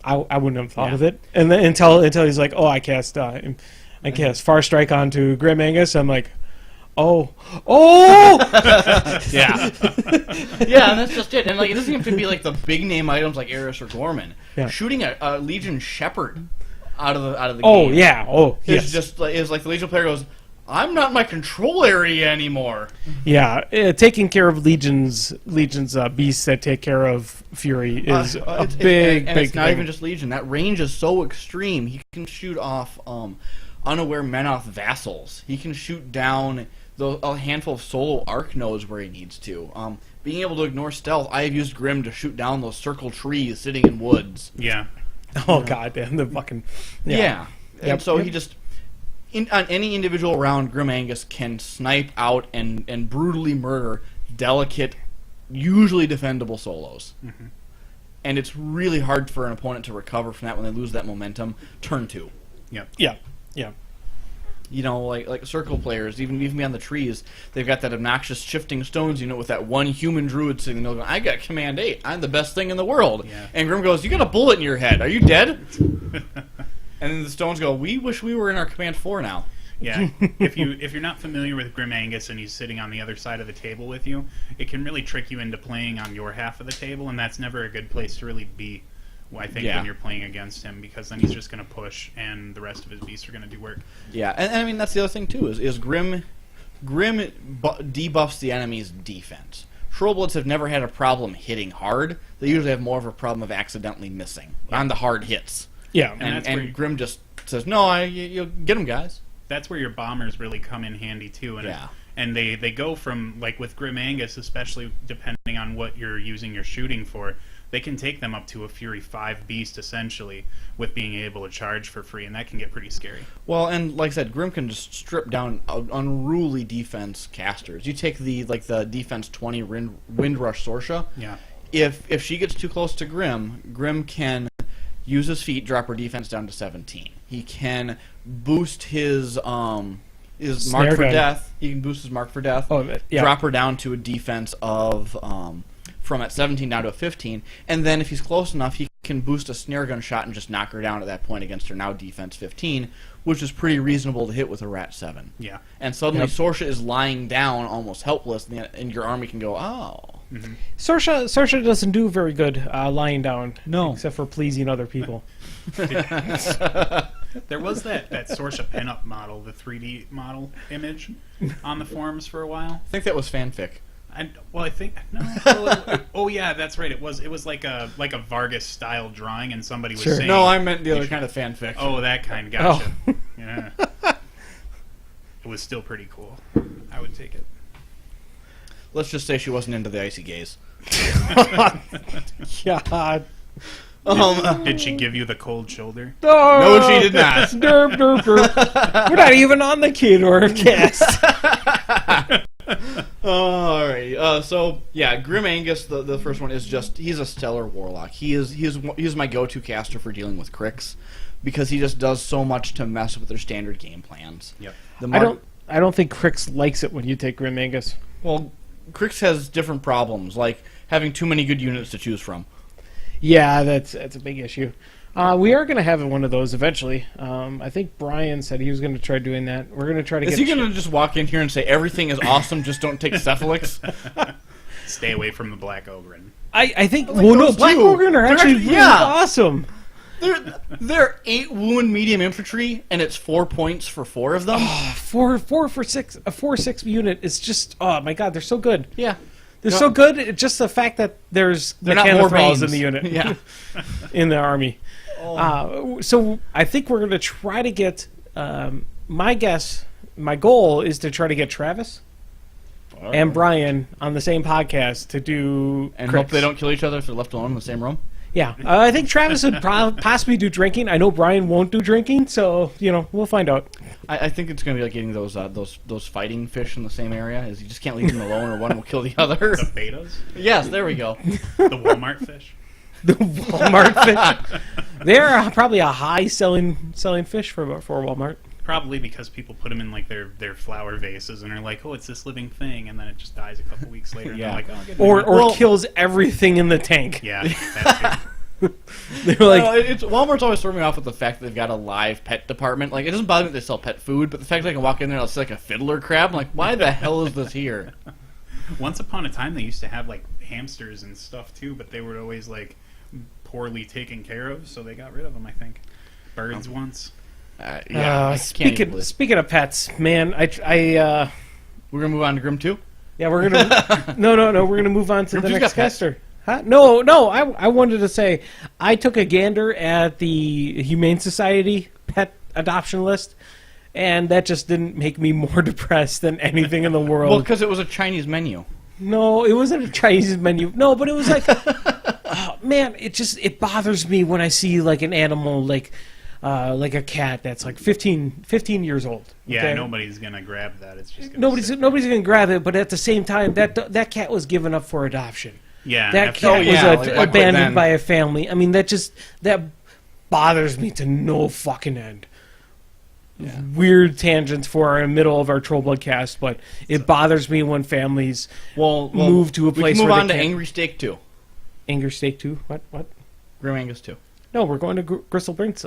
I wouldn't have thought of it, and then until he's like, oh, I cast Far Strike onto Grim Angus. I'm like, oh, yeah, yeah, and that's just it. And like, it doesn't have to be like the big name items like Eris or Gorman. Yeah. Shooting a Legion Shepherd out of the game. Yes. Just is like the Legion player goes, I'm not in my control area anymore. Yeah, taking care of Legion's beasts that take care of Fury is a big it's thing. Not even just Legion. That range is so extreme. He can shoot off unaware Menoth vassals. He can shoot down a handful of solo arc nodes where he needs to. Being able to ignore stealth, I have used Grim to shoot down those circle trees sitting in woods. Yeah. Oh god damn, the fucking yeah. And so he just on any individual round, Grim Angus can snipe out and brutally murder delicate, usually defendable solos. Mm-hmm. And it's really hard for an opponent to recover from that when they lose that momentum. Turn 2. Yep. Yeah. You know, like circle players, even beyond the trees, they've got that obnoxious shifting stones unit with that one human druid sitting there going, I got Command 8. I'm the best thing in the world. Yeah. And Grim goes, you got a bullet in your head. Are you dead? And then the stones go, we wish we were in our Command 4 now. Yeah, if you're not familiar with Grim Angus and he's sitting on the other side of the table with you, it can really trick you into playing on your half of the table, and that's never a good place to really be, I think, when you're playing against him, because then he's just going to push, and the rest of his beasts are going to do work. Yeah, and I mean, that's the other thing, too, is Grim debuffs the enemy's defense. Trollbloods have never had a problem hitting hard. They usually have more of a problem of accidentally missing on the hard hits. Yeah, and Grim just says, no, you'll get them, guys. That's where your bombers really come in handy too, and they go from, like with Grim Angus, especially depending on what you're using your shooting for, they can take them up to a Fury 5 beast essentially with being able to charge for free, and that can get pretty scary. Well, and like I said, Grim can just strip down unruly defense casters. You take the defense 20 Windrush Sorsha. Yeah. If she gets too close to Grim can use his feet, drop her defense down to 17. He can boost his mark for death. He can boost his mark for death. Drop her down to a defense of from at 17 down to a 15, and then if he's close enough, he can boost a snare gun shot and just knock her down at that point against her now defense 15, which is pretty reasonable to hit with a Rat 7. Yeah. And suddenly Sorsha is lying down, almost helpless, and your army can go, oh. Mm-hmm. Sorsha doesn't do very good lying down. No, except for pleasing other people. There was that Sorsha pinup model, the 3D model image, on the forums for a while. I think that was fanfic. I think no. Oh yeah, that's right. It was like a Vargas style drawing, and somebody was saying. No, I meant the other kind of fanfic. Oh, that kind. Gotcha. Oh. Yeah. It was still pretty cool. I would take it. Let's just say she wasn't into the icy gaze. God. Did she give you the cold shoulder? No, she did not. Derp, derp, derp. We're not even on the Kidor cast. Alright. So yeah, Grim Angus, the first one is he's a stellar warlock. He's my go-to caster for dealing with Cricks because he just does so much to mess with their standard game plans. Yep. I don't think Crix likes it when you take Grim Angus. Well, Crix has different problems, like having too many good units to choose from. Yeah, that's a big issue. We are going to have one of those eventually. I think Brian said he was going to try doing that. We're going to try to Is get. he going to just walk in here and say everything is awesome, just don't take Cephalix? Stay away from the Black Ogren. I think. like Well, no, those Black two. Ogren are They're actually actually- really yeah. awesome. They're 8 wound medium infantry, and it's 4 points for 4 of them. Four for six. A 4/6 unit is just. Oh my god, they're so good. Yeah. They're No. so good. It's just the fact that there's They're not more Mechanothrals in veins. the unit. Yeah. In the army. So I think we're going to try to get. My goal is to try to get Travis and Brian on the same podcast to do. And crits. hope they don't kill each other if they're left alone in the same room. Yeah, I think Travis would possibly do drinking. I know Brian won't do drinking, so we'll find out. I think it's going to be like getting those fighting fish in the same area. Is you just can't leave them alone, or one will kill the other. The betas? Yes, there we go. The Walmart fish? The Walmart fish. They're probably a high selling fish for Walmart. Probably because people put them in like their flower vases and are like, oh, it's this living thing, and then it just dies a couple weeks later. And Yeah. they're like, oh, I'll get Or another one. kills everything in the tank. Yeah, that too. They're like, Walmart's always throwing me off with the fact that they've got a live pet department. Like, it doesn't bother me that they sell pet food, but the fact that I can walk in there and it's like a fiddler crab, I'm like, why the hell is this here? Once upon a time, they used to have like hamsters and stuff too, but they were always like poorly taken care of, so they got rid of them. I think birds once. I can't even believe- speaking of pets, man, We're gonna move on to Grim 2. yeah, we're gonna no, we're gonna move on to Group the two's next got pets. caster. Huh? No, I wanted to say I took a gander at the Humane Society pet adoption list, and that just didn't make me more depressed than anything in the world. Well, because it was a Chinese menu. No, it wasn't a Chinese menu. No, but it was like, oh, man, it bothers me when I see like an animal like a cat that's like 15 years old. Yeah, okay? nobody's gonna grab that. It's just gonna Nobody's sit. gonna grab it, but at the same time, that cat was given up for adoption. Yeah, That after- cat yeah, was like, why put abandoned them? by a family. I mean, that bothers me to no fucking end. Yeah. Weird tangents for our middle of our Troll Blood cast, but it bothers me when families Well, move to a place we can move where on they to can't- Angry Steak 2. Anger Steak 2. What? Grim Angus 2. No, we're going to Gristle Brink.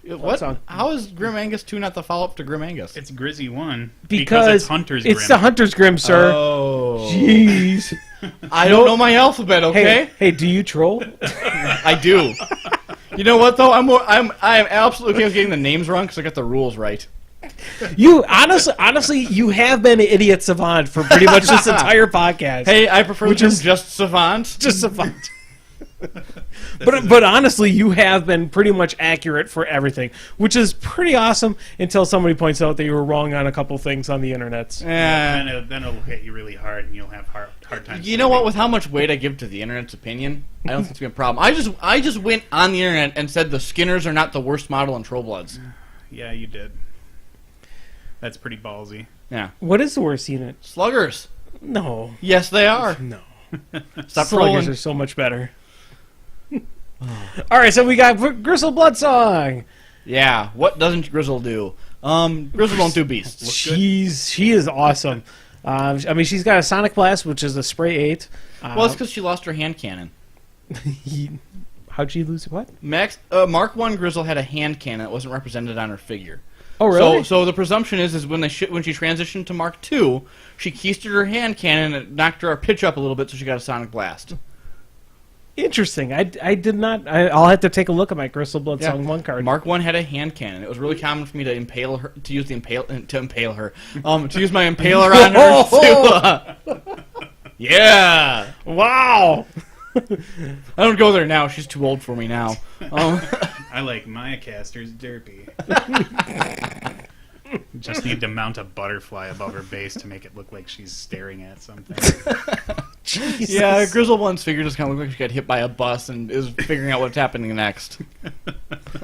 What? song? How is Grim Angus 2 not the follow-up to Grim Angus? it's Grizzy 1 Because it's Hunter's it's Grim. the Hunter's Grim, sir. Oh. Jeez. I don't know my alphabet, okay? Hey, do you troll? I do. You know what, though? I am absolutely okay with getting the names wrong because I got the rules right. You honestly, you have been an idiot savant for pretty much this entire podcast. Hey, I prefer Which the term is- just savant. Just savant. But honestly, you have been pretty much accurate for everything, which is pretty awesome until somebody points out that you were wrong on a couple things on the internet. Then it'll hit you really hard, and you'll have hard times. You know what? With how much weight I give to the internet's opinion, I don't think it's gonna be a problem. I just went on the internet and said the Skinners are not the worst model in Troll Bloods. Yeah, you did. That's pretty ballsy. Yeah, What is the worst unit? Sluggers. No, Yes, they are. no. Stop Sluggers trolling. are so much better. All right, so we got Gristle Blood Song. Yeah. What doesn't Grizzle do? Grizzle don't do beasts. She is awesome. I mean, she's got a Sonic Blast, which is a spray 8. Well, it's because she lost her hand cannon. How'd she lose what? Mark 1 Grizzle had a hand cannon that wasn't represented on her figure. Oh, really? So the presumption is when she transitioned to Mark 2, she keistered her hand cannon and it knocked her pitch up a little bit, so she got a Sonic Blast. Interesting. I did not. I'll have to take a look at my Gristle Blood Yeah. Song 1 card. Mark 1 had a hand cannon. It was really common for me to impale her, to use my impaler on her. Yeah. Wow. I don't go there now. She's too old for me now. I like my casters derpy. Just need to mount a butterfly above her base to make it look like she's staring at something. Jesus. Yeah, Grizzle 1's figure just kind of looked like she got hit by a bus and is figuring out what's happening next.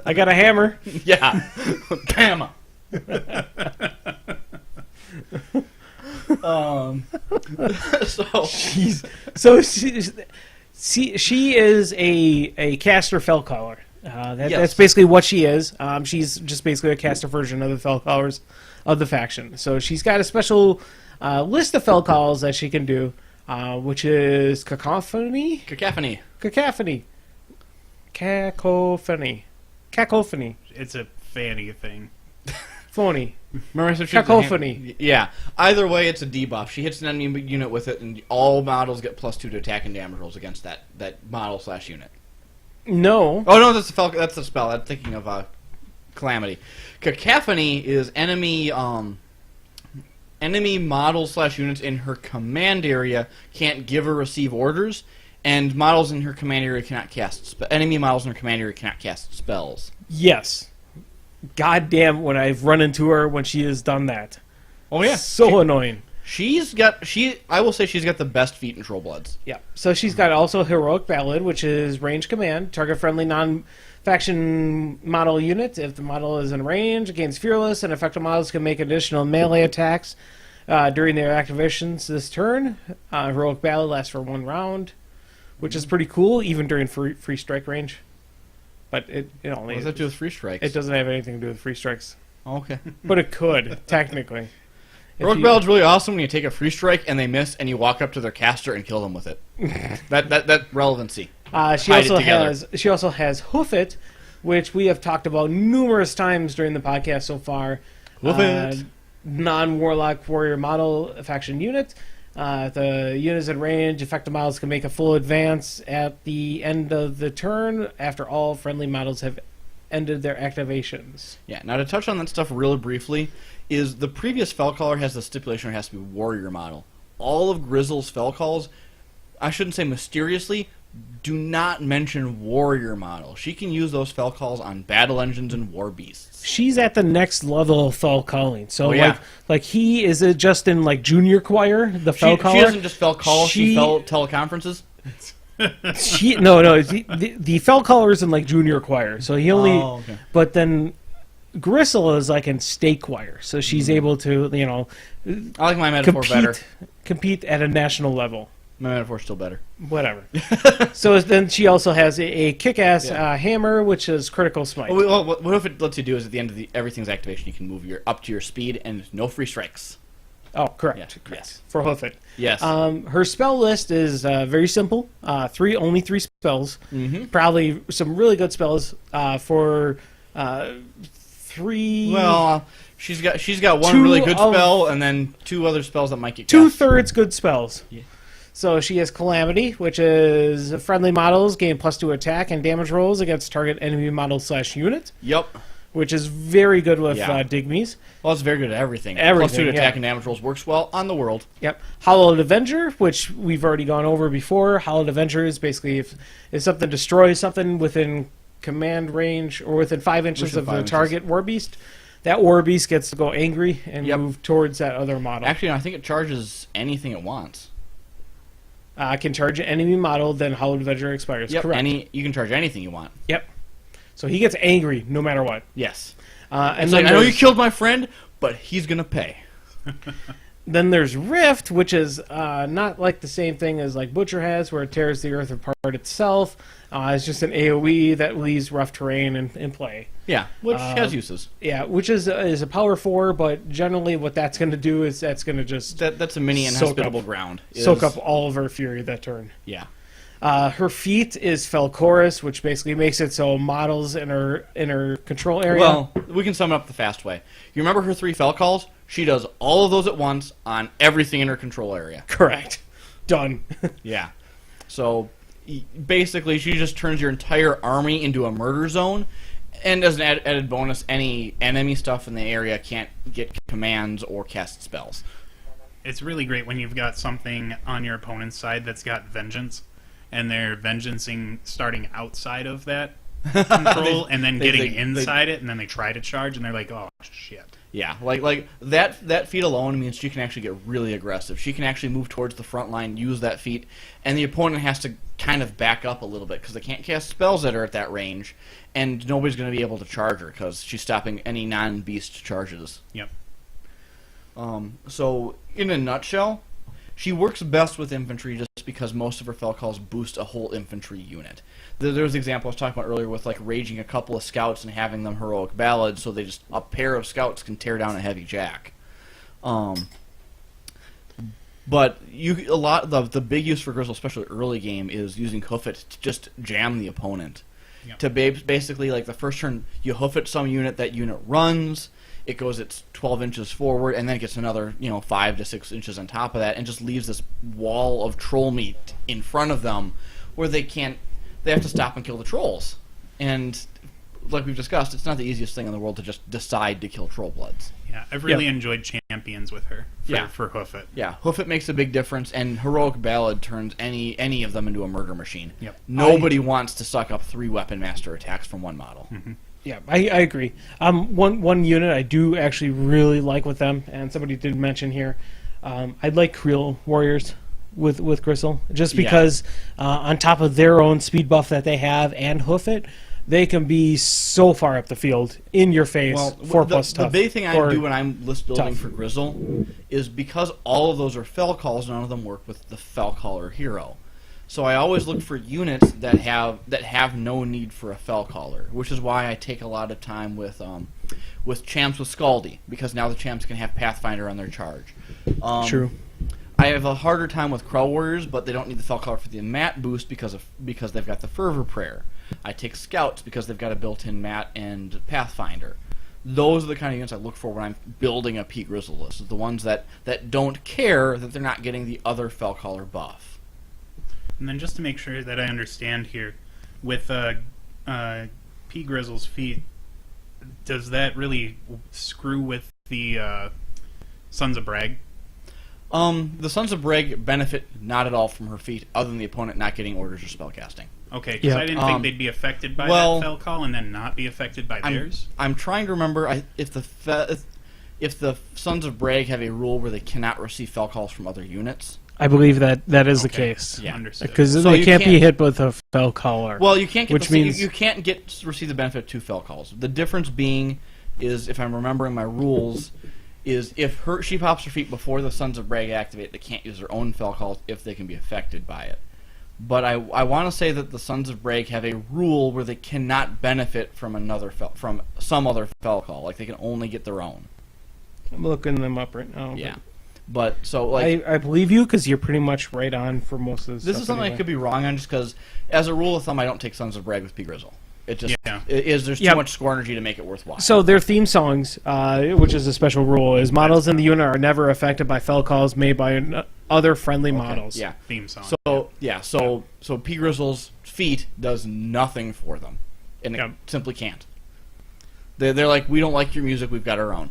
I got a hammer. Yeah. Bam. So So she is a caster Fellcaller. Yes. That's basically what she is. She's just basically a caster version of the Fellcallers of the faction. So she's got a special list of Fellcalls that she can do, which is Cacophony. cacophony. Cacophony. Cacophony. It's a fanny thing. Phony. Remember, I said Cacophony. Yeah. Either way, it's a debuff. She hits an enemy unit with it, and all models get +2 to attack and damage rolls against that model/unit. No. Oh no, that's the spell. I'm thinking of Calamity. Cacophony is enemy models/units in her command area can't give or receive orders, and models in her command area cannot cast enemy models in her command area cannot cast spells. Yes. God damn, when I've run into her when she has done that. Oh yeah, So annoying. I will say she's got the best feat in Troll Bloods. Yeah. So she's got also Heroic Ballad, which is range command, target friendly non-faction model unit. If the model is in range, against Fearless, and affected models can make additional melee attacks during their activations this turn. Heroic Ballad lasts for 1 round, which is pretty cool, even during free strike range. But it only What does that do with free strikes? it doesn't have anything to do with free strikes, Oh, okay. but it could technically. If Heroic you- Ballad's really awesome when you take a free strike and they miss, and you walk up to their caster and kill them with it. that relevancy. She Hide it also together. has Hoof It, which we have talked about numerous times during the podcast so far. Hoof It. Non-warlock warrior model faction unit. The units in range, effective models can make a full advance at the end of the turn after all friendly models have ended their activations. Yeah. Now to touch on that stuff really briefly, is the previous Fellcaller has the stipulation it has to be warrior model. All of Grizzle's Fellcalls, I shouldn't say mysteriously, do not mention warrior model. She can use those Fellcalls on battle engines and war beasts. She's at the next level of fell calling. So Oh, yeah. like he is it just in like junior choir, the She fell caller. doesn't just Fell call, she fell teleconferences. The fell caller is in like junior choir. So he only Oh, okay. but then Gristle is like in state choir. So she's able to, I like my metaphor better. compete at a national level. My metaphor's still better. Whatever. So then she also has a kick-ass Yeah. hammer, which is critical smite. Well, what if it lets you do is at the end of everything's activation, you can move up to your speed and no free strikes. Oh, correct. Yeah, Correct. yes. For Hoof It. Yes. Her spell list is very simple. Only three spells. Mm-hmm. Probably some really good spells for 3. Well, she's got one Two really good of- spell and then 2 other spells that might get cast. 2/3 good spells. Yeah. So she has Calamity, which is friendly models gain +2 attack and damage rolls against target enemy model/unit, Yep. which is very good with Yeah. Digmies. Well, it's very good at everything. Everything, +2 to attack yeah. and damage rolls works well on the world. Yep. Hallowed Avenger, which we've already gone over before. Hallowed Avenger is basically if something destroys something within command range or within 5 inches Within of 5 the inches. target war beast, that war beast gets to go angry and Yep. move towards that other model. Actually, I think it charges anything it wants. Can charge an enemy model, then Hallowed Avenger expires. Yep. Correct. You can charge anything you want. Yep. So he gets angry no matter what. Yes. And It's then like, I know you there's- killed my friend, but he's gonna pay. Then there's Rift, which is not like the same thing as like Butcher has, where it tears the earth apart itself. It's just an AoE that leaves rough terrain in play. Yeah, which has uses. Yeah, which is a power 4, but generally what that's going to do is that's going to just That's a mini Soak inhospitable up. ground. soak up all of her fury that turn. Yeah. Her feat is Felchorus, which basically makes it so models in her control area. Well, we can sum it up the fast way. You remember her 3 fell calls? She does all of those at once on everything in her control area. correct. Done. Yeah. So basically, she just turns your entire army into a murder zone. And as an added bonus, any enemy stuff in the area can't get commands or cast spells. It's really great when you've got something on your opponent's side that's got vengeance, and they're vengeancing starting outside of that control, and then getting inside it, and then they try to charge, and they're like, "Oh shit!" Yeah, like that feat alone means she can actually get really aggressive. She can actually move towards the front line, use that feat, and the opponent has to kind of back up a little bit because they can't cast spells that are at that range, and nobody's going to be able to charge her because she's stopping any non-beast charges. Yep. So, in a nutshell, she works best with infantry just because most of her fell calls boost a whole infantry unit. There was the example I was talking about earlier with like raging a couple of scouts and having them heroic ballads, so a pair of scouts can tear down a heavy jack. But the big use for Grizzle, especially early game, is using Hoof It to just jam the opponent. Yep. to basically, like, the first turn, you hoof it some unit, that unit runs, it goes its 12 inches forward, and then it gets another, 5 to 6 inches on top of that, and just leaves this wall of troll meat in front of them where they have to stop and kill the trolls. And like we've discussed, it's not the easiest thing in the world to just decide to kill troll bloods. Yeah, I've really enjoyed champions with her for Hoof It. Yeah, Hoof It makes a big difference, and Heroic Ballad turns any of them into a murder machine. Yep. Nobody wants to suck up 3 Weapon Master attacks from one model. Mm-hmm. Yeah, I agree. One unit I do actually really like with them, and somebody did mention here, I'd like Creel Warriors with Gristle, just because on top of their own speed buff that they have and Hoof It, they can be so far up the field, in your face, 4+ the tough. big thing I or do when I'm list building tough. for Grizzle is because all of those are Fel Calls, none of them work with the Fel Caller hero. So I always look for units that have no need for a Fel Caller, which is why I take a lot of time with champs with Scaldy, because now the champs can have Pathfinder on their charge. True. I have a harder time with Crow Warriors, but they don't need the Fel Caller for the mat boost because they've got the Fervor Prayer. I take Scouts because they've got a built-in mat and Pathfinder. Those are the kind of units I look for when I'm building a P Grizzle list. The ones that don't care that they're not getting the other Fel Caller buff. And then just to make sure that I understand here, with P Grizzle's feet, does that really screw with the Sons of Brag? The Sons of Brag benefit not at all from her feat, other than the opponent not getting orders or spellcasting. Okay, because I didn't think they'd be affected by that Fel Call and then not be affected by theirs. I'm trying to remember if the Sons of Brag have a rule where they cannot receive Fel Calls from other units. I believe that is the case. Yeah. Understood. Because So they you can't be can't- hit with a Fel Caller. Well, you can't get Which means- you can't receive the benefit of 2 Fel Calls. The difference being is, if I'm remembering my rules, is if she pops her feet before the Sons of Brag activate, they can't use their own Fel Calls if they can be affected by it. But I want to say that the Sons of Brag have a rule where they cannot benefit from from some other Fel Call. Like, they can only get their own. I'm looking them up right now. Yeah. But so, like, I believe you because you're pretty much right on for most of this. this is something I could be wrong on, just because, as a rule of thumb, I don't take Sons of Brag with P Grizzle. It just there's too much score energy to make it worthwhile. So their theme songs, which is a special rule, is models in the unit are never affected by Fel Calls made by other friendly models. Yeah. Theme song. So P Grizzle's feat does nothing for them, and it simply can't. They're like, we don't like your music, we've got our own.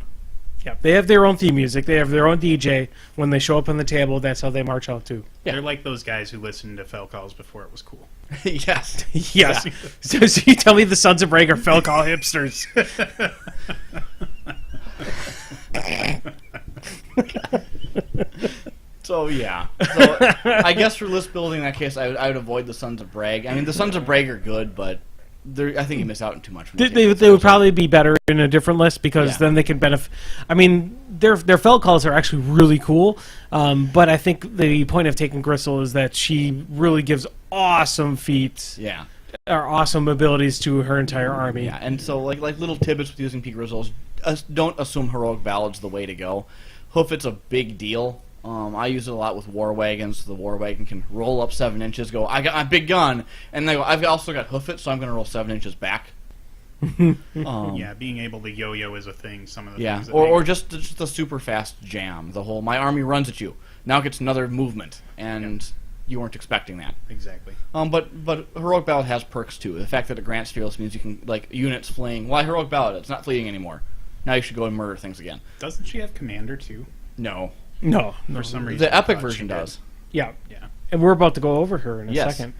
Yeah, they have their own theme music. They have their own DJ. When they show up on the table, that's how they march out too. Yeah. They're like those guys who listened to Fel Calls before it was cool. Yes. Yes. So you tell me the Sons of Brag are Fel Call hipsters? So I guess for list building in that case, I would avoid the Sons of Brag. I mean, the Sons of Brag are good, but I think you miss out on too much. They would probably be better in a different list because then they can benefit. I mean, their Fel Calls are actually really cool, but I think the point of taking Gristle is that she really gives awesome feats. Yeah. Or awesome abilities to her entire army. Yeah, and so like little tidbits with using P Grizzles, don't assume Heroic Ballad's the way to go. Hoof It's a big deal. I use it a lot with War Wagons. The War Wagon can roll up 7 inches, go, I got my big gun, and they go, I've also got Hoof It, so I'm going to roll 7 inches back. Yeah, being able to yo-yo is a thing. Some of the things. That or just the super fast jam. The whole, my army runs at you. Now it gets another movement, and you weren't expecting that. Exactly. But Heroic Ballad has perks too. The fact that it grants fearless means you can, like, units fleeing. Why Heroic Ballad? It's not fleeing anymore. Now you should go and murder things again. Doesn't she have Commander too? No. No. For some reason. The I Epic thought version she did. does. Yeah. Yeah. And we're about to go over her in a Yes. second.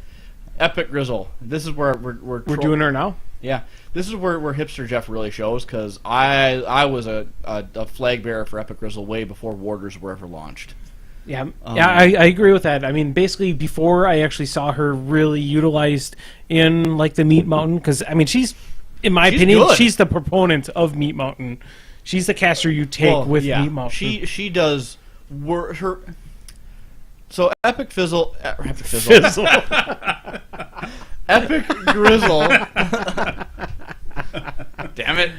Epic Grizzle. This is where we're doing her now? Yeah. This is where Hipster Jeff really shows, because I was a flag bearer for Epic Grizzle way before Warders were ever launched. Yeah, I agree with that. I mean, basically, before I actually saw her really utilized in, like, the Meat Mountain, because, I mean, she's, in my opinion, good. she's the proponent of Meat Mountain. She's the caster you take with Meat Mountain. She does her. So Epic Fizzle, Epic Grizzle. Damn it!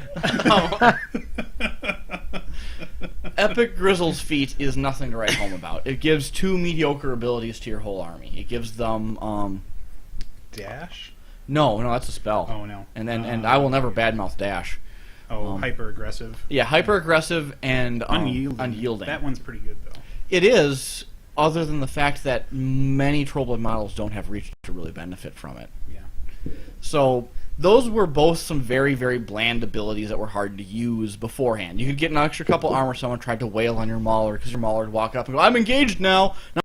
Epic Grizzle's feat is nothing to write home about. It gives 2 mediocre abilities to your whole army. It gives them Dash. No, that's a spell. Oh no. And I will never badmouth dash. Hyper aggressive. Yeah, hyper aggressive and Unyielding. That one's pretty good though. It is, other than the fact that many Trollblood models don't have reach to really benefit from it. Yeah. So those were both some very, very bland abilities that were hard to use beforehand. You could get an extra couple armor. Someone tried to wail on your Mauler because your Mauler would walk up and go, "I'm engaged now. Now